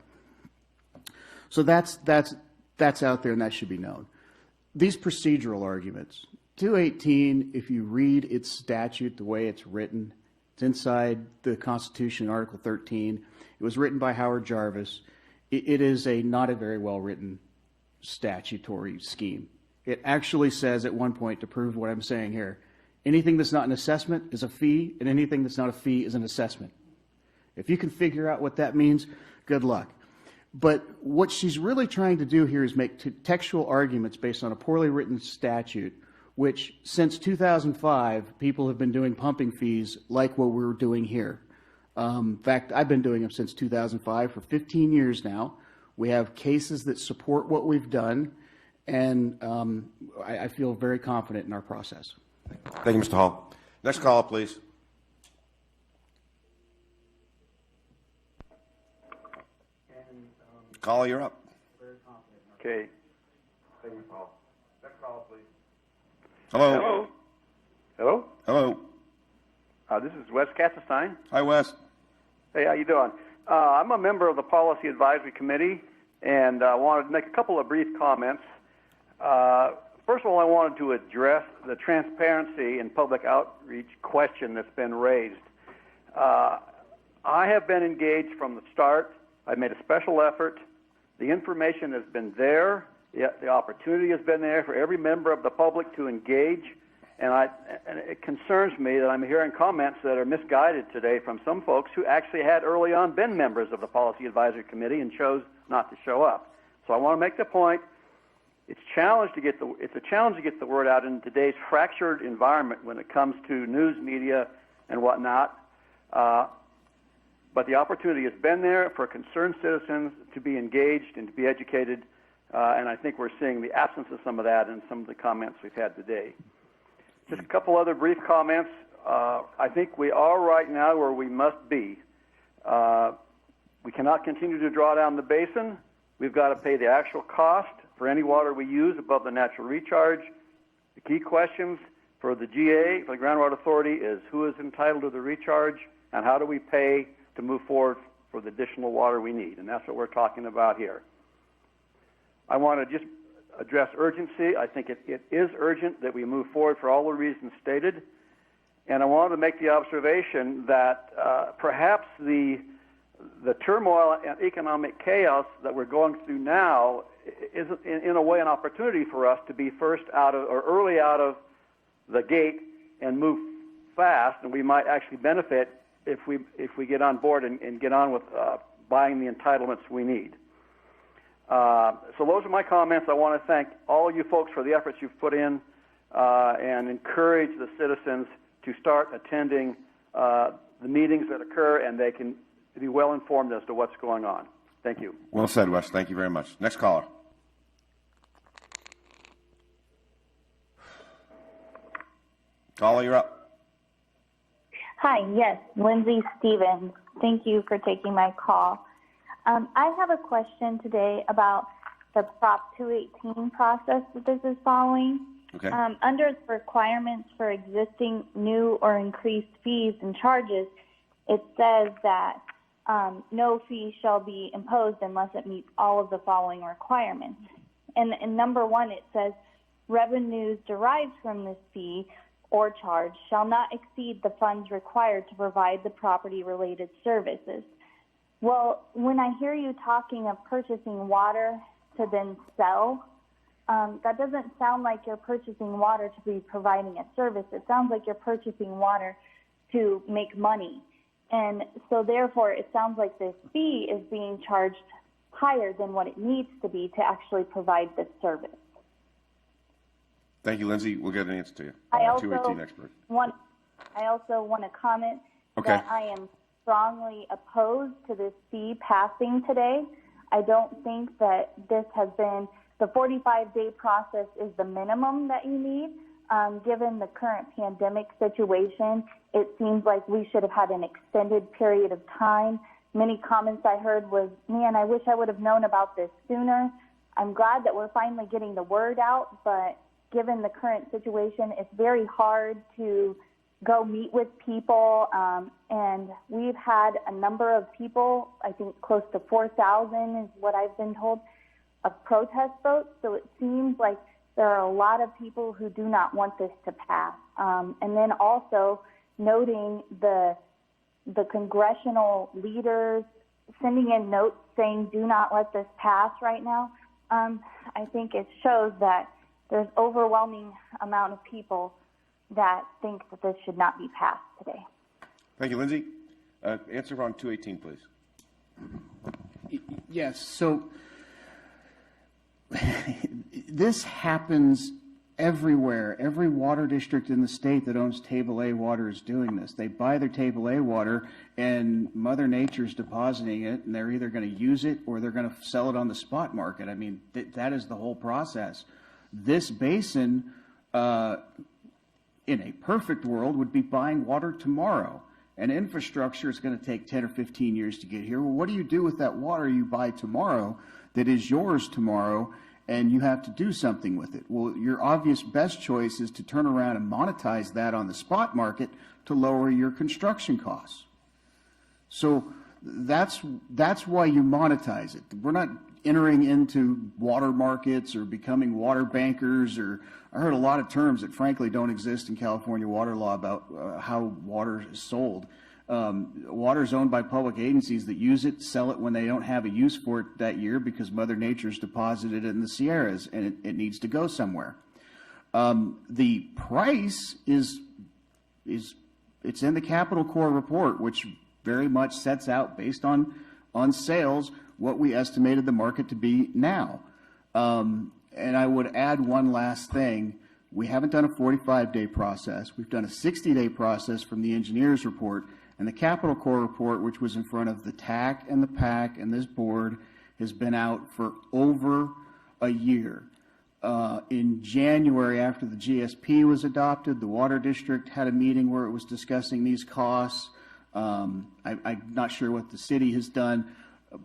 So that's out there, and that should be known. These procedural arguments, 218, if you read its statute the way it's written, it's inside the Constitution, Article 13. It was written by Howard Jarvis. It is not a very well-written statutory scheme. It actually says at one point, to prove what I'm saying here, anything that's not an assessment is a fee, and anything that's not a fee is an assessment. If you can figure out what that means, good luck. But what she's really trying to do here is make textual arguments based on a poorly written statute, which since 2005, people have been doing pumping fees like what we're doing here. In fact, I've been doing them since 2005 for 15 years now. We have cases that support what we've done, and I feel very confident in our process. Thank you, Mr. Hall. Next caller, please. Caller, you're up. Okay. Thank you, Paul. call, please. Hello. Hello. Hello. This is Wes Katzenstein. Hi, Wes. Hey, how you doing? I'm a member of the Policy Advisory Committee, and I wanted to make a couple of brief comments. First of all, I wanted to address the transparency and public outreach question that's been raised. I have been engaged from the start. I've made a special effort. The information has been there. The opportunity has been there for every member of the public to engage. And it concerns me that I'm hearing comments that are misguided today from some folks who actually had early on been members of the Policy Advisory Committee and chose not to show up. So I want to make the point. It's a challenge to get the word out in today's fractured environment when it comes to news media and whatnot. But the opportunity has been there for concerned citizens to be engaged and to be educated, and I think we're seeing the absence of some of that in some of the comments we've had today. Just a couple other brief comments. I think we are right now where we must be. We cannot continue to draw down the basin. We've got to pay the actual cost for any water we use above the natural recharge. The key questions for the GA, for the Groundwater Authority, is who is entitled to the recharge and how do we pay to move forward for the additional water we need. And that's what we're talking about here. I want to just address urgency. I think it is urgent that we move forward for all the reasons stated. And I wanted to make the observation that perhaps the turmoil and economic chaos that we're going through now is, in a way, an opportunity for us to be first out of, or early out of the gate and move fast, and we might actually benefit if we get on board and get on with buying the entitlements we need. So those are my comments. I want to thank all you folks for the efforts you've put in and encourage the citizens to start attending the meetings that occur, and they can be well informed as to what's going on. Thank you. Well said, Wes. Thank you very much. Next caller. Caller, you're up. Hi, yes, Lindsay Stevens. Thank you for taking my call. I have a question today about the Prop 218 process that this is following. Okay. Under the requirements for existing new or increased fees and charges, it says that no fee shall be imposed unless it meets all of the following requirements. And in number one, it says revenues derived from this fee or charge shall not exceed the funds required to provide the property-related services. Well, when I hear you talking of purchasing water to then sell, that doesn't sound like you're purchasing water to be providing a service. It sounds like you're purchasing water to make money. And so therefore, it sounds like this fee is being charged higher than what it needs to be to actually provide this service. Thank you, Lindsay. We'll get an answer to you. I also 218 expert. want to comment that I am strongly opposed to this fee passing today. I don't think that this has been, the 45-day process is the minimum that you need. Given the current pandemic situation, it seems like we should have had an extended period of time. Many comments I heard was, man, I wish I would have known about this sooner. I'm glad that we're finally getting the word out, but given the current situation, it's very hard to go meet with people. And we've had a number of people, I think close to 4,000 is what I've been told, of protest votes. So it seems like there are a lot of people who do not want this to pass. And then also noting the congressional leaders sending in notes saying do not let this pass right now. I think it shows that there's overwhelming amount of people that think that this should not be passed today. Thank you, Lindsay. Answer on 218, please. Yes, so this happens everywhere. Every water district in the state that owns Table A water is doing this. They buy their Table A water, and Mother Nature's depositing it, and they're either going to use it or they're going to sell it on the spot market. I mean, that is the whole process. This basin, in a perfect world, would be buying water tomorrow. And infrastructure is going to take 10 or 15 years to get here. Well, what do you do with that water you buy tomorrow that is yours tomorrow? and you have to do something with it. Well, your obvious best choice is to turn around and monetize that on the spot market to lower your construction costs. So that's why you monetize it. We're not entering into water markets or becoming water bankers, or I heard a lot of terms that frankly don't exist in California water law about how water is sold. Water is owned by public agencies that use it, sell it when they don't have a use for it that year because Mother Nature's deposited it in the Sierras and it needs to go somewhere. The price it's in the Capital Core report, which very much sets out based on sales what we estimated the market to be now. And I would add one last thing. We haven't done a 45-day process. We've done a 60-day process from the engineer's report. And the Capital Core report, which was in front of the TAC and the PAC and this board, has been out for over a year. In January, after the GSP was adopted, the Water District had a meeting where it was discussing these costs. I'm not sure what the city has done,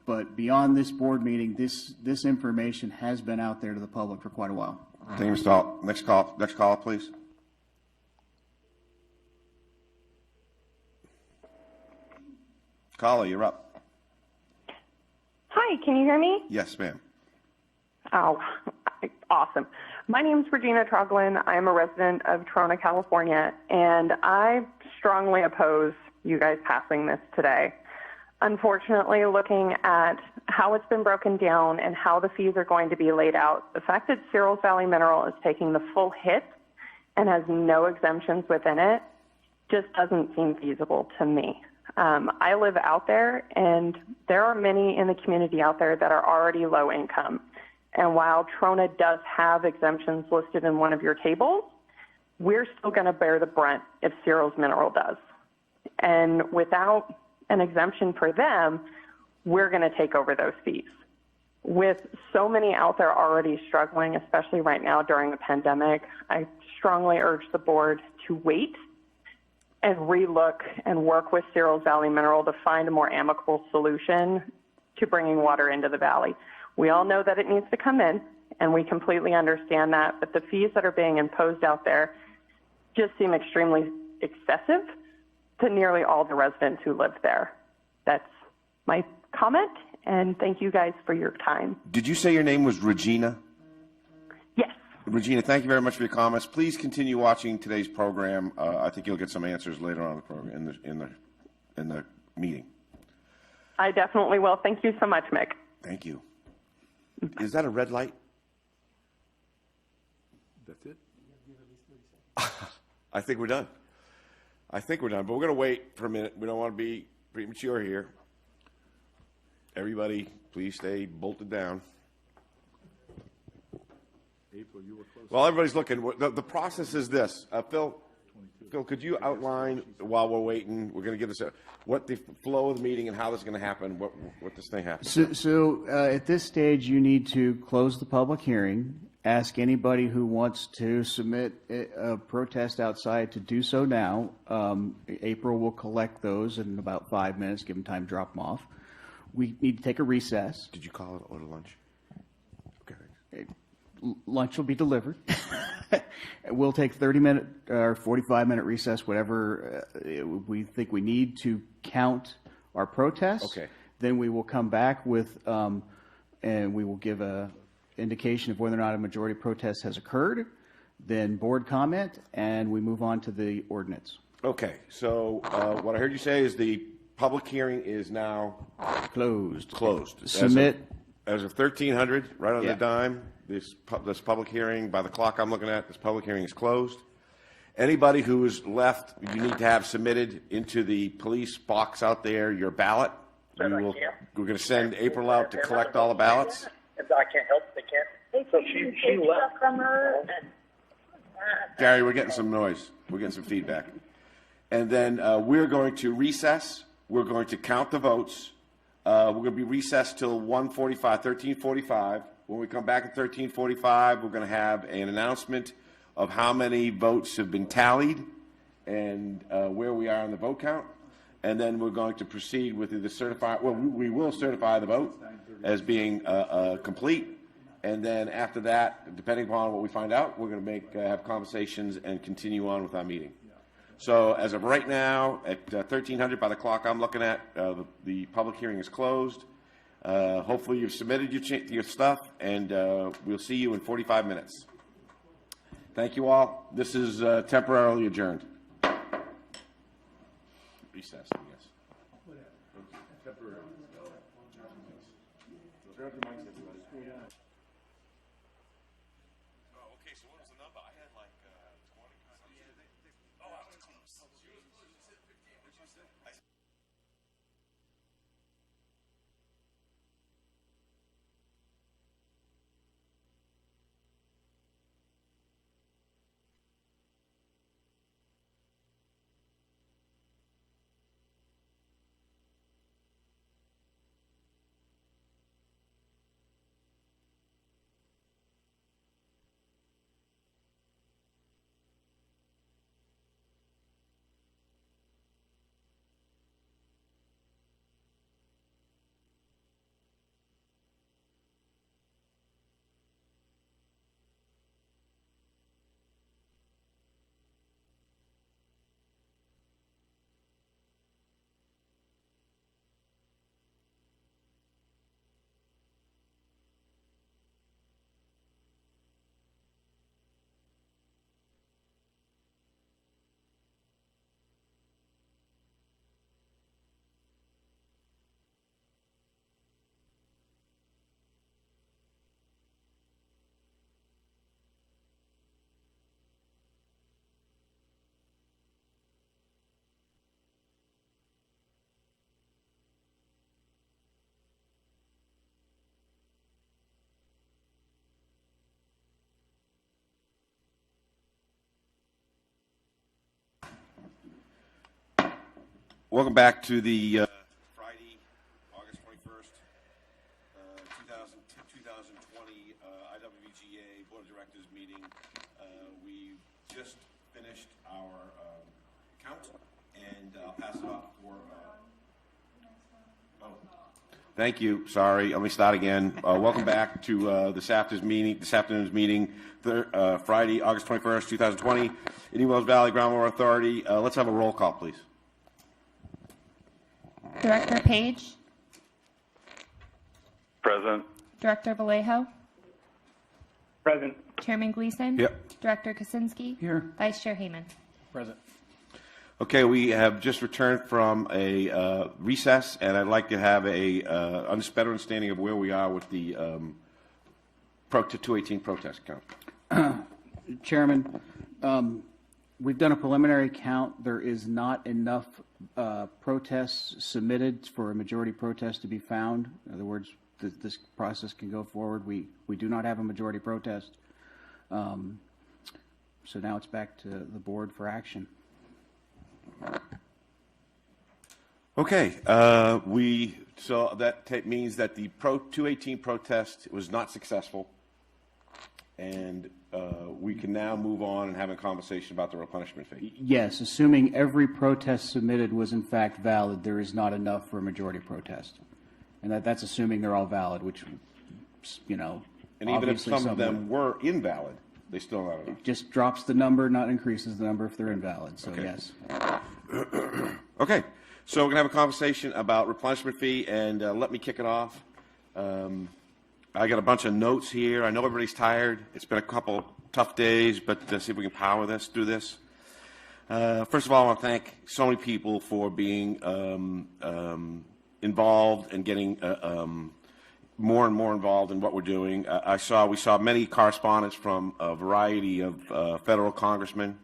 but beyond this board meeting, this information has been out there to the public for quite a while. Thank you, Mr. Stahl. Next call, please. Caller, you're up. Hi, can you hear me? Yes, ma'am. Oh, awesome. My name is Regina Troglin. I am a resident of Trona, California, and I strongly oppose you guys passing this today. Unfortunately, looking at how it's been broken down and how the fees are going to be laid out, the fact that Searles Valley Mineral is taking the full hit and has no exemptions within it just doesn't seem feasible to me. I live out there, and there are many in the community out there that are already low income. And while Trona does have exemptions listed in one of your tables, we're still going to bear the brunt if Searles Mineral does. And without an exemption for them, we're going to take over those fees. With so many out there already struggling, especially right now during the pandemic, I strongly urge the board to wait and relook and work with Searles Valley Mineral to find a more amicable solution to bringing water into the valley. We all know that it needs to come in, and we completely understand that, but the fees that are being imposed out there just seem extremely excessive to nearly all the residents who live there. That's my comment, and thank you guys for your time. Did you say your name was Regina? Yes. Regina, thank you very much for your comments. Please continue watching today's program. I think you'll get some answers later on in the program, in the meeting. I definitely will. Thank you so much, Mick. Thank you. Is that a red light? That's it? I think we're done. But we're going to wait for a minute. We don't want to be premature here. Everybody, please stay bolted down. April, you were close. While everybody's looking, the process is this. Phil, could you outline while we're waiting? We're going to give this what the flow of the meeting and how this is going to happen. What this thing happens. So at this stage, you need to close the public hearing. Ask anybody who wants to submit a protest outside to do so now. April will collect those in about 5 minutes. Give them time to drop them off. We need to take a recess. Did you call it order lunch? Okay. Lunch will be delivered. We'll take 30-minute or 45-minute recess, whatever we think we need to count our protests. Okay. Then we will come back with, and we will give a indication of whether or not a majority protest has occurred, then board comment, and we move on to the ordinance. Okay. So what I heard you say is the public hearing is now closed. Submit as of 1300, right on the dime. This public hearing, by the clock I'm looking at, this public hearing is closed. Anybody who is left, you need to have submitted into the police box out there your ballot. We're going to send April out to collect all the ballots. I can't help it. They can't. So she left. Gary, we're getting some noise. We're getting some feedback. And then we're going to recess. We're going to count the votes. We're going to be recessed till 13:45. When we come back at 13:45, we're going to have an announcement of how many votes have been tallied and where we are on the vote count. And then we're going to proceed with the certify. Well, we will certify the vote as being complete. And then after that, depending upon what we find out, we're going to have conversations and continue on with our meeting. So as of right now, at 1300 by the clock I'm looking at, the public hearing is closed. Hopefully you've submitted your stuff, and we'll see you in 45 minutes. Thank you all. This is temporarily adjourned. Recess, I guess. Temporarily. Okay, so what was the number? I had like 20. Oh, I was close. Welcome back to the Friday, August 21st, 2020 IWV GSA Board of Directors meeting. We just finished our count, and I'll pass it off for... Thank you. Sorry. Let me start again. Welcome back to this afternoon's meeting, Friday, August 21st, 2020, in Wells Valley Groundwater Authority. Let's have a roll call, please. Director Page. Present. Director Vallejo. Present. Chairman Gleason. Yep. Director Kaczynski. Here. Vice Chair Heyman. Present. Okay, we have just returned from a recess, and I'd like to have a better understanding of where we are with the 218 protest count. Chairman, we've done a preliminary count. There is not enough protests submitted for a majority protest to be found. In other words, this process can go forward. We do not have a majority protest. So now it's back to the board for action. Okay, so that means that the 218 protest was not successful, and we can now move on and have a conversation about the replenishment fee. Yes, assuming every protest submitted was in fact valid, there is not enough for a majority protest. And that's assuming they're all valid, which, you know, and even if some of them were invalid, they still not enough. It just drops the number, not increases the number if they're invalid, so okay. Yes. Okay, so we're going to have a conversation about replenishment fee, and let me kick it off. I got a bunch of notes here. I know everybody's tired. It's been a couple tough days, but see if we can power through this. First of all, I want to thank so many people for being involved and getting more and more involved in what we're doing. We saw many correspondence from a variety of federal congressmen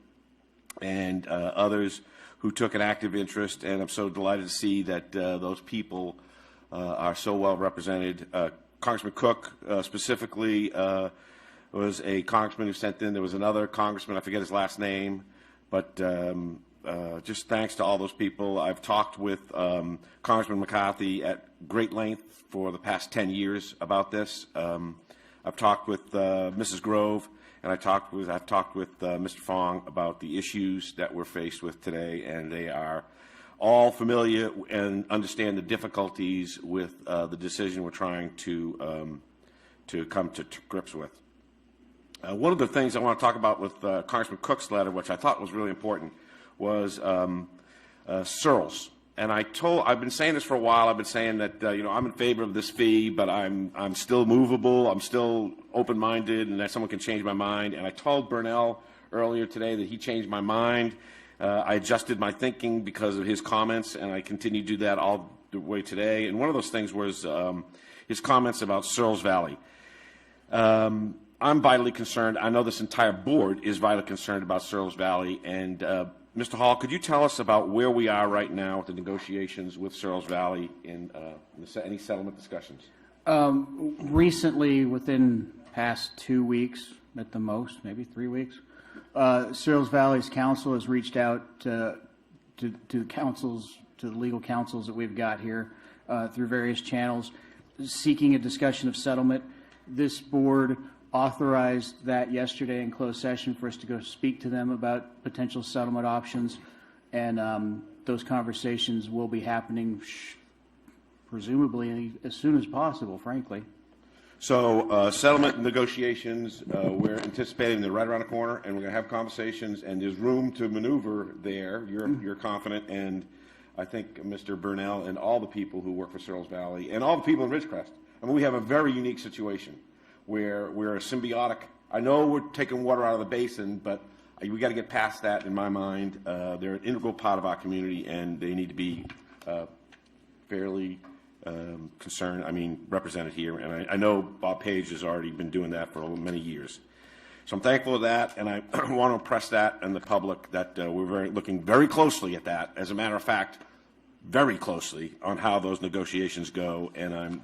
and others who took an active interest, and I'm so delighted to see that those people are so well represented. Congressman Cook specifically was a congressman who sent in. There was another congressman, I forget his last name, but just thanks to all those people. I've talked with Congressman McCarthy at great length for the past 10 years about this. I've talked with Mrs. Grove, and I've talked with Mr. Fong about the issues that we're faced with today, and they are all familiar and understand the difficulties with the decision we're trying to to come to grips with. One of the things I want to talk about with Congressman Cook's letter, which I thought was really important, was Searles. And I've been saying this for a while. I've been saying that I'm in favor of this fee, but I'm still movable. I'm still open-minded, and that someone can change my mind. And I told Burnell earlier today that he changed my mind. I adjusted my thinking because of his comments, and I continue to do that all the way today. And one of those things was his comments about Searles Valley. I'm vitally concerned. I know this entire board is vitally concerned about Searles Valley. And Mr. Hall, could you tell us about where we are right now with the negotiations with Searles Valley in any settlement discussions? Recently, within past 2 weeks at the most, maybe 3 weeks, Searles Valley's counsel has reached out to the councils, to the legal counsels that we've got here through various channels, seeking a discussion of settlement. This board authorized that yesterday in closed session for us to go speak to them about potential settlement options, and those conversations will be happening presumably as soon as possible, frankly. So settlement negotiations, we're anticipating they're right around the corner, and we're going to have conversations, and there's room to maneuver there. You're confident, and I think Mr. Burnell and all the people who work for Searles Valley and all the people in Ridgecrest, I mean, we have a very unique situation where we're a symbiotic. I know we're taking water out of the basin, but we got to get past that in my mind. They're an integral part of our community, and they need to be fairly represented here. And I know Bob Page has already been doing that for many years. So I'm thankful for that, and I want to impress that on the public that we're looking very closely at that. As a matter of fact, very closely on how those negotiations go, and I'm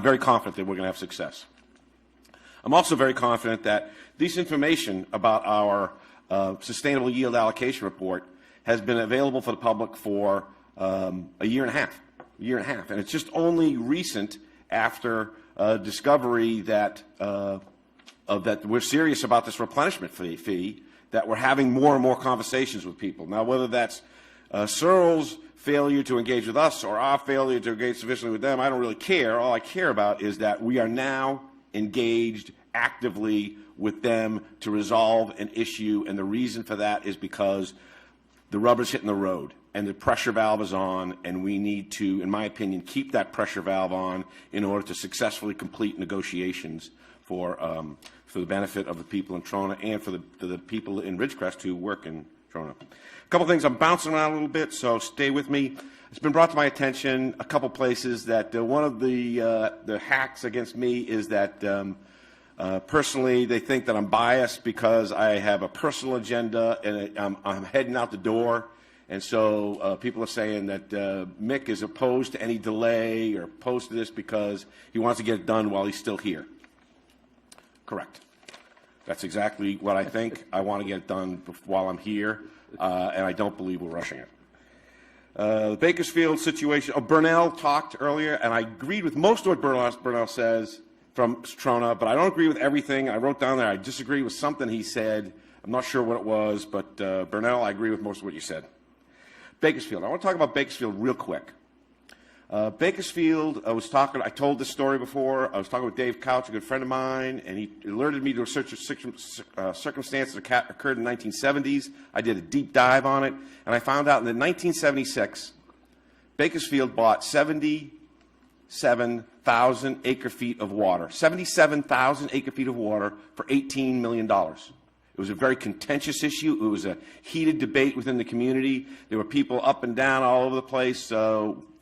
very confident that we're going to have success. I'm also very confident that this information about our sustainable yield allocation report has been available for the public for a year and a half, and it's just only recent after discovery that we're serious about this replenishment fee that we're having more and more conversations with people. Now, whether that's Searles' failure to engage with us or our failure to engage sufficiently with them, I don't really care. All I care about is that we are now engaged actively with them to resolve an issue, and the reason for that is because the rubber's hitting the road and the pressure valve is on, and we need to, in my opinion, keep that pressure valve on in order to successfully complete negotiations for the benefit of the people in Trona and for the people in Ridgecrest who work in Trona. A couple things. I'm bouncing around a little bit, so stay with me. It's been brought to my attention a couple places that one of the hacks against me is that personally they think that I'm biased because I have a personal agenda and I'm heading out the door. And so people are saying that Mick is opposed to any delay or opposed to this because he wants to get it done while he's still here. Correct. That's exactly what I think. I want to get it done while I'm here, and I don't believe we're rushing it. The Bakersfield situation, Burnell talked earlier, and I agreed with most of what Burnell says from Trona, but I don't agree with everything. I wrote down there I disagree with something he said. I'm not sure what it was, but Burnell, I agree with most of what you said. Bakersfield. I want to talk about Bakersfield real quick. Bakersfield, I told this story before. I was talking with Dave Couch, a good friend of mine, and he alerted me to a circumstance that occurred in the 1970s. I did a deep dive on it, and I found out in 1976, Bakersfield bought 77,000 acre-feet of water. 77,000 acre-feet of water for $18 million. It was a very contentious issue. It was a heated debate within the community. There were people up and down all over the place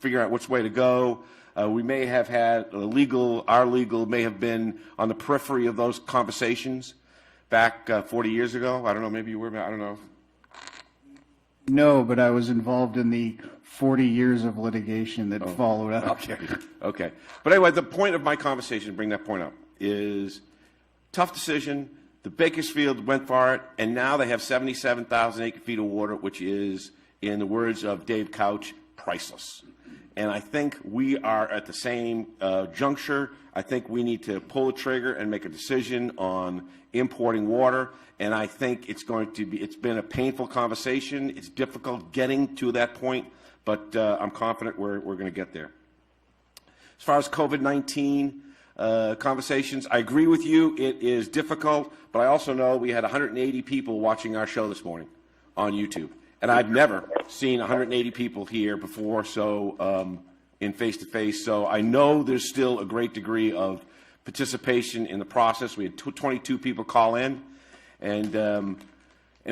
figuring out which way to go. We may have had our legal may have been on the periphery of those conversations back 40 years ago. I don't know, maybe you were, I don't know. No, but I was involved in the 40 years of litigation that followed up. Okay. But anyway, the point of my conversation, to bring that point up, is tough decision. The Bakersfield went for it, and now they have 77,000 acre-feet of water, which is, in the words of Dave Couch, priceless. And I think we are at the same juncture. I think we need to pull the trigger and make a decision on importing water. And I think it's been a painful conversation. It's difficult getting to that point, but I'm confident we're going to get there. As far as COVID-19 conversations, I agree with you. It is difficult, but I also know we had 180 people watching our show this morning on YouTube. And I've never seen 180 people here before, so in face-to-face. So I know there's still a great degree of participation in the process. We had 22 people call in. And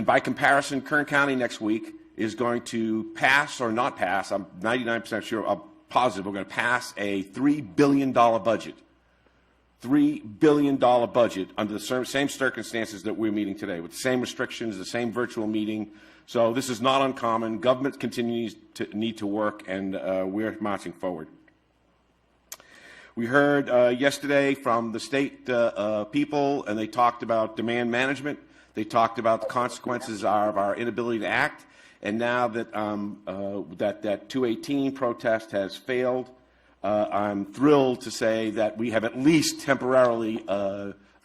by comparison, Kern County next week is going to pass or not pass. I'm 99% sure, I'm positive we're going to pass a $3 billion budget. $3 billion budget under the same circumstances that we're meeting today, with the same restrictions, the same virtual meeting. So this is not uncommon. Government continues to need to work, and we're marching forward. We heard yesterday from the state people, and they talked about demand management. They talked about the consequences of our inability to act. And now that that 218 protest has failed, I'm thrilled to say that we have at least temporarily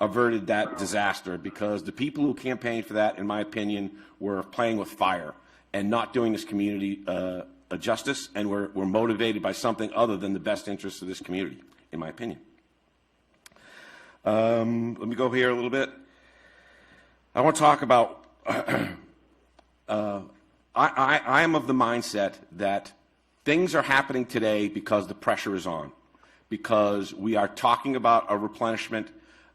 averted that disaster, because the people who campaigned for that, in my opinion, were playing with fire and not doing this community a justice, and we're motivated by something other than the best interests of this community, in my opinion. Let me go here a little bit. I want to talk about, I am of the mindset that things are happening today because the pressure is on, because we are talking about a replenishment.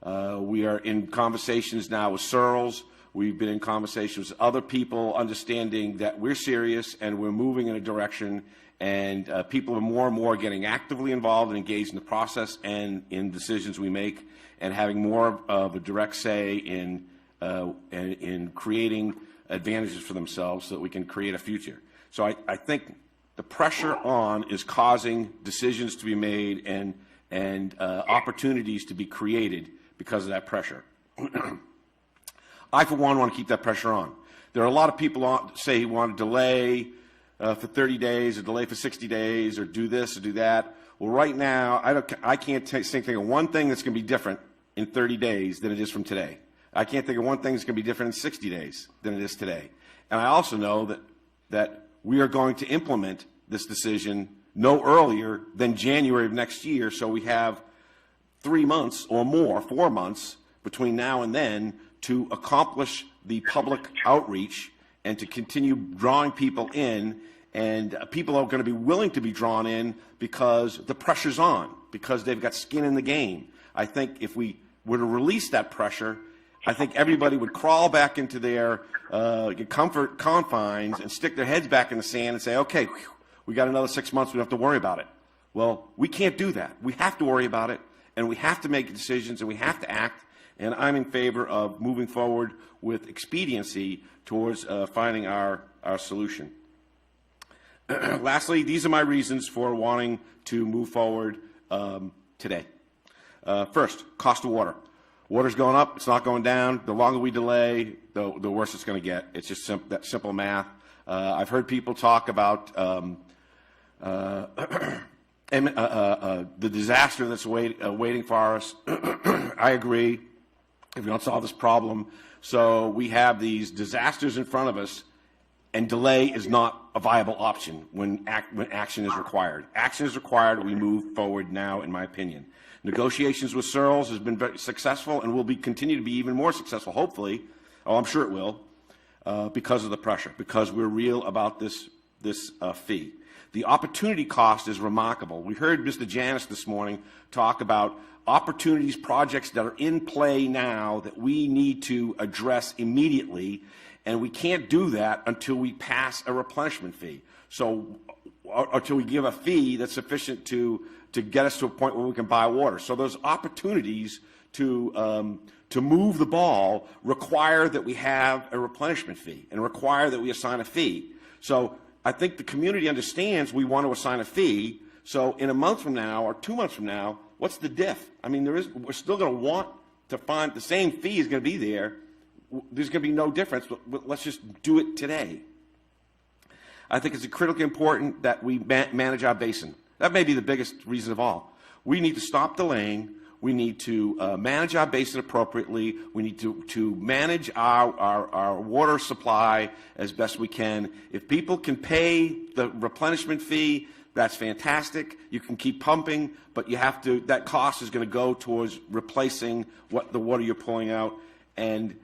We are in conversations now with Searles. We've been in conversations with other people, understanding that we're serious and we're moving in a direction, and people are more and more getting actively involved and engaged in the process and in decisions we make, and having more of a direct say in creating advantages for themselves so that we can create a future. So I think the pressure on is causing decisions to be made and opportunities to be created because of that pressure. I, for one, want to keep that pressure on. There are a lot of people say who want to delay for 30 days or delay for 60 days or do this or do that. Well, right now, I can't think of one thing that's going to be different in 30 days than it is from today. I can't think of one thing that's going to be different in 60 days than it is today. And I also know that we are going to implement this decision no earlier than January of next year, so we have 3 months or more, 4 months between now and then to accomplish the public outreach and to continue drawing people in. And people are going to be willing to be drawn in because the pressure's on, because they've got skin in the game. I think if we were to release that pressure, I think everybody would crawl back into their comfort confines and stick their heads back in the sand and say, okay, we got another 6 months, we don't have to worry about it. Well, we can't do that. We have to worry about it, and we have to make decisions, and we have to act. And I'm in favor of moving forward with expediency towards finding our solution. Lastly, these are my reasons for wanting to move forward today. First, cost of water. Water's going up, it's not going down. The longer we delay, the worse it's going to get. It's just that simple math. I've heard people talk about the disaster that's waiting for us. I agree. If we don't solve this problem, so we have these disasters in front of us, and delay is not a viable option when action is required. Action is required. We move forward now, in my opinion. Negotiations with Searles has been very successful and will continue to be even more successful, hopefully. Oh, I'm sure it will, because of the pressure, because we're real about this fee. The opportunity cost is remarkable. We heard Mr. Janis this morning talk about opportunities, projects that are in play now that we need to address immediately, and we can't do that until we pass a replenishment fee. So, until we give a fee that's sufficient to get us to a point where we can buy water. So those opportunities to move the ball require that we have a replenishment fee and require that we assign a fee. So I think the community understands we want to assign a fee. So in a month from now or 2 months from now, what's the diff? I mean, we're still going to want to find the same fee is going to be there. There's going to be no difference, but let's just do it today. I think it's critically important that we manage our basin. That may be the biggest reason of all. We need to stop delaying. We need to manage our basin appropriately. We need to manage our water supply as best we can. If people can pay the replenishment fee, that's fantastic. You can keep pumping, but you have to, that cost is going to go towards replacing what the water you're pulling out, and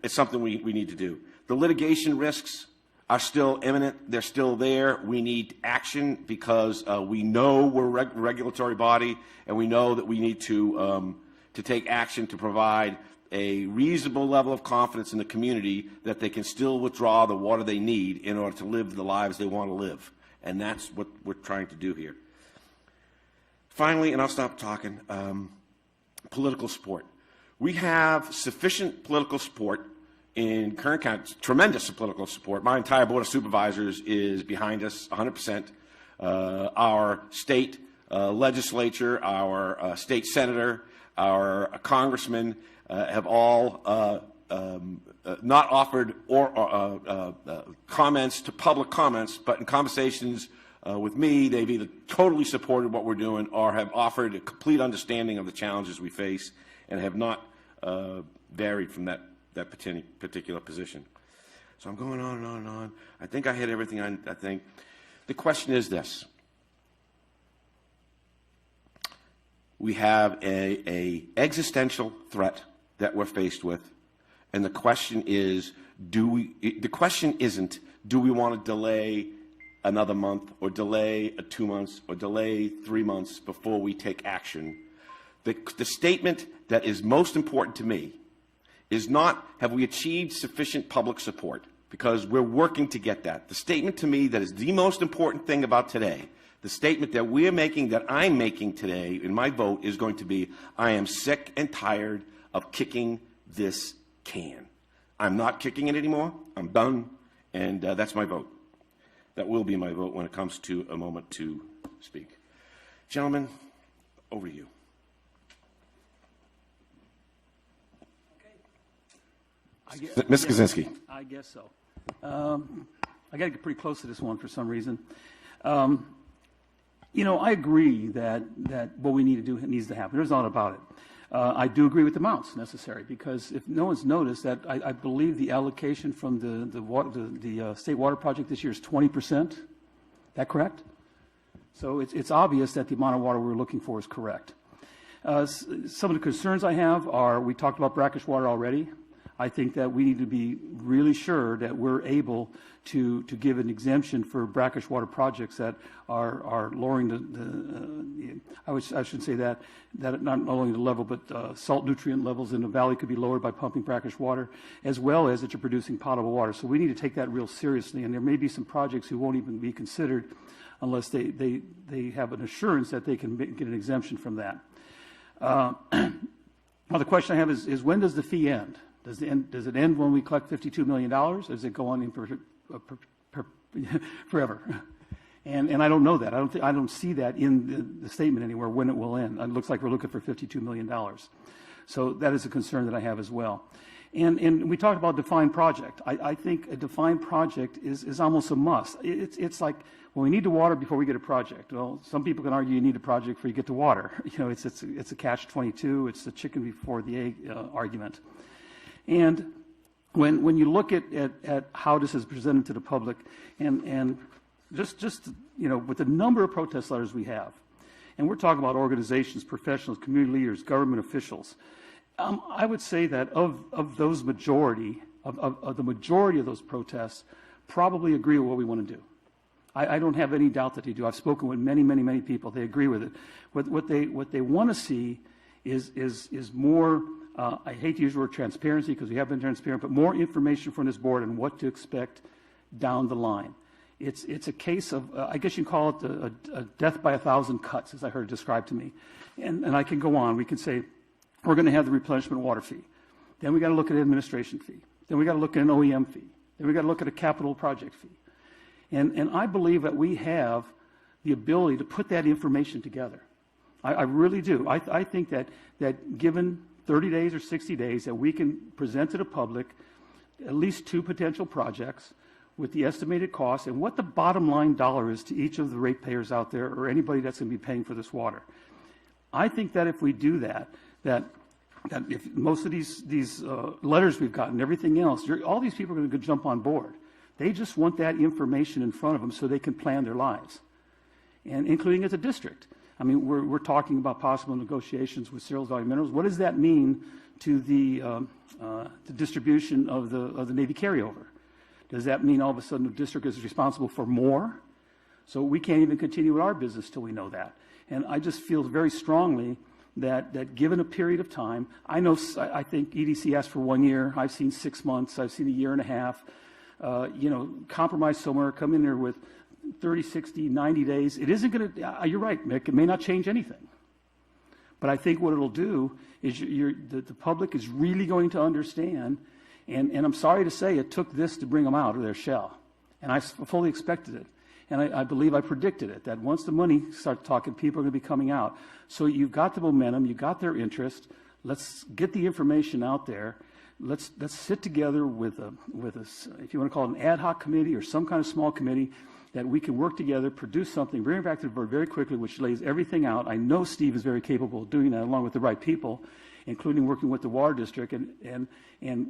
it's something we need to do. The litigation risks are still imminent. They're still there. We need action because we know we're a regulatory body, and we know that we need to take action to provide a reasonable level of confidence in the community that they can still withdraw the water they need in order to live the lives they want to live. And that's what we're trying to do here. Finally, and I'll stop talking, political support. We have sufficient political support in Kern County, tremendous political support. My entire Board of Supervisors is behind us 100%. Our state legislature, our state senator, our congressman have all not offered comments to public comments, but in conversations with me, they've either totally supported what we're doing or have offered a complete understanding of the challenges we face and have not varied from that particular position. So I'm going on and on and on. I think I hit everything I think. The question is this. We have a existential threat that we're faced with, and the question is, the question isn't, do we want to delay another month or delay 2 months or delay 3 months before we take action? The statement that is most important to me is not, have we achieved sufficient public support? Because we're working to get that. The statement to me that is the most important thing about today, the statement that we're making, that I'm making today in my vote, is going to be, I am sick and tired of kicking this can. I'm not kicking it anymore. I'm done. And that's my vote. That will be my vote when it comes to a moment to speak. Gentlemen, over to you. Ms. Kaczynski. I guess so. I got to get pretty close to this one for some reason. I agree that what we need to do needs to happen. There's not about it. I do agree with the amounts necessary, because if no one's noticed that, I believe the allocation from the state water project this year is 20%. Is that correct? So it's obvious that the amount of water we're looking for is correct. Some of the concerns I have are, we talked about brackish water already. I think that we need to be really sure that we're able to give an exemption for brackish water projects that are lowering I should say that not only the level, but salt nutrient levels in the valley could be lowered by pumping brackish water, as well as that you're producing potable water. So we need to take that real seriously, and there may be some projects who won't even be considered unless they have an assurance that they can get an exemption from that. Now the question I have is when does the fee end? Does it end when we collect $52 million? Or does it go on forever? And I don't know that. I don't see that in the statement anywhere when it will end. It looks like we're looking for $52 million. So that is a concern that I have as well. And we talked about defined project. I think a defined project is almost a must. It's like, well, we need the water before we get a project. Well, some people can argue you need a project before you get the water. It's a catch-22. It's the chicken before the egg argument. And when you look at how this is presented to the public, and just with the number of protest letters we have, and we're talking about organizations, professionals, community leaders, government officials, I would say that of those majority, of the majority of those protests, probably agree with what we want to do. I don't have any doubt that they do. I've spoken with many people. They agree with it. What they want to see is more. I hate to use the word transparency because we have been transparent, but more information from this board on what to expect down the line. It's a case of, I guess you can call it a death by 1,000 cuts, as I heard it described to me. And I can go on. We can say, we're going to have the replenishment water fee. Then we got to look at an administration fee. Then we got to look at an OEM fee. Then we got to look at a capital project fee. And I believe that we have the ability to put that information together. I really do. I think that given 30 days or 60 days, that we can present to the public at least 2 potential projects with the estimated cost and what the bottom line dollar is to each of the ratepayers out there or anybody that's going to be paying for this water. I think that if we do that if most of these letters we've gotten, everything else, all these people are going to jump on board. They just want that information in front of them so they can plan their lives. and including at the district. I mean, we're talking about possible negotiations with Searles Valley Minerals. What does that mean to the distribution of the Navy carryover? Does that mean all of a sudden the district is responsible for more? So we can't even continue with our business till we know that. And I just feel very strongly that given a period of time, I think EDC asked for 1 year. I've seen 6 months. I've seen a year and a half. Compromise somewhere, come in there with 30, 60, 90 days. It isn't going to, you're right, Mick, it may not change anything. But I think what it'll do is the public is really going to understand, and I'm sorry to say it took this to bring them out of their shell. And I fully expected it. And I believe I predicted it, that once the money starts talking, people are going to be coming out. So you've got the momentum, you've got their interest. Let's get the information out there. Let's sit together with a, if you want to call it an ad hoc committee or some kind of small committee, that we can work together, produce something, bring it back to the board very quickly, which lays everything out. I know Steve is very capable of doing that along with the right people, including working with the water district, and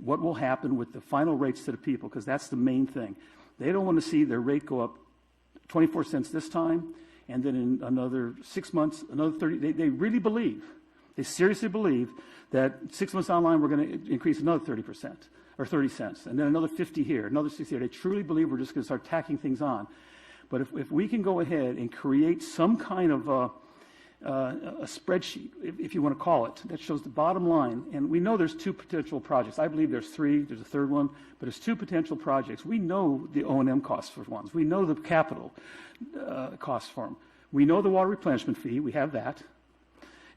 what will happen with the final rates to the people, because that's the main thing. They don't want to see their rate go up 24 cents this time, and then in another 6 months, another 30. They really believe, they seriously believe that 6 months down the line we're going to increase another 30% or 30 cents, and then another 50 here, another 60 here. They truly believe we're just going to start tacking things on. But if we can go ahead and create some kind of a spreadsheet, if you want to call it, that shows the bottom line, and we know there's 2 potential projects. I believe there's 3, there's a third one, but there's 2 potential projects. We know the O&M costs for ones. We know the capital costs for them. We know the water replenishment fee. We have that.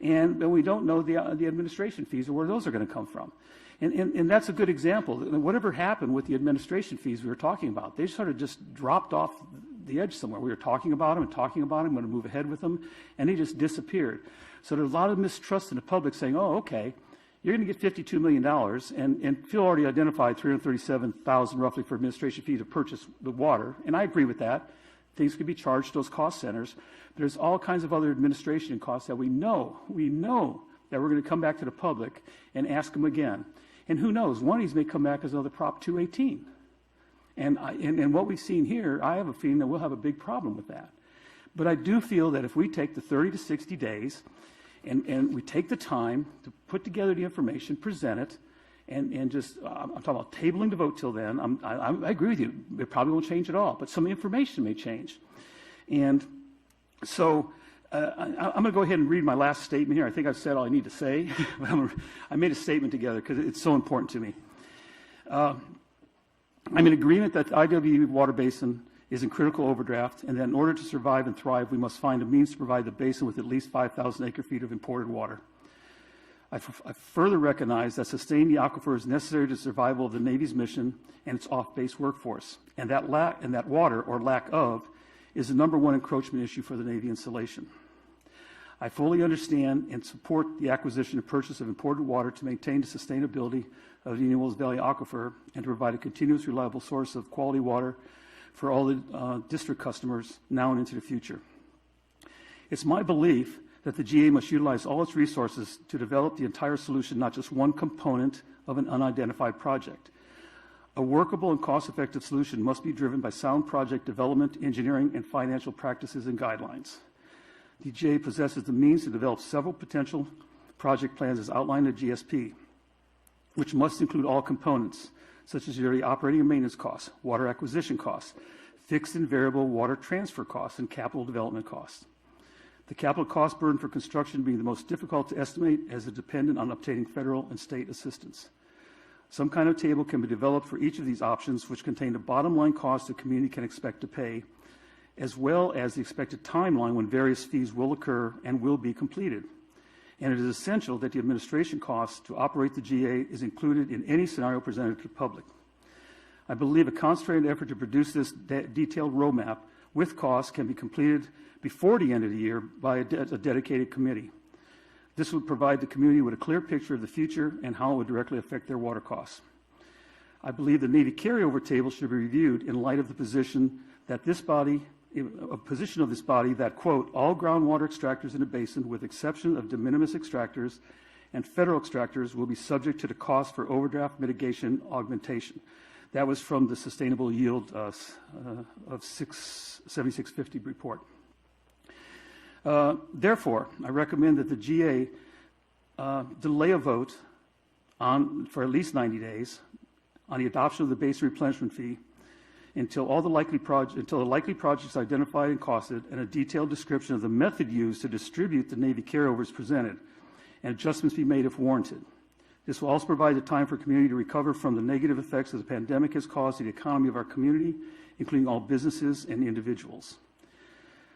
And we don't know the administration fees or where those are going to come from. And that's a good example. Whatever happened with the administration fees we were talking about, they sort of just dropped off the edge somewhere. We were talking about them, going to move ahead with them, and they just disappeared. So there's a lot of mistrust in the public saying, oh, okay, you're going to get $52 million, and Phil already identified $337,000 roughly for administration fee to purchase the water, and I agree with that. Things could be charged to those cost centers. There's all kinds of other administration costs that we know that we're going to come back to the public and ask them again. And who knows, one of these may come back as another Prop 218. And what we've seen here, I have a feeling that we'll have a big problem with that. But I do feel that if we take the 30 to 60 days and we take the time to put together the information, present it, and just, I'm talking about tabling the vote till then. I agree with you. It probably won't change at all, but some information may change. And so I'm going to go ahead and read my last statement here. I think I've said all I need to say. I made a statement together because it's so important to me. I'm in agreement that the IWV water basin is in critical overdraft, and that in order to survive and thrive, we must find a means to provide the basin with at least 5,000 acre-feet of imported water. I further recognize that sustaining the aquifer is necessary to the survival of the Navy's mission and its off-base workforce, and that water, or lack of, is the #1 encroachment issue for the Navy installation. I fully understand and support the acquisition and purchase of imported water to maintain the sustainability of the Indian Wells Valley aquifer and to provide a continuous, reliable source of quality water for all the district customers now and into the future. It's my belief that the GA must utilize all its resources to develop the entire solution, not just one component of an unidentified project. A workable and cost-effective solution must be driven by sound project development, engineering, and financial practices and guidelines. The GA possesses the means to develop several potential project plans as outlined in the GSP, which must include all components, such as yearly operating and maintenance costs, water acquisition costs, fixed and variable water transfer costs, and capital development costs. The capital cost burden for construction being the most difficult to estimate as it's dependent on obtaining federal and state assistance. Some kind of table can be developed for each of these options, which contain the bottom line cost the community can expect to pay, as well as the expected timeline when various fees will occur and will be completed. And it is essential that the administration costs to operate the GA is included in any scenario presented to the public. I believe a concentrated effort to produce this detailed roadmap with costs can be completed before the end of the year by a dedicated committee. This would provide the community with a clear picture of the future and how it would directly affect their water costs. I believe the Navy carryover table should be reviewed in light of the position that this body, that, quote, all groundwater extractors in the basin, with exception of de minimis extractors and federal extractors, will be subject to the cost for overdraft mitigation augmentation. That was from the Sustainable Yield of 7650 report. Therefore, I recommend that the GA delay a vote for at least 90 days on the adoption of the base replenishment fee until the likely projects identified and costed and a detailed description of the method used to distribute the Navy carryover is presented, and adjustments be made if warranted. This will also provide the time for community to recover from the negative effects that the pandemic has caused to the economy of our community, including all businesses and individuals.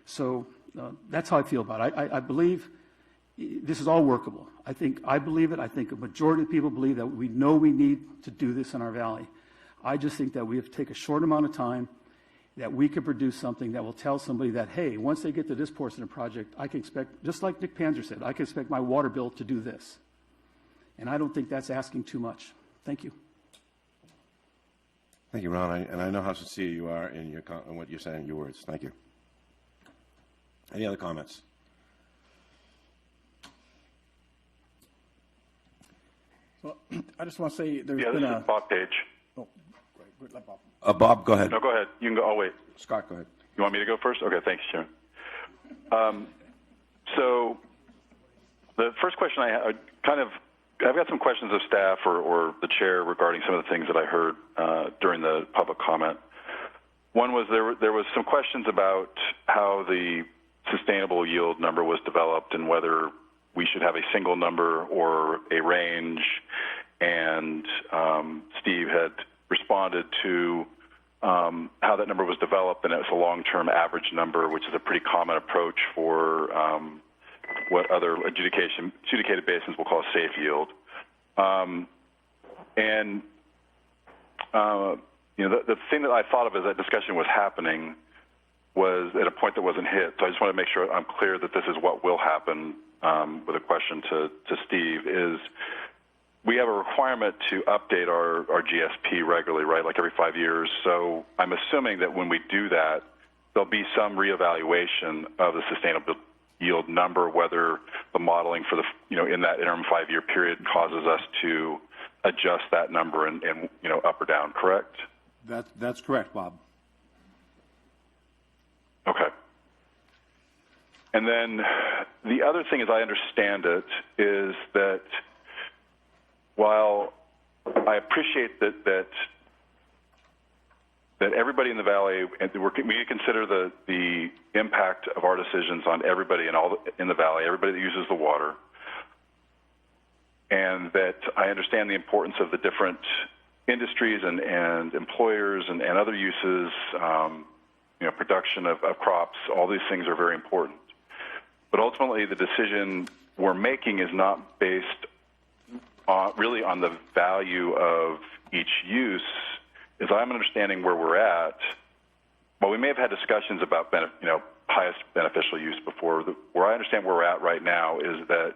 So that's how I feel about it. I believe this is all workable. I believe it. I think a majority of people believe that we know we need to do this in our valley. I just think that we have to take a short amount of time, that we could produce something that will tell somebody that, hey, once they get to this portion of the project, I can expect, just like Nick Panzer said, I can expect my water bill to do this. And I don't think that's asking too much. Thank you. Thank you, Ron. And I know how sincere you are in what you're saying in your words. Thank you. Any other comments? Well, I just want to say there's been been a Bob Page. Oh, great. Let Bob. Bob, go ahead. No, go ahead. You can go. Oh, wait. Scott, go ahead. You want me to go first? Okay, thanks, Chairman. So the first question I've got some questions of staff or the chair regarding some of the things that I heard during the public comment. One was there was some questions about how the sustainable yield number was developed and whether we should have a single number or a range. And Steve had responded to how that number was developed, and it was a long-term average number, which is a pretty common approach for what other adjudicated basins will call safe yield. The thing that I thought of as that discussion was happening was at a point that wasn't hit. So I just want to make sure I'm clear that this is what will happen. With a question to Steve is, we have a requirement to update our GSP regularly, right? Like every 5 years. So I'm assuming that when we do that, there'll be some reevaluation of the sustainable yield number, whether the modeling for in that interim 5-year period causes us to adjust that number and up or down, correct? That's correct, Bob. Okay. And then the other thing, as I understand it, is that while I appreciate that everybody in the valley, and we need to consider the impact of our decisions on everybody in the valley, everybody that uses the water, and that I understand the importance of the different industries and employers and other uses, production of crops, all these things are very important. But ultimately, the decision we're making is not based really on the value of each use. As I'm understanding where we're at, well, we may have had discussions about highest beneficial use before. Where I understand where we're at right now is that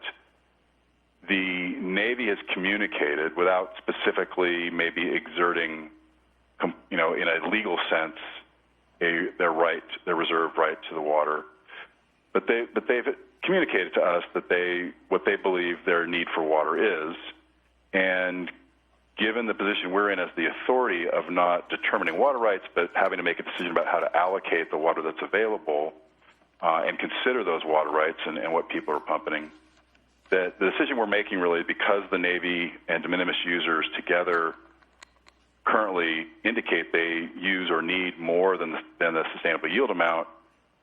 the Navy has communicated without specifically maybe exerting, in a legal sense, their reserved right to the water. But they've communicated to us that what they believe their need for water is, and given the position we're in as the authority of not determining water rights, but having to make a decision about how to allocate the water that's available and consider those water rights and what people are pumping, that the decision we're making really, because the Navy and de minimis users together currently indicate they use or need more than the sustainable yield amount,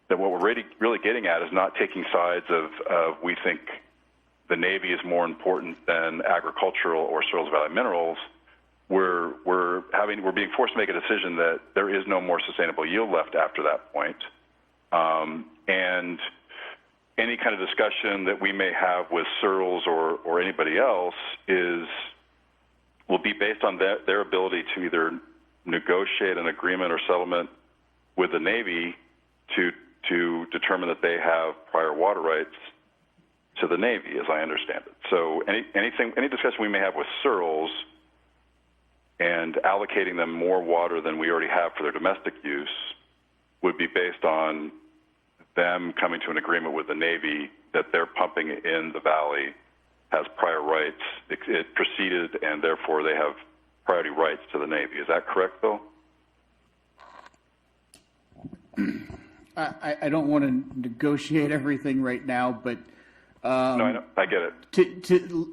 that what we're really getting at is not taking sides of we think the Navy is more important than agricultural or Searles Valley minerals. We're being forced to make a decision that there is no more sustainable yield left after that point. And any kind of discussion that we may have with Searles or anybody else will be based on their ability to either negotiate an agreement or settlement with the Navy to determine that they have prior water rights to the Navy, as I understand it. So any discussion we may have with Searles and allocating them more water than we already have for their domestic use would be based on them coming to an agreement with the Navy that their pumping in the valley has prior rights. It proceeded, and therefore they have priority rights to the Navy. Is that correct, Bill? I don't want to negotiate everything right now, but no, I know. I get it.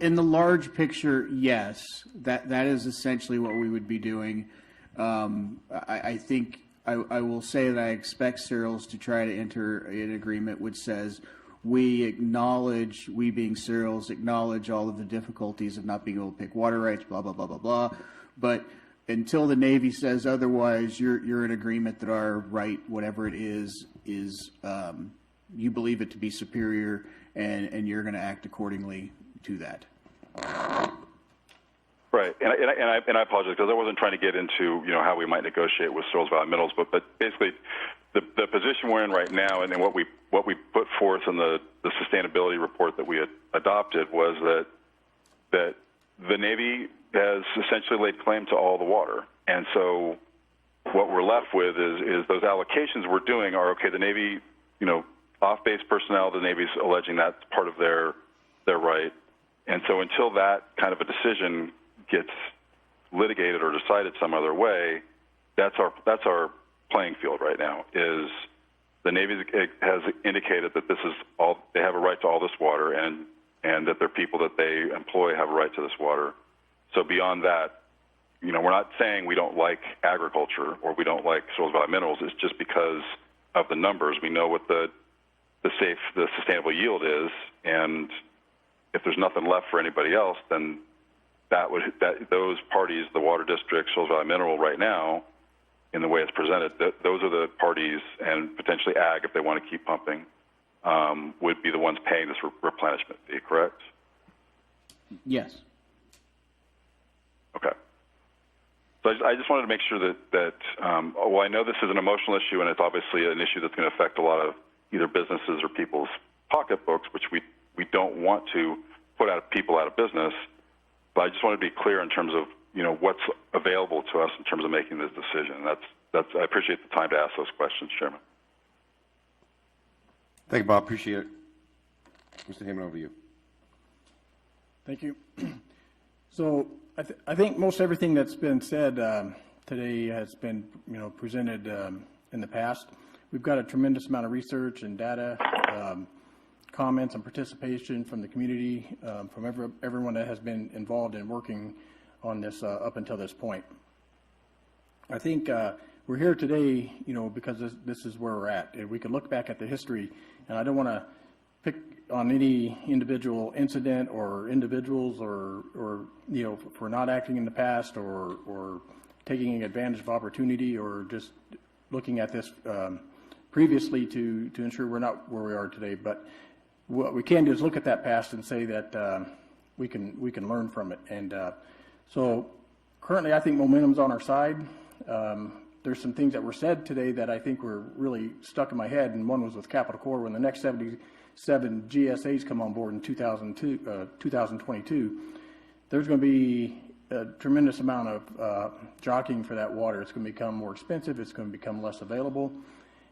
In the large picture, yes, that is essentially what we would be doing. I think I will say that I expect Searles to try to enter an agreement which says we being Searles, acknowledge all of the difficulties of not being able to pick water rights, blah, blah, blah, blah, blah. But until the Navy says otherwise, you're in agreement that our right, whatever it is you believe it to be superior, and you're going to act accordingly to that. Right, and I apologize because I wasn't trying to get into how we might negotiate with Searles Valley Minerals, but basically the position we're in right now, and then what we put forth in the sustainability report that we had adopted was that the Navy has essentially laid claim to all the water, and so what we're left with is those allocations we're doing are okay. The Navy, off-base personnel, the Navy's alleging that's part of their right, and so until that kind of a decision gets litigated or decided some other way, that's our playing field right now. Is the Navy has indicated that this is all, they have a right to all this water, and that their people that they employ have a right to this water. So beyond that, we're not saying we don't like agriculture or we don't like Searles Valley Minerals. It's just because of the numbers. We know what the sustainable yield is, and if there's nothing left for anybody else, then those parties, the Water District, Searles Valley Mineral, right now, in the way it's presented, those are the parties, and potentially ag, if they want to keep pumping, would be the ones paying this replenishment fee, correct? Yes. Okay. So I just wanted to make sure that I know this is an emotional issue, and it's obviously an issue that's going to affect a lot of either businesses or people's pocketbooks, which we don't want to put people out of business. But I just want to be clear in terms of what's available to us in terms of making this decision. I appreciate the time to ask those questions, Chairman. Thank you, Bob. Appreciate it. Mr. Heyman, over to you. Thank you. So I think most everything that's been said today has been presented in the past. We've got a tremendous amount of research and data, comments and participation from the community, from everyone that has been involved in working on this up until this point. I think we're here today, because this is where we're at. And we can look back at the history, and I don't want to pick on any individual incident or individuals or for not acting in the past or taking advantage of opportunity or just looking at this previously to ensure we're not where we are today. But what we can do is look at that past and say that we can learn from it. And so currently, I think momentum's on our side. There's some things that were said today that I think were really stuck in my head, and one was with Capital Corps. When the next 77 GSAs come on board in 2022, there's going to be a tremendous amount of jockeying for that water. It's going to become more expensive. It's going to become less available.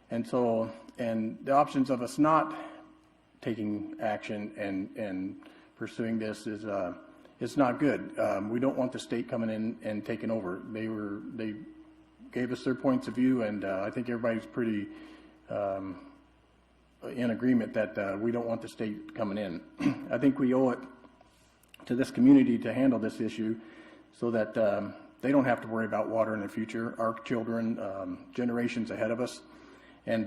And the options of us not taking action and pursuing this is it's not good. We don't want the state coming in and taking over. They gave us their points of view, and I think everybody's pretty in agreement that we don't want the state coming in. I think we owe it to this community to handle this issue so that they don't have to worry about water in the future, our children, generations ahead of us. And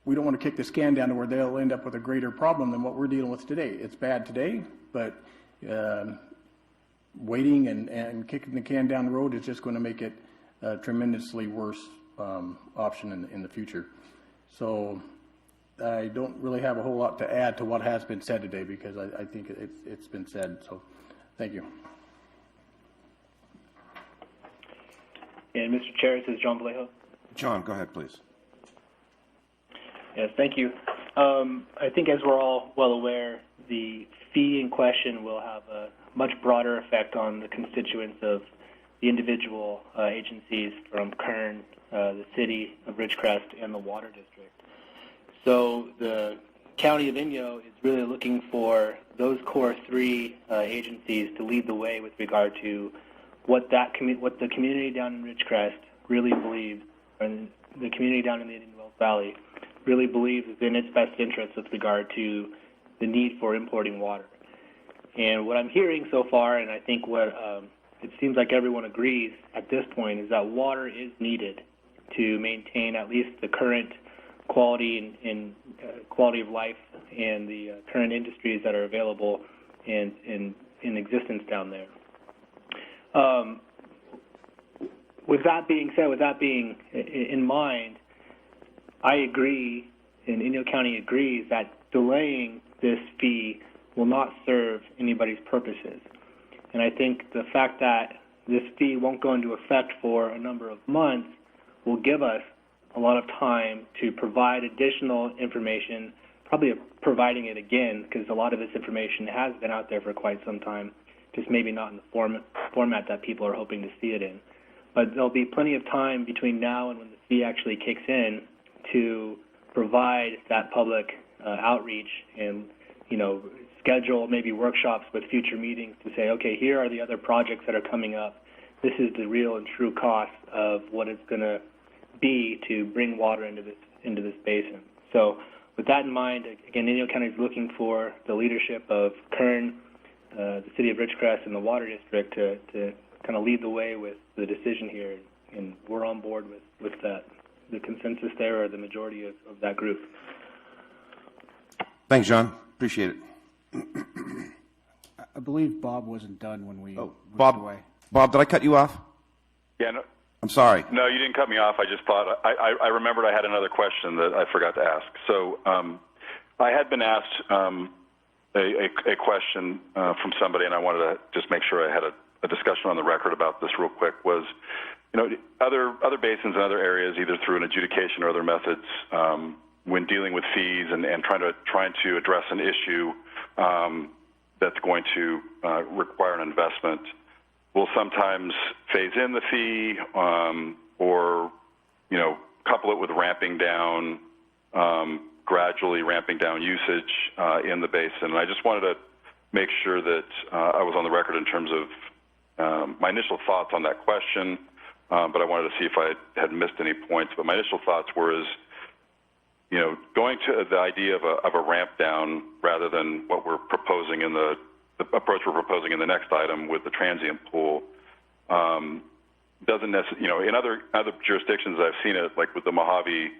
we don't want to kick this can down to where they'll end up with a greater problem than what we're dealing with today. It's bad today, but waiting and kicking the can down the road is just going to make it a tremendously worse option in the future. So I don't really have a whole lot to add to what has been said today because I think it's been said. So thank you. And Mr. Chair, this is John Vallejo. John, go ahead, please. Yes, thank you. I think as we're all well aware, the fee in question will have a much broader effect on the constituents of the individual agencies from Kern, the city of Ridgecrest, and the Water District. So the County of Inyo is really looking for those core three agencies to lead the way with regard to what the community down in Ridgecrest really believes the community down in the Indian Wells Valley really believes is in its best interest with regard to the need for importing water. And what I'm hearing so far, and I think what it seems like everyone agrees at this point, is that water is needed to maintain at least the current quality and quality of life and the current industries that are available and in existence down there. With that being said, with that being in mind, I agree, and Inyo County agrees, that delaying this fee will not serve anybody's purposes. And I think the fact that this fee won't go into effect for a number of months will give us a lot of time to provide additional information, probably providing it again, because a lot of this information has been out there for quite some time, just maybe not in the format that people are hoping to see it in. But there'll be plenty of time between now and when the fee actually kicks in to provide that public outreach and, schedule maybe workshops with future meetings to say, okay, here are the other projects that are coming up. This is the real and true cost of what it's going to be to bring water into this basin. So with that in mind, again, Inyo County is looking for the leadership of Kern, the city of Ridgecrest, and the Water District to kind of lead the way with the decision here, and we're on board with that, the consensus there, or the majority of that group. Thanks, John. Appreciate it. I believe Bob wasn't done when we moved Bob, away. Bob, did I cut you off? Yeah, no, I'm sorry. no, you didn't cut me off. I just thought, I remembered I had another question that I forgot to ask. So I had been asked a question from somebody, and I wanted to just make sure I had a discussion on the record about this real quick, was, other basins and other areas, either through an adjudication or other methods, when dealing with fees and trying to address an issue that's going to require an investment, will sometimes phase in the fee or, couple it with ramping down, gradually ramping down usage in the basin. And I just wanted to make sure that I was on the record in terms of my initial thoughts on that question, but I wanted to see if I had missed any points. But my initial thoughts were going to the idea of a ramp down rather than what we're proposing in the approach we're proposing in the next item with the transient pool, doesn't necessarily, in other jurisdictions I've seen it, like with the Mojave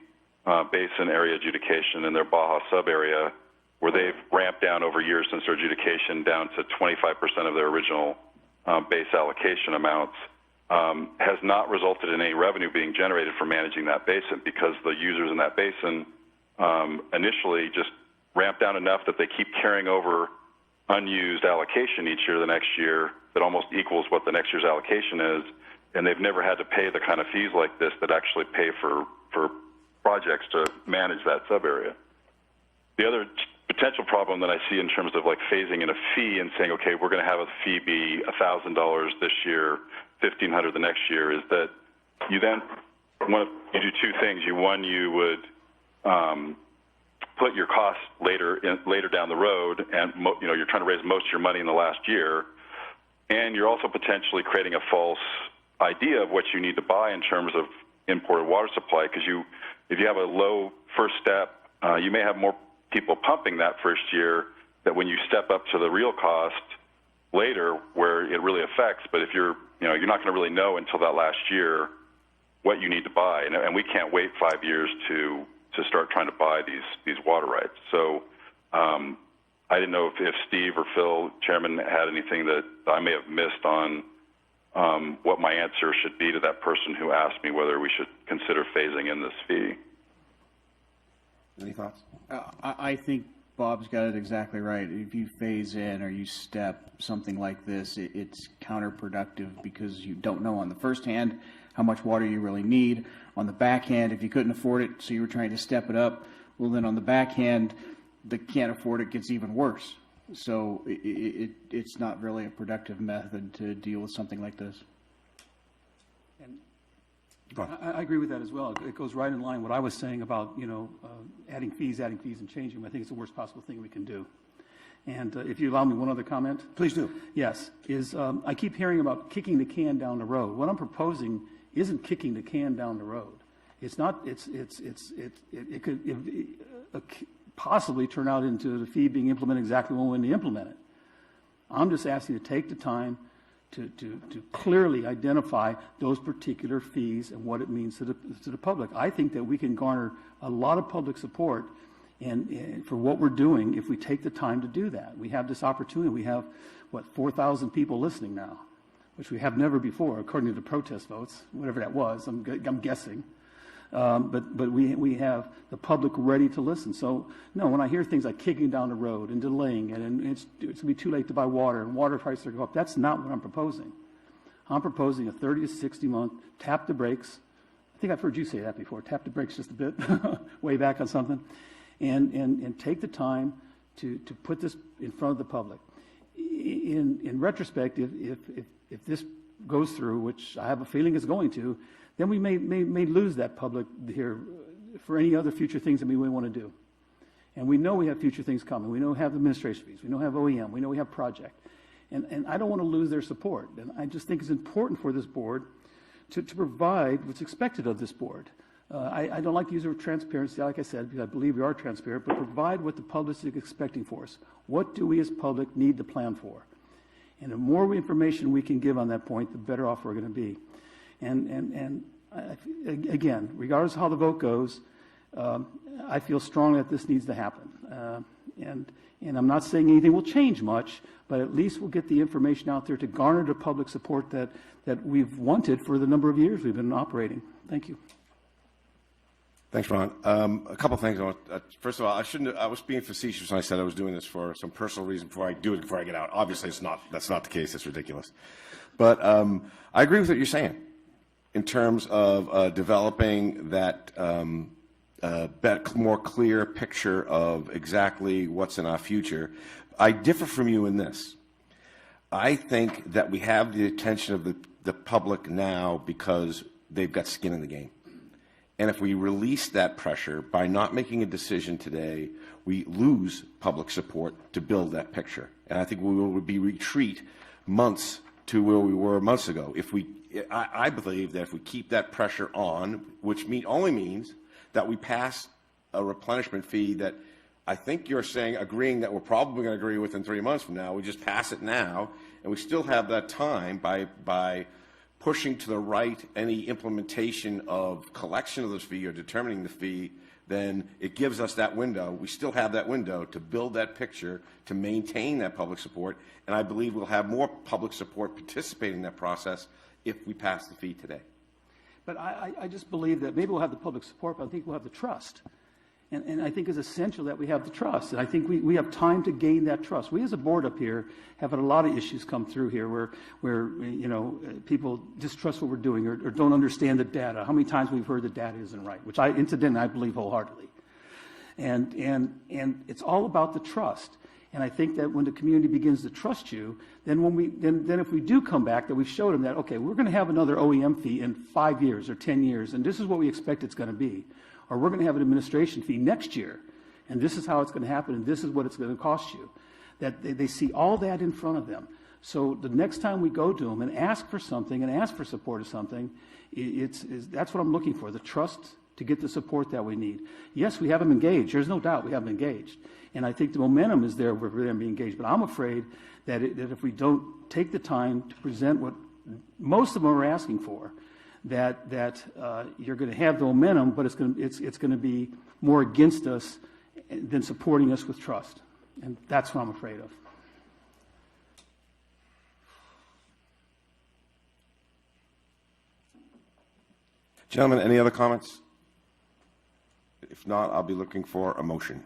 Basin area adjudication in their Baja sub area, where they've ramped down over years since their adjudication down to 25% of their original base allocation amounts, has not resulted in any revenue being generated for managing that basin, because the users in that basin initially just ramp down enough that they keep carrying over unused allocation each year the next year that almost equals what the next year's allocation is, and they've never had to pay the kind of fees like this that actually pay for projects to manage that sub-area. The other potential problem that I see in terms of like phasing in a fee and saying, okay, we're going to have a fee be $1,000 this year, $1,500 the next year, is that you then you do two things. You would put your costs later down the road, and you're trying to raise most of your money in the last year, and you're also potentially creating a false idea of what you need to buy in terms of imported water supply, because if you have a low first step, you may have more people pumping that first year, that when you step up to the real cost later, where it really affects. But if you're not going to really know until that last year what you need to buy, and we can't wait 5 years to start trying to buy these water rights. So I didn't know if Steve or Phil, Chairman, had anything that I may have missed on what my answer should be to that person who asked me whether we should consider phasing in this fee. Any thoughts? I think Bob's got it exactly right. If you phase in or you step something like this, it's counterproductive, because you don't know on the first hand how much water you really need. On the back hand, if you couldn't afford it, so you were trying to step it up, well, then on the back hand, the can't afford it gets even worse. So it's not really a productive method to deal with something like this. I agree with that as well. It goes right in line with what I was saying about, adding fees and changing them. I think it's the worst possible thing we can do. And if you allow me one other comment. Please do. Yes, I keep hearing about kicking the can down the road. What I'm proposing isn't kicking the can down the road. It's not, it could possibly turn out into the fee being implemented exactly when we implement it. I'm just asking to take the time to clearly identify those particular fees and what it means to the public. I think that we can garner a lot of public support and for what we're doing if we take the time to do that. We have this opportunity. We have, 4,000 people listening now, which we have never before, according to the protest votes, whatever that was, I'm guessing. But we have the public ready to listen. So, no, when I hear things like kicking down the road and delaying it, and it's going to be too late to buy water, and water prices are going up, that's not what I'm proposing. I'm proposing a 30 to 60 month tap the brakes. I think I've heard you say that before, tap the brakes just a bit, way back on something, and take the time to put this in front of the public. In retrospect, if this goes through, which I have a feeling it's going to, then we may lose that public here for any other future things that we may want to do. And we know we have future things coming. We know we have administration fees. We know we have OEM. We know we have project. And I don't want to lose their support. And I just think it's important for this board to provide what's expected of this board. I don't like to use the word transparency, like I said, because I believe we are transparent, but provide what the public is expecting for us. What do we as public need to plan for? And the more information we can give on that point, the better off we're going to be. And again, regardless of how the vote goes, I feel strongly that this needs to happen. And I'm not saying anything will change much, but at least we'll get the information out there to garner the public support that we've wanted for the number of years we've been operating. Thank you. Thanks, Ron. A couple things. First of all, I was being facetious when I said I was doing this for some personal reason before I get out. Obviously, that's not the case. It's ridiculous. But I agree with what you're saying in terms of developing that more clear picture of exactly what's in our future. I differ from you in this. I think that we have the attention of the public now because they've got skin in the game. And if we release that pressure by not making a decision today, we lose public support to build that picture. And I think we will retreat months to where we were months ago. I believe that if we keep that pressure on, which only means that we pass a replenishment fee that I think you're agreeing that we're probably going to agree with in 3 months from now. We just pass it now, and we still have that time by pushing to the right any implementation of collection of this fee or determining the fee, then it gives us that window. We still have that window to build that picture, to maintain that public support, and I believe we'll have more public support participating in that process if we pass the fee today. But I just believe that maybe we'll have the public support, but I think we'll have the trust. And I think it's essential that we have the trust. And I think we have time to gain that trust. We as a board up here have had a lot of issues come through here where people distrust what we're doing or don't understand the data. How many times we've heard the data isn't right, which I believe wholeheartedly. And it's all about the trust. And I think that when the community begins to trust you, then if we do come back, that we've showed them that, okay, we're going to have another OEM fee in 5 years or 10 years, and this is what we expect it's going to be. Or we're going to have an administration fee next year, and this is how it's going to happen, and this is what it's going to cost you. That they see all that in front of them. So the next time we go to them and ask for something and ask for support of something, that's what I'm looking for, the trust to get the support that we need. Yes, we have them engaged. There's no doubt we have them engaged. And I think the momentum is there for them to be engaged. But I'm afraid that if we don't take the time to present what most of them are asking for, that you're going to have the momentum, but it's going to be more against us than supporting us with trust. And that's what I'm afraid of. Gentlemen, any other comments? If not, I'll be looking for a motion.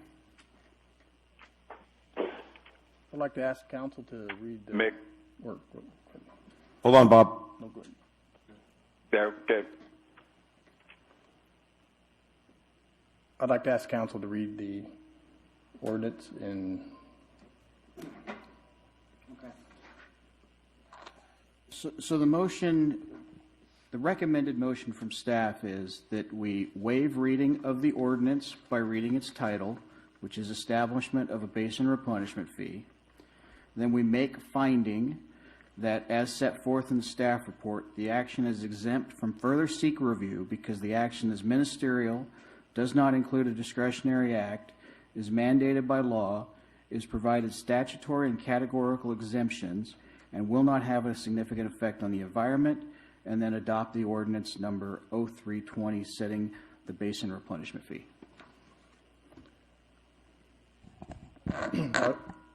I'd like to ask council to read the... Mick. Hold on, Bob. No, good. There, okay. I'd like to ask council to read the ordinance in... Okay. So the motion, the recommended motion from staff is that we waive reading of the ordinance by reading its title, which is establishment of a basin replenishment fee. Then we make finding that, as set forth in the staff report, the action is exempt from further SEEK review because the action is ministerial, does not include a discretionary act, is mandated by law, is provided statutory and categorical exemptions, and will not have a significant effect on the environment, and then adopt the ordinance number 0320 setting the basin replenishment fee.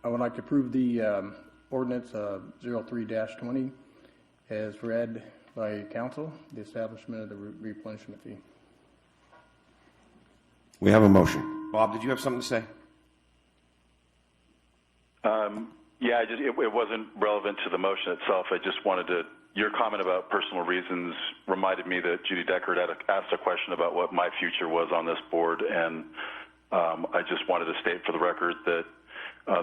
I would like to approve the ordinance 03-20 as read by council, the establishment of the replenishment fee. We have a motion. Bob, did you have something to say? Yeah, it wasn't relevant to the motion itself. I just wanted to, your comment about personal reasons reminded me that Judy Deckard had asked a question about what my future was on this board, and I just wanted to state for the record that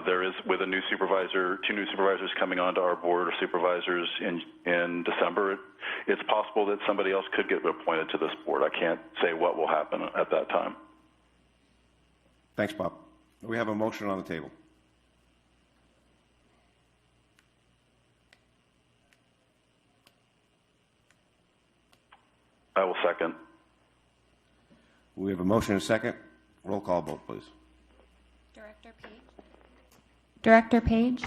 there is, with a new supervisor, 2 new supervisors coming onto our board of supervisors in December, it's possible that somebody else could get appointed to this board. I can't say what will happen at that time. Thanks, Bob. We have a motion on the table. I will second. We have a motion and a second. Roll call vote, please. Director Page. Director Page.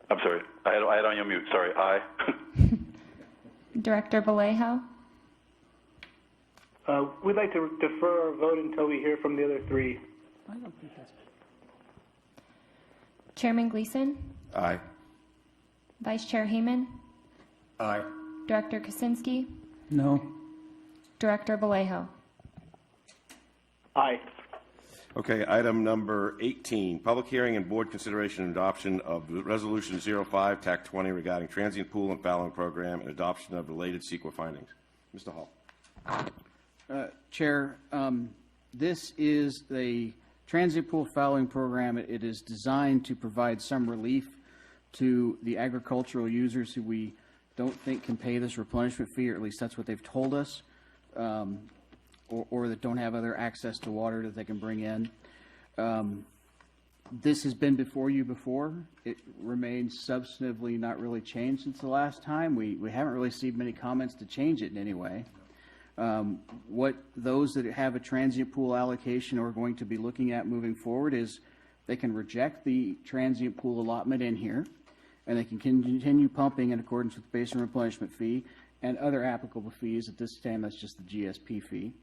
I'm sorry. I had on your mute. Sorry. Aye. Director Vallejo. We'd like to defer our vote until we hear from the other 3. I don't think that's... Chairman Gleason. Aye. Vice Chair Heyman. Aye. Director Kaczynski. No. Director Vallejo. Aye. Okay, item number 18, public hearing and board consideration and adoption of Resolution 05, TAC 20 regarding transient pool and fallowing program and adoption of related CEQA findings. Mr. Hall. Chair, this is the transient pool fallowing program. It is designed to provide some relief to the agricultural users who we don't think can pay this replenishment fee, or at least that's what they've told us, or that don't have other access to water that they can bring in. This has been before you before. It remains substantively not really changed since the last time. We haven't really received many comments to change it in any way. What those that have a transient pool allocation are going to be looking at moving forward is they can reject the transient pool allotment in here, and they can continue pumping in accordance with the basin replenishment fee and other applicable fees. At this time, that's just the GSP fee.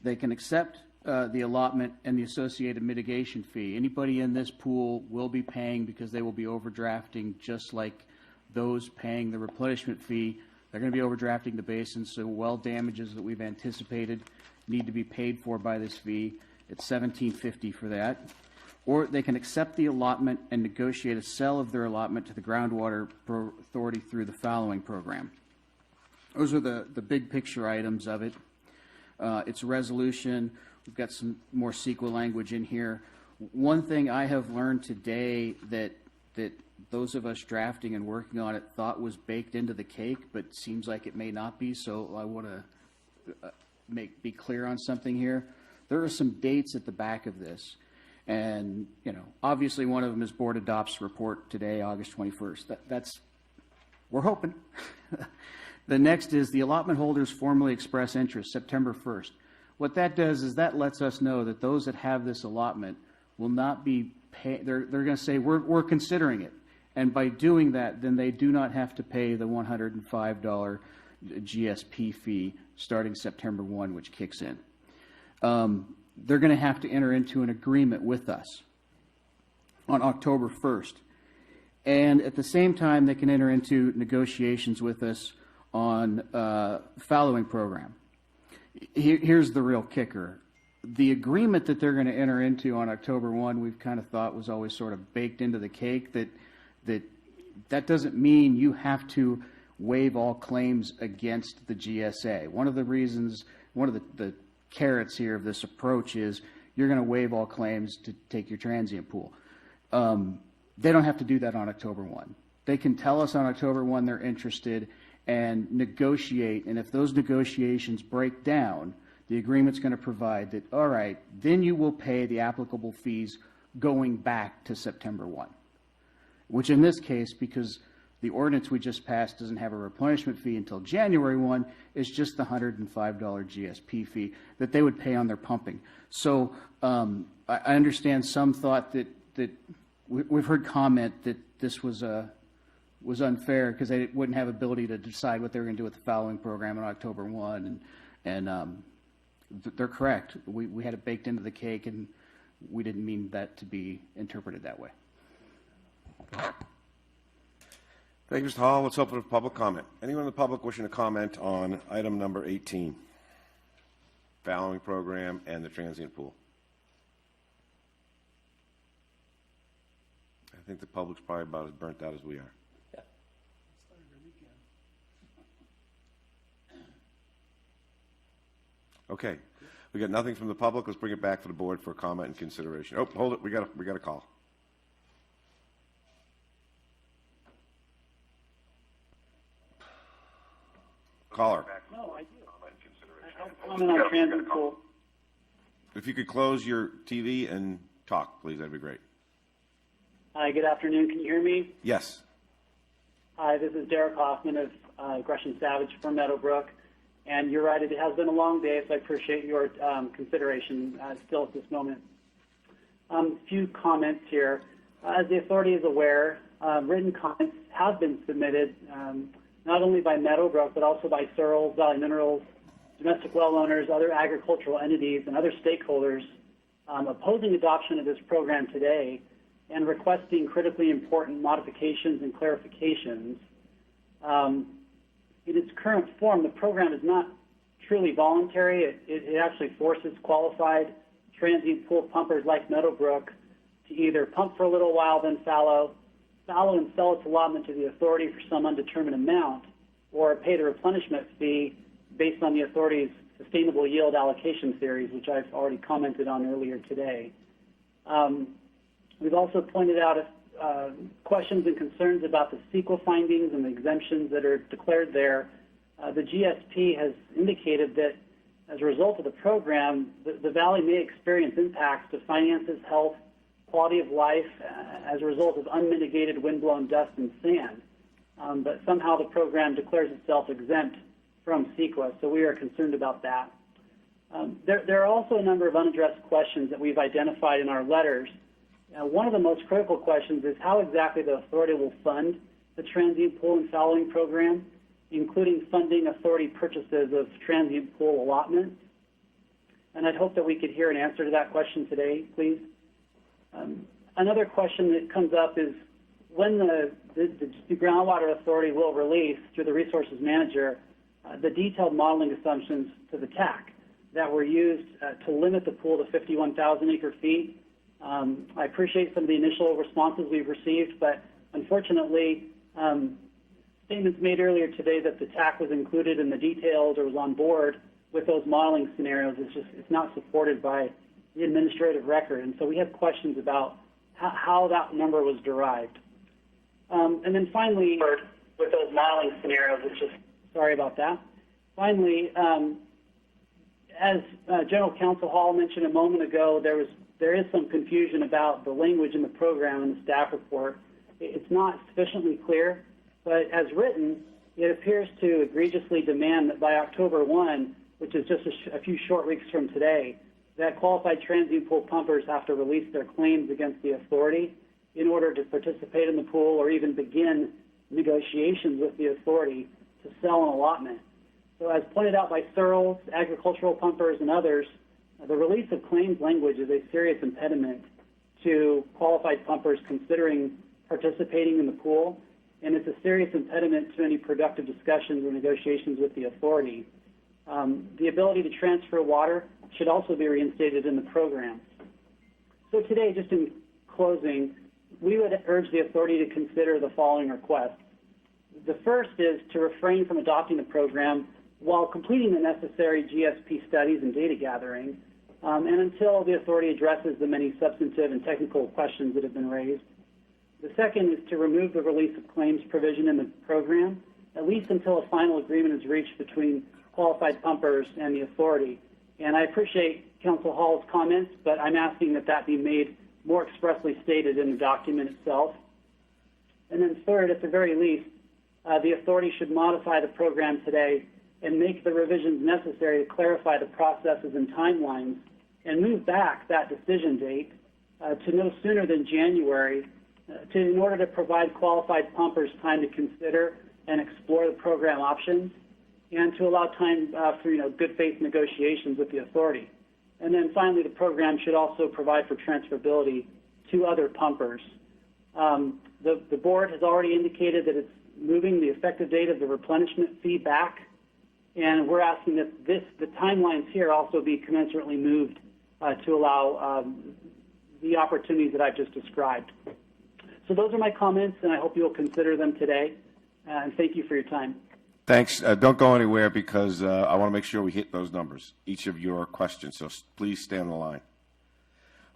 They can accept the allotment and the associated mitigation fee. Anybody in this pool will be paying because they will be overdrafting just like those paying the replenishment fee. They're going to be overdrafting the basin, so well damages that we've anticipated need to be paid for by this fee. It's $17.50 for that. Or they can accept the allotment and negotiate a sale of their allotment to the Groundwater Authority through the fallowing program. Those are the big picture items of it. It's a resolution. We've got some more CEQA language in here. One thing I have learned today that those of us drafting and working on it thought was baked into the cake, but seems like it may not be, so I want to be clear on something here. There are some dates at the back of this. And, you know, obviously one of them is board adopts report today, August 21st. We're hoping. The next is the allotment holders formally express interest, September 1st. What that does is that lets us know that those that have this allotment will not be pay. They're going to say, we're considering it. And by doing that, then they do not have to pay the $105 GSP fee starting September 1, which kicks in. They're going to have to enter into an agreement with us on October 1st. And at the same time, they can enter into negotiations with us on fallowing program. Here's the real kicker. The agreement that they're going to enter into on October 1, we've kind of thought was always sort of baked into the cake, that doesn't mean you have to waive all claims against the GSA. One of the carrots here of this approach is you're going to waive all claims to take your transient pool. They don't have to do that on October 1. They can tell us on October 1 they're interested and negotiate, and if those negotiations break down, the agreement's going to provide that, all right, then you will pay the applicable fees going back to September 1, which in this case, because the ordinance we just passed doesn't have a replenishment fee until January 1, is just the $105 GSP fee that they would pay on their pumping. So I understand some thought that we've heard comment that this was unfair because they wouldn't have ability to decide what they were going to do with the fallowing program on October 1, and they're correct. We had it baked into the cake, and we didn't mean that to be interpreted that way. Thank you, Mr. Hall. Let's open for public comment. Anyone in the public wishing to comment on item number 18, fallowing program and the transient pool? I think the public's probably about as burnt out as we are. Yeah. Okay. We got nothing from the public. Let's bring it back for the board for comment and consideration. Oh, hold it. We got a call. Caller. No, I do. Comment on transient pool. If you could close your TV and talk, please, that'd be great. Hi, good afternoon. Can you hear me? Yes. Hi, this is Derek Hoffman of Gresham Savage from Meadowbrook. And you're right, it has been a long day, so I appreciate your consideration still at this moment. A few comments here. As the authority is aware, written comments have been submitted not only by Meadowbrook, but also by Searles, Valley Minerals, domestic well owners, other agricultural entities, and other stakeholders opposing adoption of this program today and requesting critically important modifications and clarifications. In its current form, the program is not truly voluntary. It actually forces qualified transient pool pumpers like Meadowbrook to either pump for a little while, then fallow and sell its allotment to the authority for some undetermined amount, or pay the replenishment fee based on the authority's sustainable yield allocation theories, which I've already commented on earlier today. We've also pointed out questions and concerns about the CEQA findings and the exemptions that are declared there. The GSP has indicated that as a result of the program, the Valley may experience impacts to finances, health, quality of life as a result of unmitigated windblown dust and sand. But somehow the program declares itself exempt from CEQA, so we are concerned about that. There are also a number of unaddressed questions that we've identified in our letters. One of the most critical questions is how exactly the authority will fund the transient pool and fallowing program, including funding authority purchases of transient pool allotments. And I'd hope that we could hear an answer to that question today, please. Another question that comes up is when the groundwater authority will release, through the resources manager, the detailed modeling assumptions to the TAC that were used to limit the pool to 51,000 acre feet. I appreciate some of the initial responses we've received, but unfortunately, statements made earlier today that the TAC was included in the details or was on board with those modeling scenarios, it's not supported by the administrative record. And so we have questions about how that number was derived. And then finally, with those modeling scenarios, sorry about that. Finally, as General Counsel Hall mentioned a moment ago, there is some confusion about the language in the program and the staff report. It's not sufficiently clear, but as written, it appears to egregiously demand that by October 1, which is just a few short weeks from today, that qualified transient pool pumpers have to release their claims against the authority in order to participate in the pool or even begin negotiations with the authority to sell an allotment. So as pointed out by Searles, agricultural pumpers, and others, the release of claims language is a serious impediment to qualified pumpers considering participating in the pool, and it's a serious impediment to any productive discussions or negotiations with the authority. The ability to transfer water should also be reinstated in the program. So today, just in closing, we would urge the authority to consider the following requests. The first is to refrain from adopting the program while completing the necessary GSP studies and data gathering, and until the authority addresses the many substantive and technical questions that have been raised. The second is to remove the release of claims provision in the program, at least until a final agreement is reached between qualified pumpers and the authority. And I appreciate Council Hall's comments, but I'm asking that that be made more expressly stated in the document itself. And then third, at the very least, the authority should modify the program today and make the revisions necessary to clarify the processes and timelines and move back that decision date to no sooner than January in order to provide qualified pumpers time to consider and explore the program options and to allow time for good faith negotiations with the authority. And then finally, the program should also provide for transferability to other pumpers. The board has already indicated that it's moving the effective date of the replenishment fee back, and we're asking that the timelines here also be commensurately moved to allow the opportunities that I've just described. So those are my comments, and I hope you'll consider them today, and thank you for your time. Thanks. Don't go anywhere because I want to make sure we hit those numbers, each of your questions, so please stay on the line.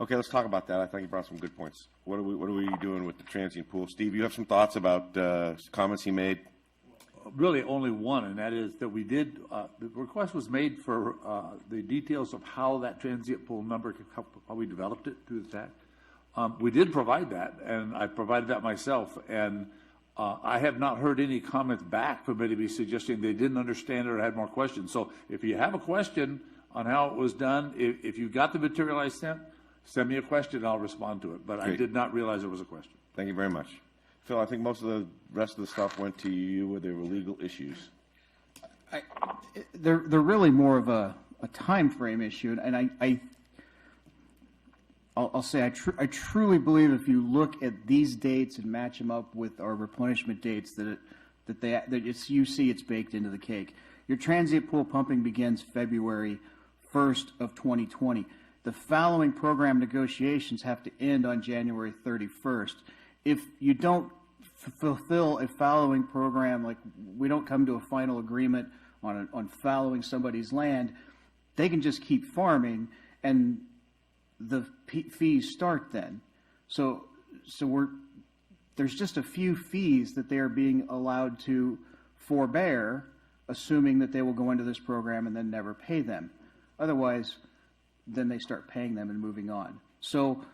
Okay, let's talk about that. I think you brought some good points. What are we doing with the transient pool? Steve, you have some thoughts about comments he made? Really only one, and that is that we did, the request was made for the details of how that transient pool number, how we developed it through the TAC. We did provide that, and I provided that myself, and I have not heard any comments back from anybody suggesting they didn't understand it or had more questions. So if you have a question on how it was done, if you got the material I sent, send me a question and I'll respond to it. But great. I did not realize it was a question. Thank you very much. Phil, I think most of the rest of the stuff went to you where there were legal issues. They're really more of a time frame issue, and I'll say I truly believe if you look at these dates and match them up with our replenishment dates, that you see it's baked into the cake. Your transient pool pumping begins February 1st of 2020. The following program negotiations have to end on January 31st. If you don't fulfill a following program, like we don't come to a final agreement on following somebody's land, they can just keep farming and the fees start then. So there's just a few fees that they are being allowed to forbear, assuming that they will go into this program and then never pay them. Otherwise, then they start paying them and moving on. So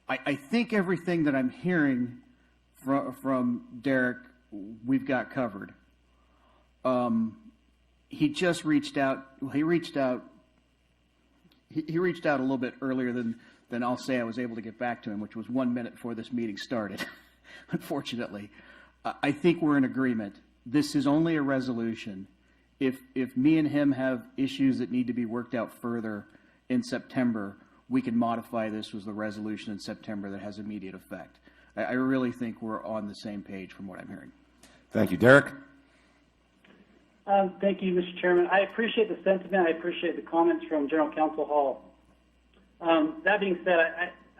I think everything that I'm hearing from Derek, we've got covered. He just reached out. He reached out a little bit earlier than I'll say I was able to get back to him, which was 1 minute before this meeting started, unfortunately. I think we're in agreement. This is only a resolution. If me and him have issues that need to be worked out further in September, we can modify this with the resolution in September that has immediate effect. I really think we're on the same page from what I'm hearing. Thank you. Derek? Thank you, Mr. Chairman. I appreciate the sentiment. I appreciate the comments from General Counsel Hall. That being said,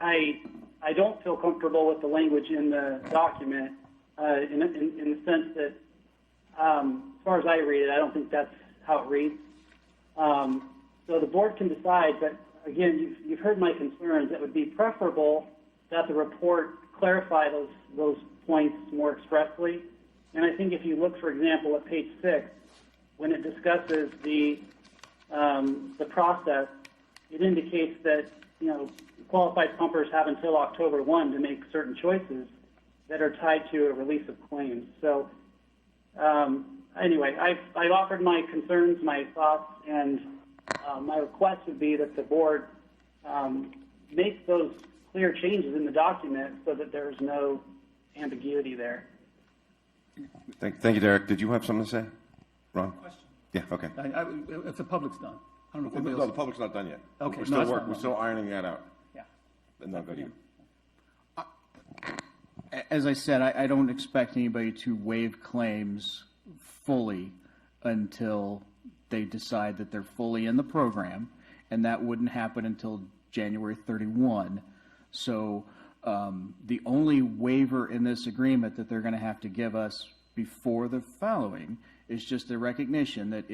I don't feel comfortable with the language in the document in the sense that, as far as I read it, I don't think that's how it reads. So the board can decide, but again, you've heard my concerns. It would be preferable that the report clarify those points more expressly. And I think if you look, for example, at page 6, when it discusses the process, it indicates that qualified pumpers have until October 1 to make certain choices that are tied to a release of claims. So anyway, I've offered my concerns, my thoughts, and my request would be that the board make those clear changes in the document so that there's no ambiguity there. Thank you, Derek. Did you have something to say, Ron? Question. Yeah, okay. If the public's done. I don't know if No, the public's not done yet. Okay. We're still ironing that out. Yeah. And not good to you. As I said, I don't expect anybody to waive claims fully until they decide that they're fully in the program, and that wouldn't happen until January 31. So the only waiver in this agreement that they're going to have to give us before the following is just a recognition that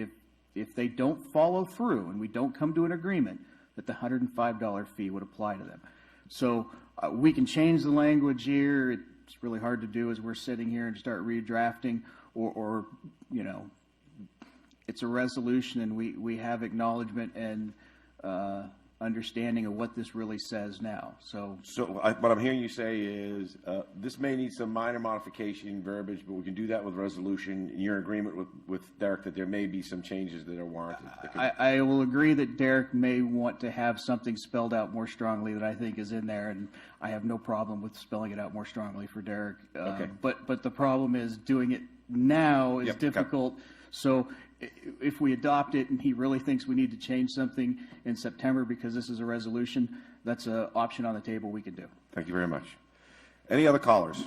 if they don't follow through and we don't come to an agreement, that the $105 fee would apply to them. So we can change the language here. It's really hard to do as we're sitting here and start redrafting, or it's a resolution and we have acknowledgement and understanding of what this really says now. So What I'm hearing you say is this may need some minor modification verbiage, but we can do that with resolution. And you're in agreement with Derek that there may be some changes that are warranted. I will agree that Derek may want to have something spelled out more strongly that I think is in there, and I have no problem with spelling it out more strongly for Derek. Okay. But the problem is doing it now is difficult. So if we adopt it and he really thinks we need to change something in September because this is a resolution, that's an option on the table we can do. Thank you very much. Any other callers?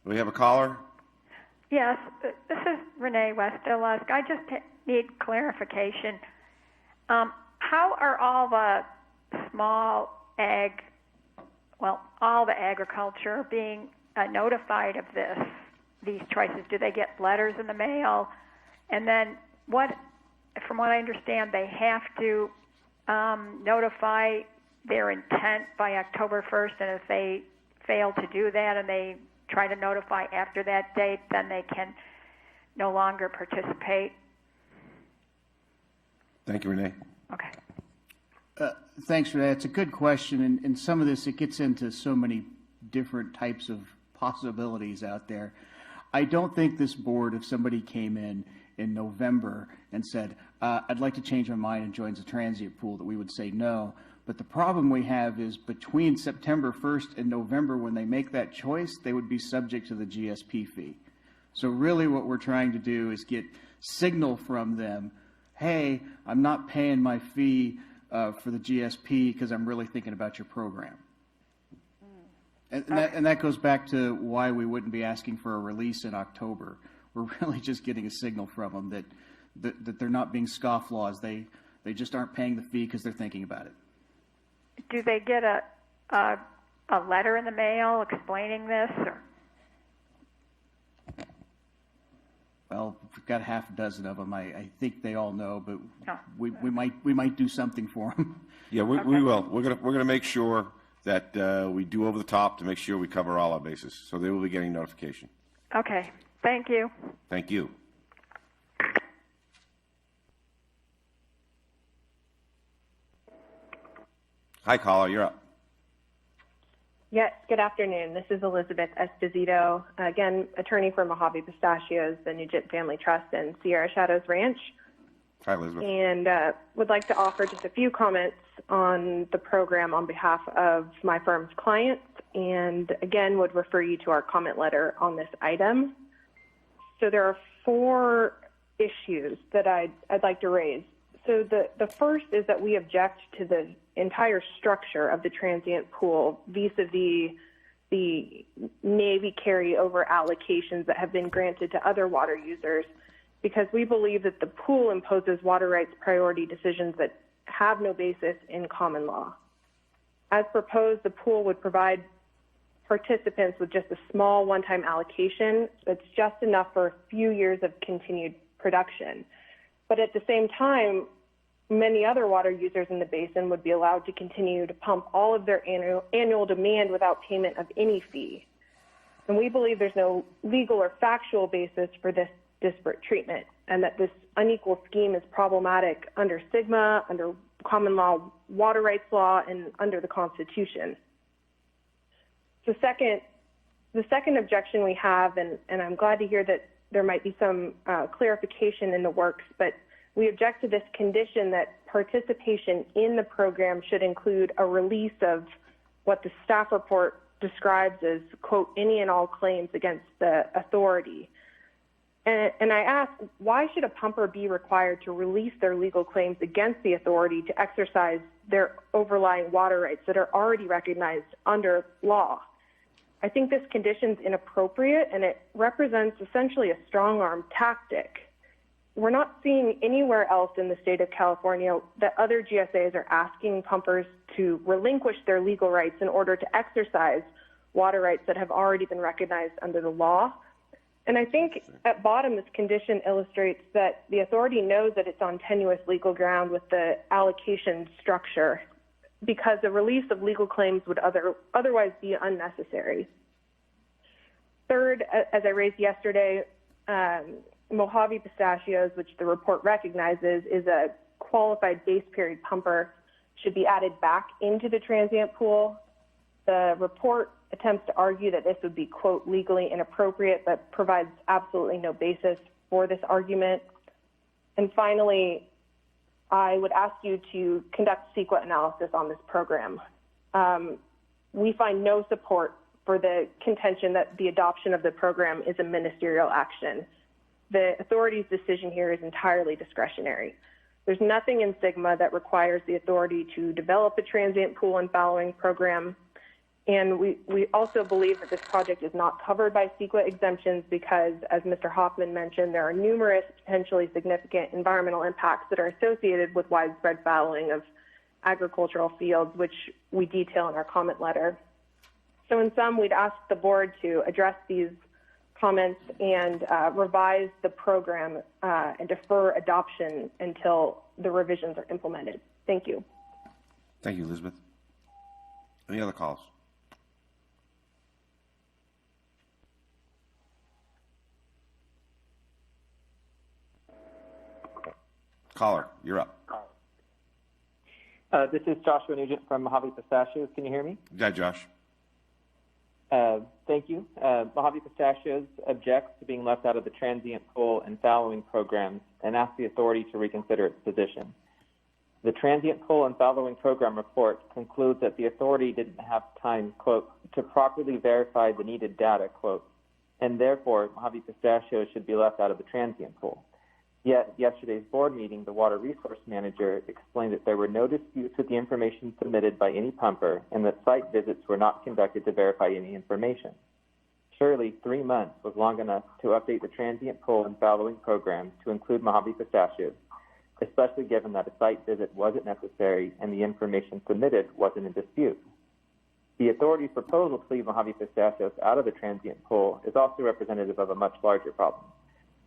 We have a caller? Yes, this is Renee West-Dulusk. I just need clarification. How are all the small all the agriculture being notified of these choices? Do they get letters in the mail? And then from what I understand, they have to notify their intent by October 1st, and if they fail to do that and they try to notify after that date, then they can no longer participate. Thank you, Renee. Okay. Thanks for that. It's a good question, and some of this, it gets into so many different types of possibilities out there. I don't think this board, if somebody came in November and said, I'd like to change my mind and joins a transient pool, that we would say no. But the problem we have is between September 1st and November, when they make that choice, they would be subject to the GSP fee. So really what we're trying to do is get signal from them, hey, I'm not paying my fee for the GSP because I'm really thinking about your program. And that goes back to why we wouldn't be asking for a release in October. We're really just getting a signal from them that they're not being scofflaws. They just aren't paying the fee because they're thinking about it. Do they get a letter in the mail explaining this? Or? Well, we've got half a dozen of them. I think they all know, but we might do something for them. Yeah, we will. We're gonna make sure that we do over the top to make sure we cover all our bases. So they will be getting notification. Okay. Thank you. Thank you. Hi, caller. You're up. Yes, good afternoon. This is Elizabeth Esposito, again, attorney for Mojave Pistachios, the Nugent Family Trust, and Sierra Shadows Ranch. Hi, Elizabeth. And would like to offer just a few comments on the program on behalf of my firm's clients, and again, would refer you to our comment letter on this item. So there are 4 issues that I'd like to raise. So the first is that we object to the entire structure of the transient pool vis-a-vis the Navy carryover allocations that have been granted to other water users, because we believe that the pool imposes water rights priority decisions that have no basis in common law. As proposed, the pool would provide participants with just a small one-time allocation that's just enough for a few years of continued production. But at the same time, many other water users in the basin would be allowed to continue to pump all of their annual demand without payment of any fee. And we believe there's no legal or factual basis for this disparate treatment, and that this unequal scheme is problematic under SGMA, under common law water rights law, and under the Constitution. The second objection we have, and I'm glad to hear that there might be some clarification in the works, but we object to this condition that participation in the program should include a release of what the staff report describes as, quote, any and all claims against the authority. And I ask, why should a pumper be required to release their legal claims against the authority to exercise their overlying water rights that are already recognized under law? I think this condition is inappropriate, and it represents essentially a strong-arm tactic. We're not seeing anywhere else in the state of California that other GSAs are asking pumpers to relinquish their legal rights in order to exercise water rights that have already been recognized under the law. And I think at bottom, this condition illustrates that the authority knows that it's on tenuous legal ground with the allocation structure, because the release of legal claims would otherwise be unnecessary. Third, as I raised yesterday, Mojave Pistachios, which the report recognizes is a qualified base period pumper, should be added back into the transient pool. The report attempts to argue that this would be, quote, legally inappropriate, but provides absolutely no basis for this argument. And finally, I would ask you to conduct CEQA analysis on this program. We find no support for the contention that the adoption of the program is a ministerial action. The authority's decision here is entirely discretionary. There's nothing in SGMA that requires the authority to develop a transient pool and fallowing program. And we also believe that this project is not covered by CEQA exemptions because, as Mr. Hoffman mentioned, there are numerous potentially significant environmental impacts that are associated with widespread fallowing of agricultural fields, which we detail in our comment letter. So in sum, we'd ask the board to address these comments and revise the program and defer adoption until the revisions are implemented. Thank you. Thank you, Elizabeth. Any other calls? Caller, you're up. This is Joshua Nugent from Mojave Pistachios. Can you hear me? Yeah, Josh. Thank you. Mojave Pistachios objects to being left out of the transient pool and fallowing programs and asks the authority to reconsider its position. The transient pool and fallowing program report concludes that the authority didn't have time, quote, to properly verify the needed data, quote, and therefore Mojave Pistachios should be left out of the transient pool. Yet, yesterday's board meeting, the water resource manager explained that there were no disputes with the information submitted by any pumper and that site visits were not conducted to verify any information. Surely 3 months was long enough to update the transient pool and fallowing program to include Mojave Pistachios, especially given that a site visit wasn't necessary and the information submitted wasn't in dispute. The authority's proposal to leave Mojave Pistachios out of the transient pool is also representative of a much larger problem.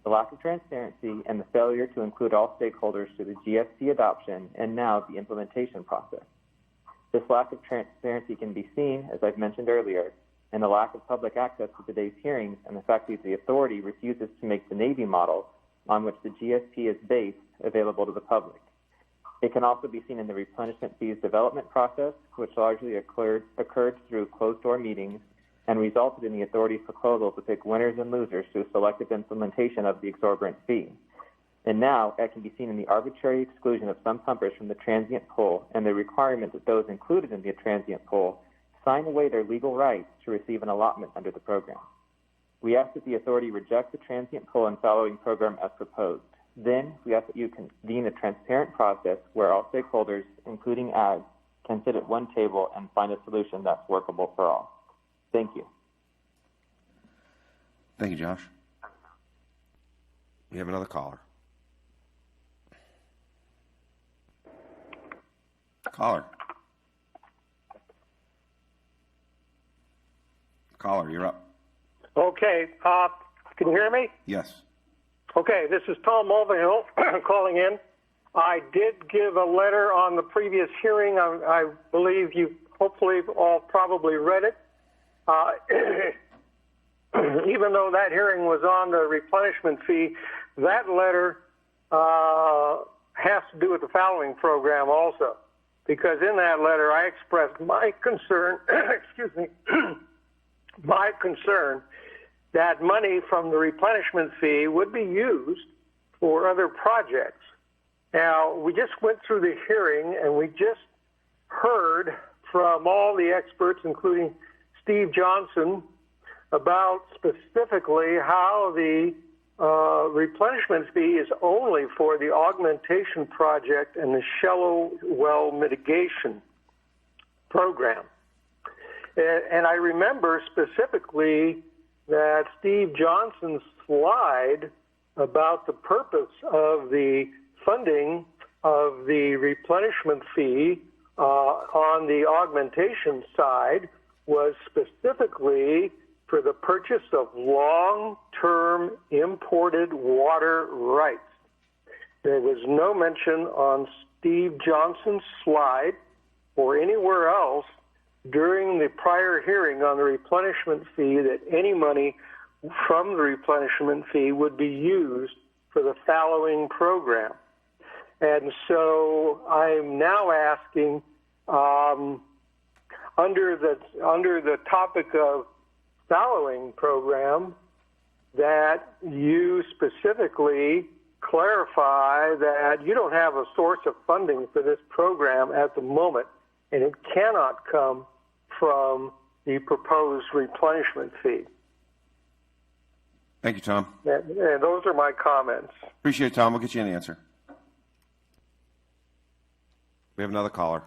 The lack of transparency and the failure to include all stakeholders through the GSP adoption and now the implementation process. This lack of transparency can be seen, as I've mentioned earlier, in the lack of public access to today's hearings and the fact that the authority refuses to make the Navy model on which the GSP is based available to the public. It can also be seen in the replenishment fees development process, which largely occurred through closed-door meetings and resulted in the authority's proposal to pick winners and losers through selective implementation of the exorbitant fee. And now, it can be seen in the arbitrary exclusion of some pumpers from the transient pool and the requirement that those included in the transient pool sign away their legal rights to receive an allotment under the program. We ask that the authority reject the transient pool and fallowing program as proposed. Then, we ask that you convene a transparent process where all stakeholders, including ag, can sit at one table and find a solution that's workable for all. Thank you. Thank you, Josh. We have another caller. Caller, you're up. Okay. Can you hear me? Yes. Okay, this is Tom Mulvihill calling in. I did give a letter on the previous hearing. I believe you hopefully all probably read it. Even though that hearing was on the replenishment fee, that letter has to do with the fallowing program also. Because in that letter, I expressed my concern, excuse me, my concern that money from the replenishment fee would be used for other projects. Now, we just went through the hearing and we just heard from all the experts, including Steve Johnson, about specifically how the replenishment fee is only for the augmentation project and the shallow well mitigation program. And I remember specifically that Steve Johnson's slide about the purpose of the funding of the replenishment fee on the augmentation side was specifically for the purchase of long-term imported water rights. There was no mention on Steve Johnson's slide or anywhere else during the prior hearing on the replenishment fee that any money from the replenishment fee would be used for the fallowing program. And so I'm now asking, under the topic of fallowing program, that you specifically clarify that you don't have a source of funding for this program at the moment, and it cannot come from the proposed replenishment fee. Thank you, Tom. And those are my comments. Appreciate it, Tom. We'll get you an answer. We have another caller.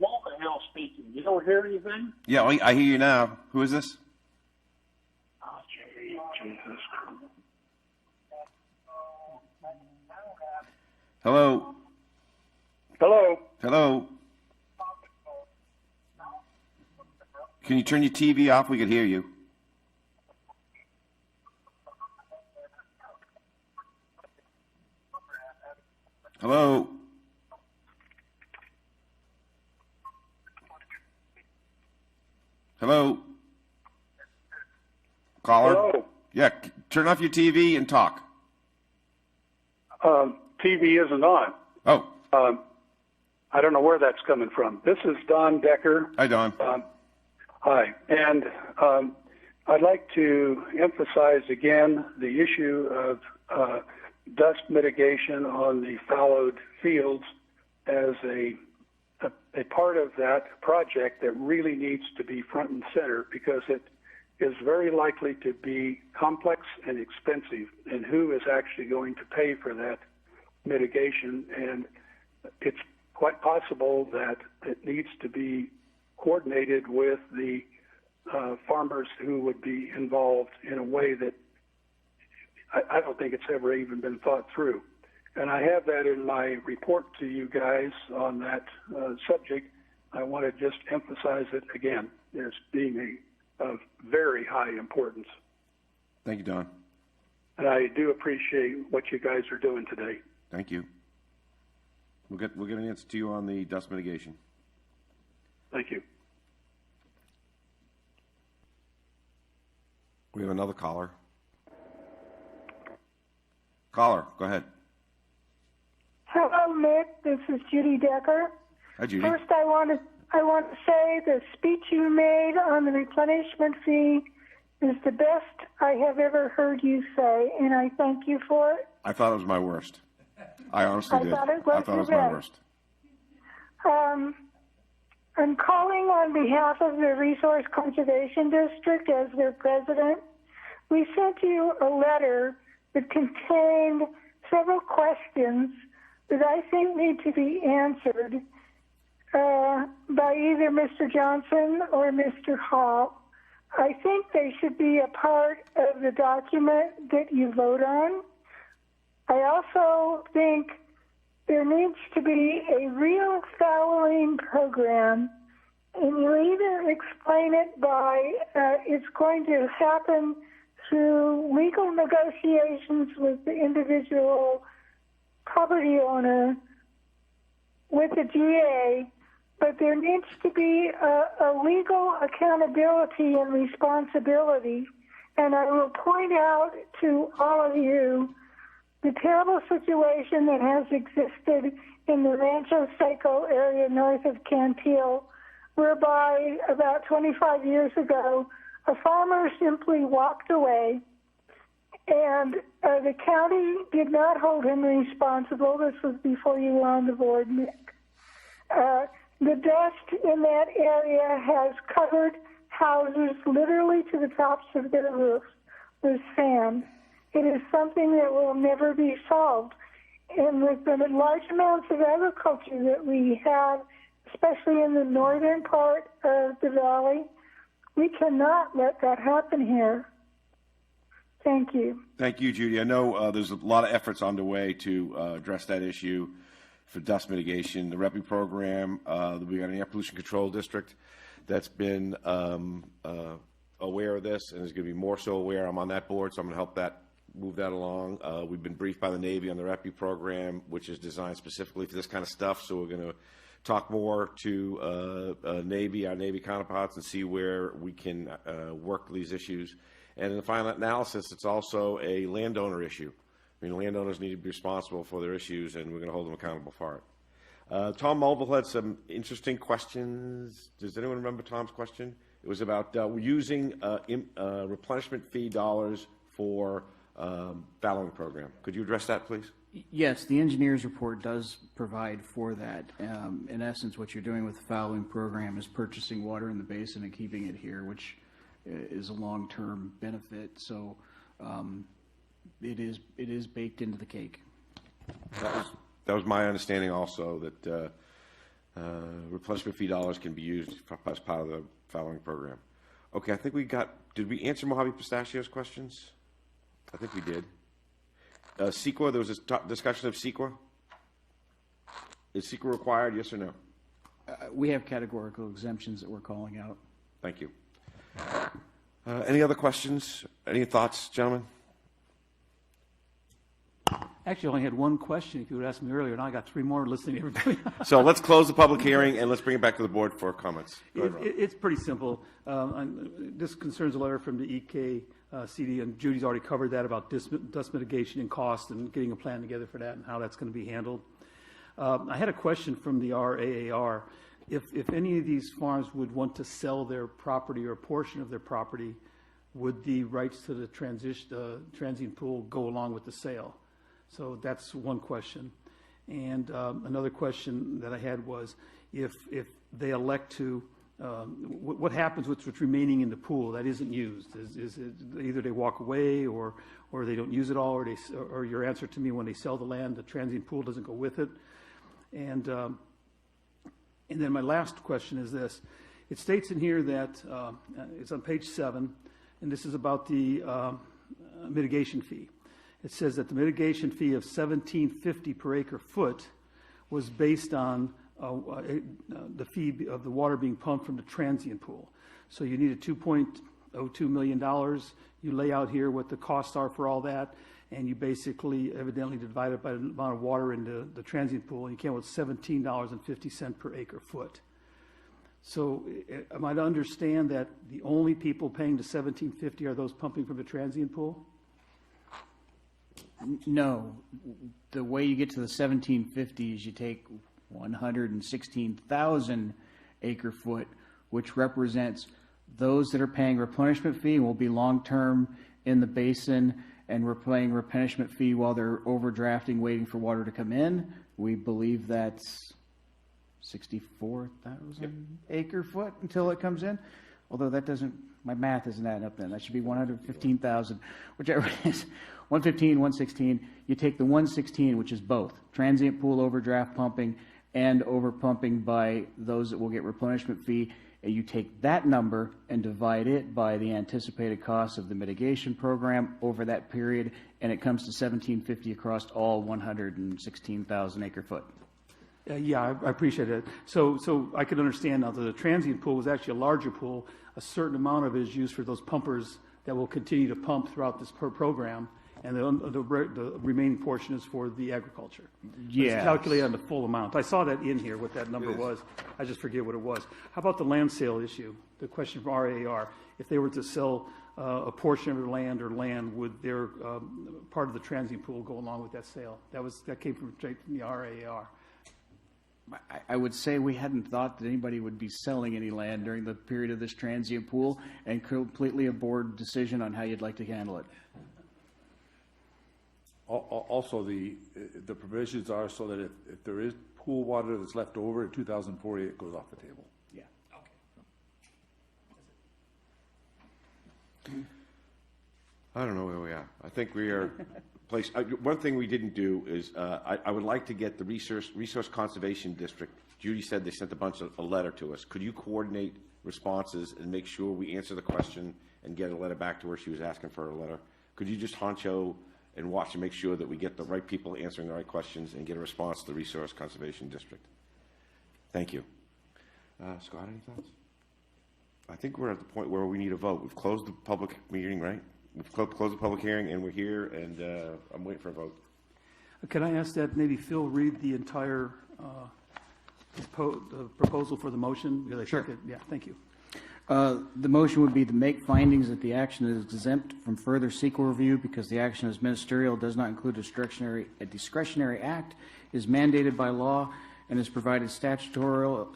Walter Hill speaking. You don't hear anything? Yeah, I hear you now. Who is this? Oh, Jesus. Hello. Hello. Hello. Can you turn your TV off? We can hear you. Hello. Hello. Caller. Hello. Yeah, turn off your TV and talk. TV isn't on. Oh. I don't know where that's coming from. This is Don Decker. Hi, Don. Hi. And I'd like to emphasize again the issue of dust mitigation on the fallowed fields as a part of that project that really needs to be front and center, because it is very likely to be complex and expensive, and who is actually going to pay for that mitigation. And it's quite possible that it needs to be coordinated with the farmers who would be involved in a way that I don't think it's ever even been thought through. And I have that in my report to you guys on that subject. I want to just emphasize it again as being of very high importance. Thank you, Don. And I do appreciate what you guys are doing today. Thank you. We'll get an answer to you on the dust mitigation. Thank you. We have another caller. Caller, go ahead. Hello, Nick. This is Judy Decker. Hi, Judy. First, I want to say the speech you made on the replenishment fee is the best I have ever heard you say, and I thank you for it. I thought it was my worst. I honestly did. I thought it was my worst. I'm calling on behalf of the Resource Conservation District as their president. We sent you a letter that contained several questions that I think need to be answered by either Mr. Johnson or Mr. Hall. I think they should be a part of the document that you vote on. I also think there needs to be a real fallowing program, and you either explain it by it's going to happen through legal negotiations with the individual property owner with the GA, but there needs to be a legal accountability and responsibility. And I will point out to all of you the terrible situation that has existed in the Rancho Seco area north of Cantil, whereby about 25 years ago, a farmer simply walked away, and the county did not hold him responsible. This was before you were on the board, Nick. The dust in that area has covered houses literally to the tops of their roofs with sand. It is something that will never be solved. And with the large amounts of agriculture that we have, especially in the northern part of the valley, we cannot let that happen here. Thank you. Thank you, Judy. I know there's a lot of efforts underway to address that issue for dust mitigation. The REPI program, we got an air pollution control district that's been aware of this and is going to be more so aware. I'm on that board, so I'm going to help move that along. We've been briefed by the Navy on the REPI program, which is designed specifically for this kind of stuff. So we're going to talk more to Navy, our Navy counterparts, and see where we can work these issues. And in the final analysis, it's also a landowner issue. I mean, landowners need to be responsible for their issues, and we're going to hold them accountable for it. Tom Mulvihill had some interesting questions. Does anyone remember Tom's question? It was about using replenishment fee dollars for fallowing program. Could you address that, please? Yes, the engineer's report does provide for that. In essence, what you're doing with the fallowing program is purchasing water in the basin and keeping it here, which is a long-term benefit. So it is baked into the cake. That was my understanding also, that replenishment fee dollars can be used as part of the fallowing program. Okay, I think we got, did we answer Mojave Pistachio's questions? I think we did. CEQA, there was a discussion of CEQA. Is CEQA required, yes or no? We have categorical exemptions that we're calling out. Thank you. Any other questions? Any thoughts, gentlemen? Actually, I only had one question. If you would ask me earlier, and I got three more listening to everybody. So let's close the public hearing and let's bring it back to the board for comments. It's pretty simple. This concerns a letter from the EKCD, and Judy's already covered that about dust mitigation and cost and getting a plan together for that and how that's going to be handled. I had a question from the RAAR. If any of these farms would want to sell their property or a portion of their property, would the rights to the transient pool go along with the sale? So that's one question. And another question that I had was, if they elect to, what happens with what's remaining in the pool that isn't used? Is it either they walk away or they don't use it all, or your answer to me, when they sell the land, the transient pool doesn't go with it? And then my last question is this. It states in here that, it's on page 7, and this is about the mitigation fee. It says that the mitigation fee of $17.50 per acre foot was based on the fee of the water being pumped from the transient pool. So you need a $2.02 million. You lay out here what the costs are for all that, and you basically evidently divide it by the amount of water in the transient pool, and you came with $17.50 per acre foot. So am I to understand that the only people paying the $17.50 are those pumping from the transient pool? No. The way you get to the 1750 is you take 116,000 acre foot, which represents those that are paying replenishment fee and will be long-term in the basin, and we're paying replenishment fee while they're overdrafting, waiting for water to come in. We believe that's 64,000 acre foot until it comes in. Although that doesn't, my math isn't adding up then. That should be 115,000, whichever it is. 115, 116. You take the 116, which is both transient pool overdraft pumping and over pumping by those that will get replenishment fee, and you take that number and divide it by the anticipated cost of the mitigation program over that period, and it comes to $17.50 across all 116,000 acre foot. Yeah, I appreciate it. So I could understand now that the transient pool was actually a larger pool. A certain amount of it is used for those pumpers that will continue to pump throughout this program, and the remaining portion is for the agriculture. Yeah. It's calculated on the full amount. I saw that in here, what that number was. I just forget what it was. How about the land sale issue? The question from RAR, if they were to sell a portion of their land or land, would their part of the transient pool go along with that sale? That came from straight from the RAR. I would say we hadn't thought that anybody would be selling any land during the period of this transient pool, and completely a board decision on how you'd like to handle it. Also, the provisions are so that if there is pool water that's left over in 2040, it goes off the table. Yeah. Okay. I don't know where we are. I think we are placed. One thing we didn't do is I would like to get the Resource Conservation District. Judy said they sent a letter to us. Could you coordinate responses and make sure we answer the question and get a letter back to her? She was asking for a letter. Could you just honcho and watch and make sure that we get the right people answering the right questions and get a response to the Resource Conservation District? Thank you. Scott, any thoughts? I think we're at the point where we need a vote. We've closed the public meeting, right? we've closed the public hearing, and we're here, and I'm waiting for a vote. Can I ask that maybe Phil read the entire proposal for the motion? Because I Sure. think yeah, thank you. The motion would be to make findings that the action is exempt from further CEQA review because the action is ministerial, does not include a discretionary act, is mandated by law, and has provided statutoral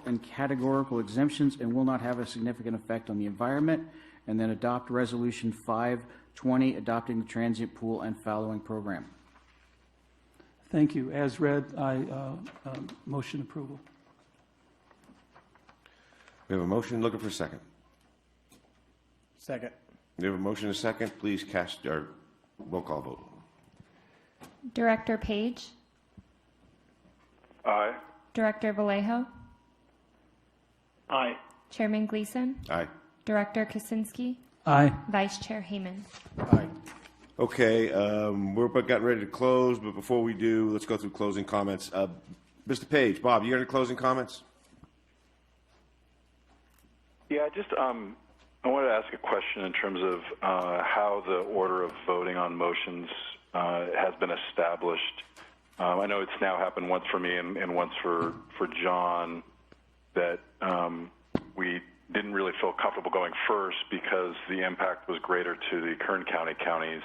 and categorical exemptions and will not have a significant effect on the environment, and then adopt Resolution 520, adopting the transient pool and fallowing program. Thank you. As read, I motion approval. We have a motion. Looking for a second. Second. We have a motion and a second. Please cast our roll call vote. Director Page? Aye. Director Vallejo? Aye. Chairman Gleason? Aye. Director Kaczynski? Aye. Vice Chair Heyman? Aye. Okay, we're about getting ready to close, but before we do, let's go through closing comments. Mr. Page, Bob, you got any closing comments? Yeah, I wanted to ask a question in terms of how the order of voting on motions has been established. I know it's now happened once for me and once for John, that we didn't really feel comfortable going first because the impact was greater to the Kern County counties,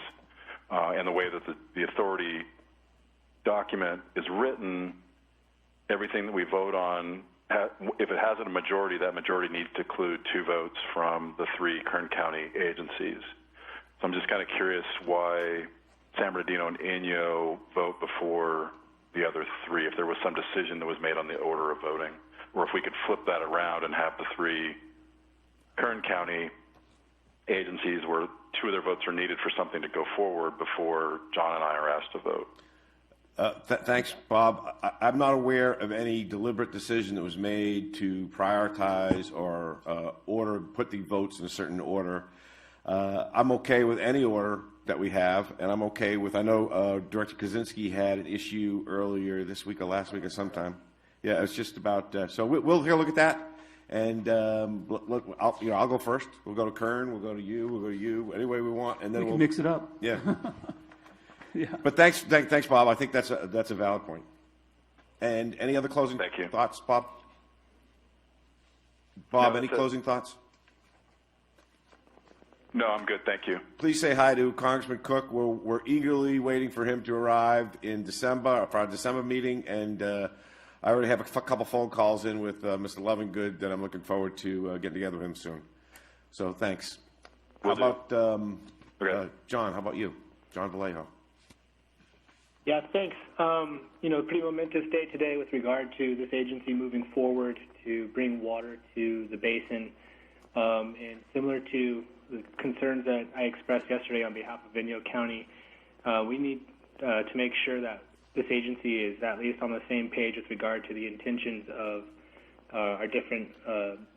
and the way that the authority document is written, everything that we vote on, if it has a majority, that majority needs to include 2 votes from the 3 Kern County agencies. So I'm just kind of curious why San Bernardino and Inyo vote before the other 3, if there was some decision that was made on the order of voting, or if we could flip that around and have the 3 Kern County agencies where 2 of their votes are needed for something to go forward before John and I are asked to vote. Thanks, Bob. I'm not aware of any deliberate decision that was made to prioritize or put the votes in a certain order. I'm okay with any order that we have, and I'm okay with, I know Director Kaczynski had an issue earlier this week or last week or sometime. Yeah, it's just about, so we'll look at that, and look, I'll go first. We'll go to Kern, we'll go to you, any way we want, and then we can mix it up. Yeah. Yeah. But thanks, Bob. I think that's a valid point. And any other closing thoughts, Bob? Bob, No, any closing thoughts? No, I'm good. Thank you. Please say hi to Congressman Cook. We're eagerly waiting for him to arrive in December, for our December meeting, and I already have a couple phone calls in with Mr. Lovingood that I'm looking forward to getting together with him soon. So thanks. How about John? How about you, John Vallejo? Yeah, thanks. Pretty momentous day today with regard to this agency moving forward to bring water to the basin. And similar to the concerns that I expressed yesterday on behalf of Inyo County, we need to make sure that this agency is at least on the same page with regard to the intentions of our different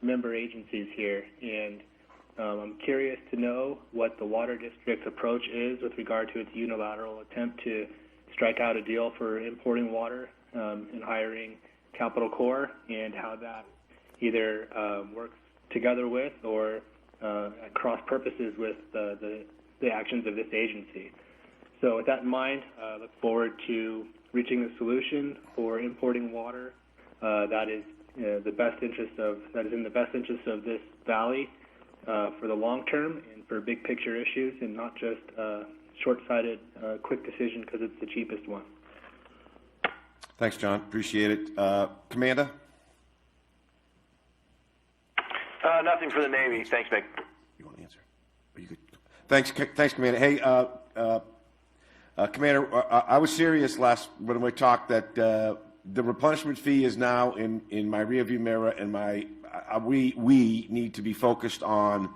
member agencies here. And I'm curious to know what the Water District's approach is with regard to its unilateral attempt to strike out a deal for importing water and hiring Capital Corps, and how that either works together with or at cross purposes with the actions of this agency. So with that in mind, I look forward to reaching a solution for importing water that is in the best interest of this valley for the long term and for big picture issues, and not just short-sighted, quick decision because it's the cheapest one. Thanks, John. Appreciate it. Commander? Nothing for the Navy. Thanks, Mick. You want to answer? Are you good? Thanks, Commander. Hey, Commander, I was serious when we talked that the replenishment fee is now in my rearview mirror, and we need to be focused on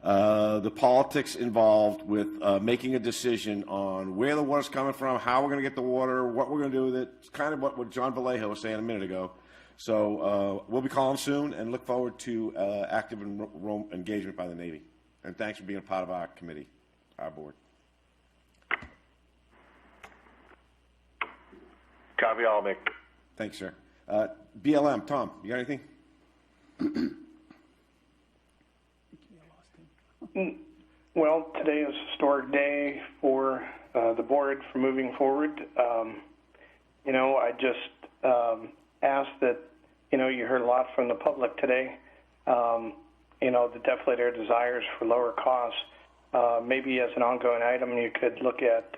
the politics involved with making a decision on where the water's coming from, how we're going to get the water, what we're going to do with it. It's kind of what John Vallejo was saying a minute ago. So we'll be calling soon and look forward to active engagement by the Navy. And thanks for being a part of our committee, our board. Copy all, Mick. Thanks, sir. BLM, Tom, you got anything? Well, today is a historic day for the board for moving forward. I just ask that, you heard a lot from the public today. That definitely their desires for lower costs. Maybe as an ongoing item, you could look at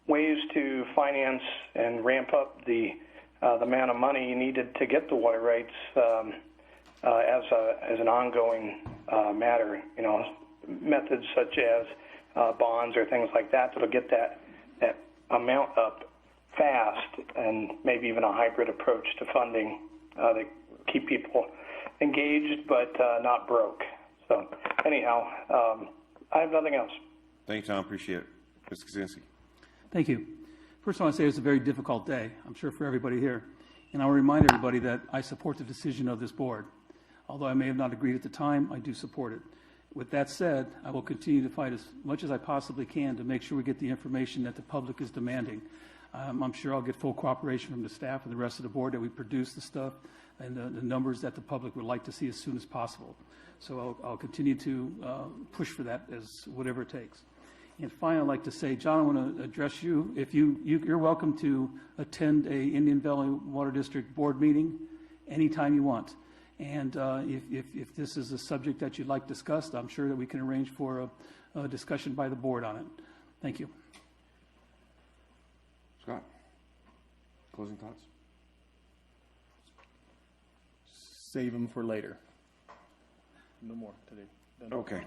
ways to finance and ramp up the amount of money needed to get the water rights as an ongoing matter. Methods such as bonds or things like that that'll get that amount up fast, and maybe even a hybrid approach to funding that keep people engaged but not broke. So anyhow, I have nothing else. Thank you, Tom. Appreciate it. Mr. Kaczynski. Thank you. First, I want to say it's a very difficult day, I'm sure, for everybody here. And I'll remind everybody that I support the decision of this board. Although I may have not agreed at the time, I do support it. With that said, I will continue to fight as much as I possibly can to make sure we get the information that the public is demanding. I'm sure I'll get full cooperation from the staff and the rest of the board that we produce the stuff and the numbers that the public would like to see as soon as possible. So I'll continue to push for that as whatever it takes. And finally, I'd like to say, John, I want to address you. If you're welcome to attend a Indian Valley Water District board meeting anytime you want. And if this is a subject that you'd like discussed, I'm sure that we can arrange for a discussion by the board on it. Thank you. Scott, closing thoughts? Save them for later. No more today. Okay.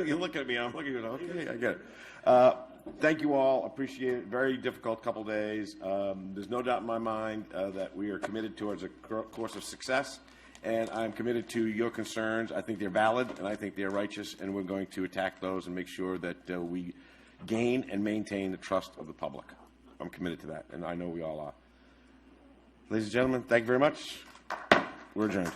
You look at me, I'm looking at it. Okay, I get it. Thank you all. Appreciate it. Very difficult couple days. There's no doubt in my mind that we are committed towards a course of success, and I'm committed to your concerns. I think they're valid, and I think they're righteous, and we're going to attack those and make sure that we gain and maintain the trust of the public. I'm committed to that, and I know we all are. Ladies and gentlemen, thank you very much. We're adjourned.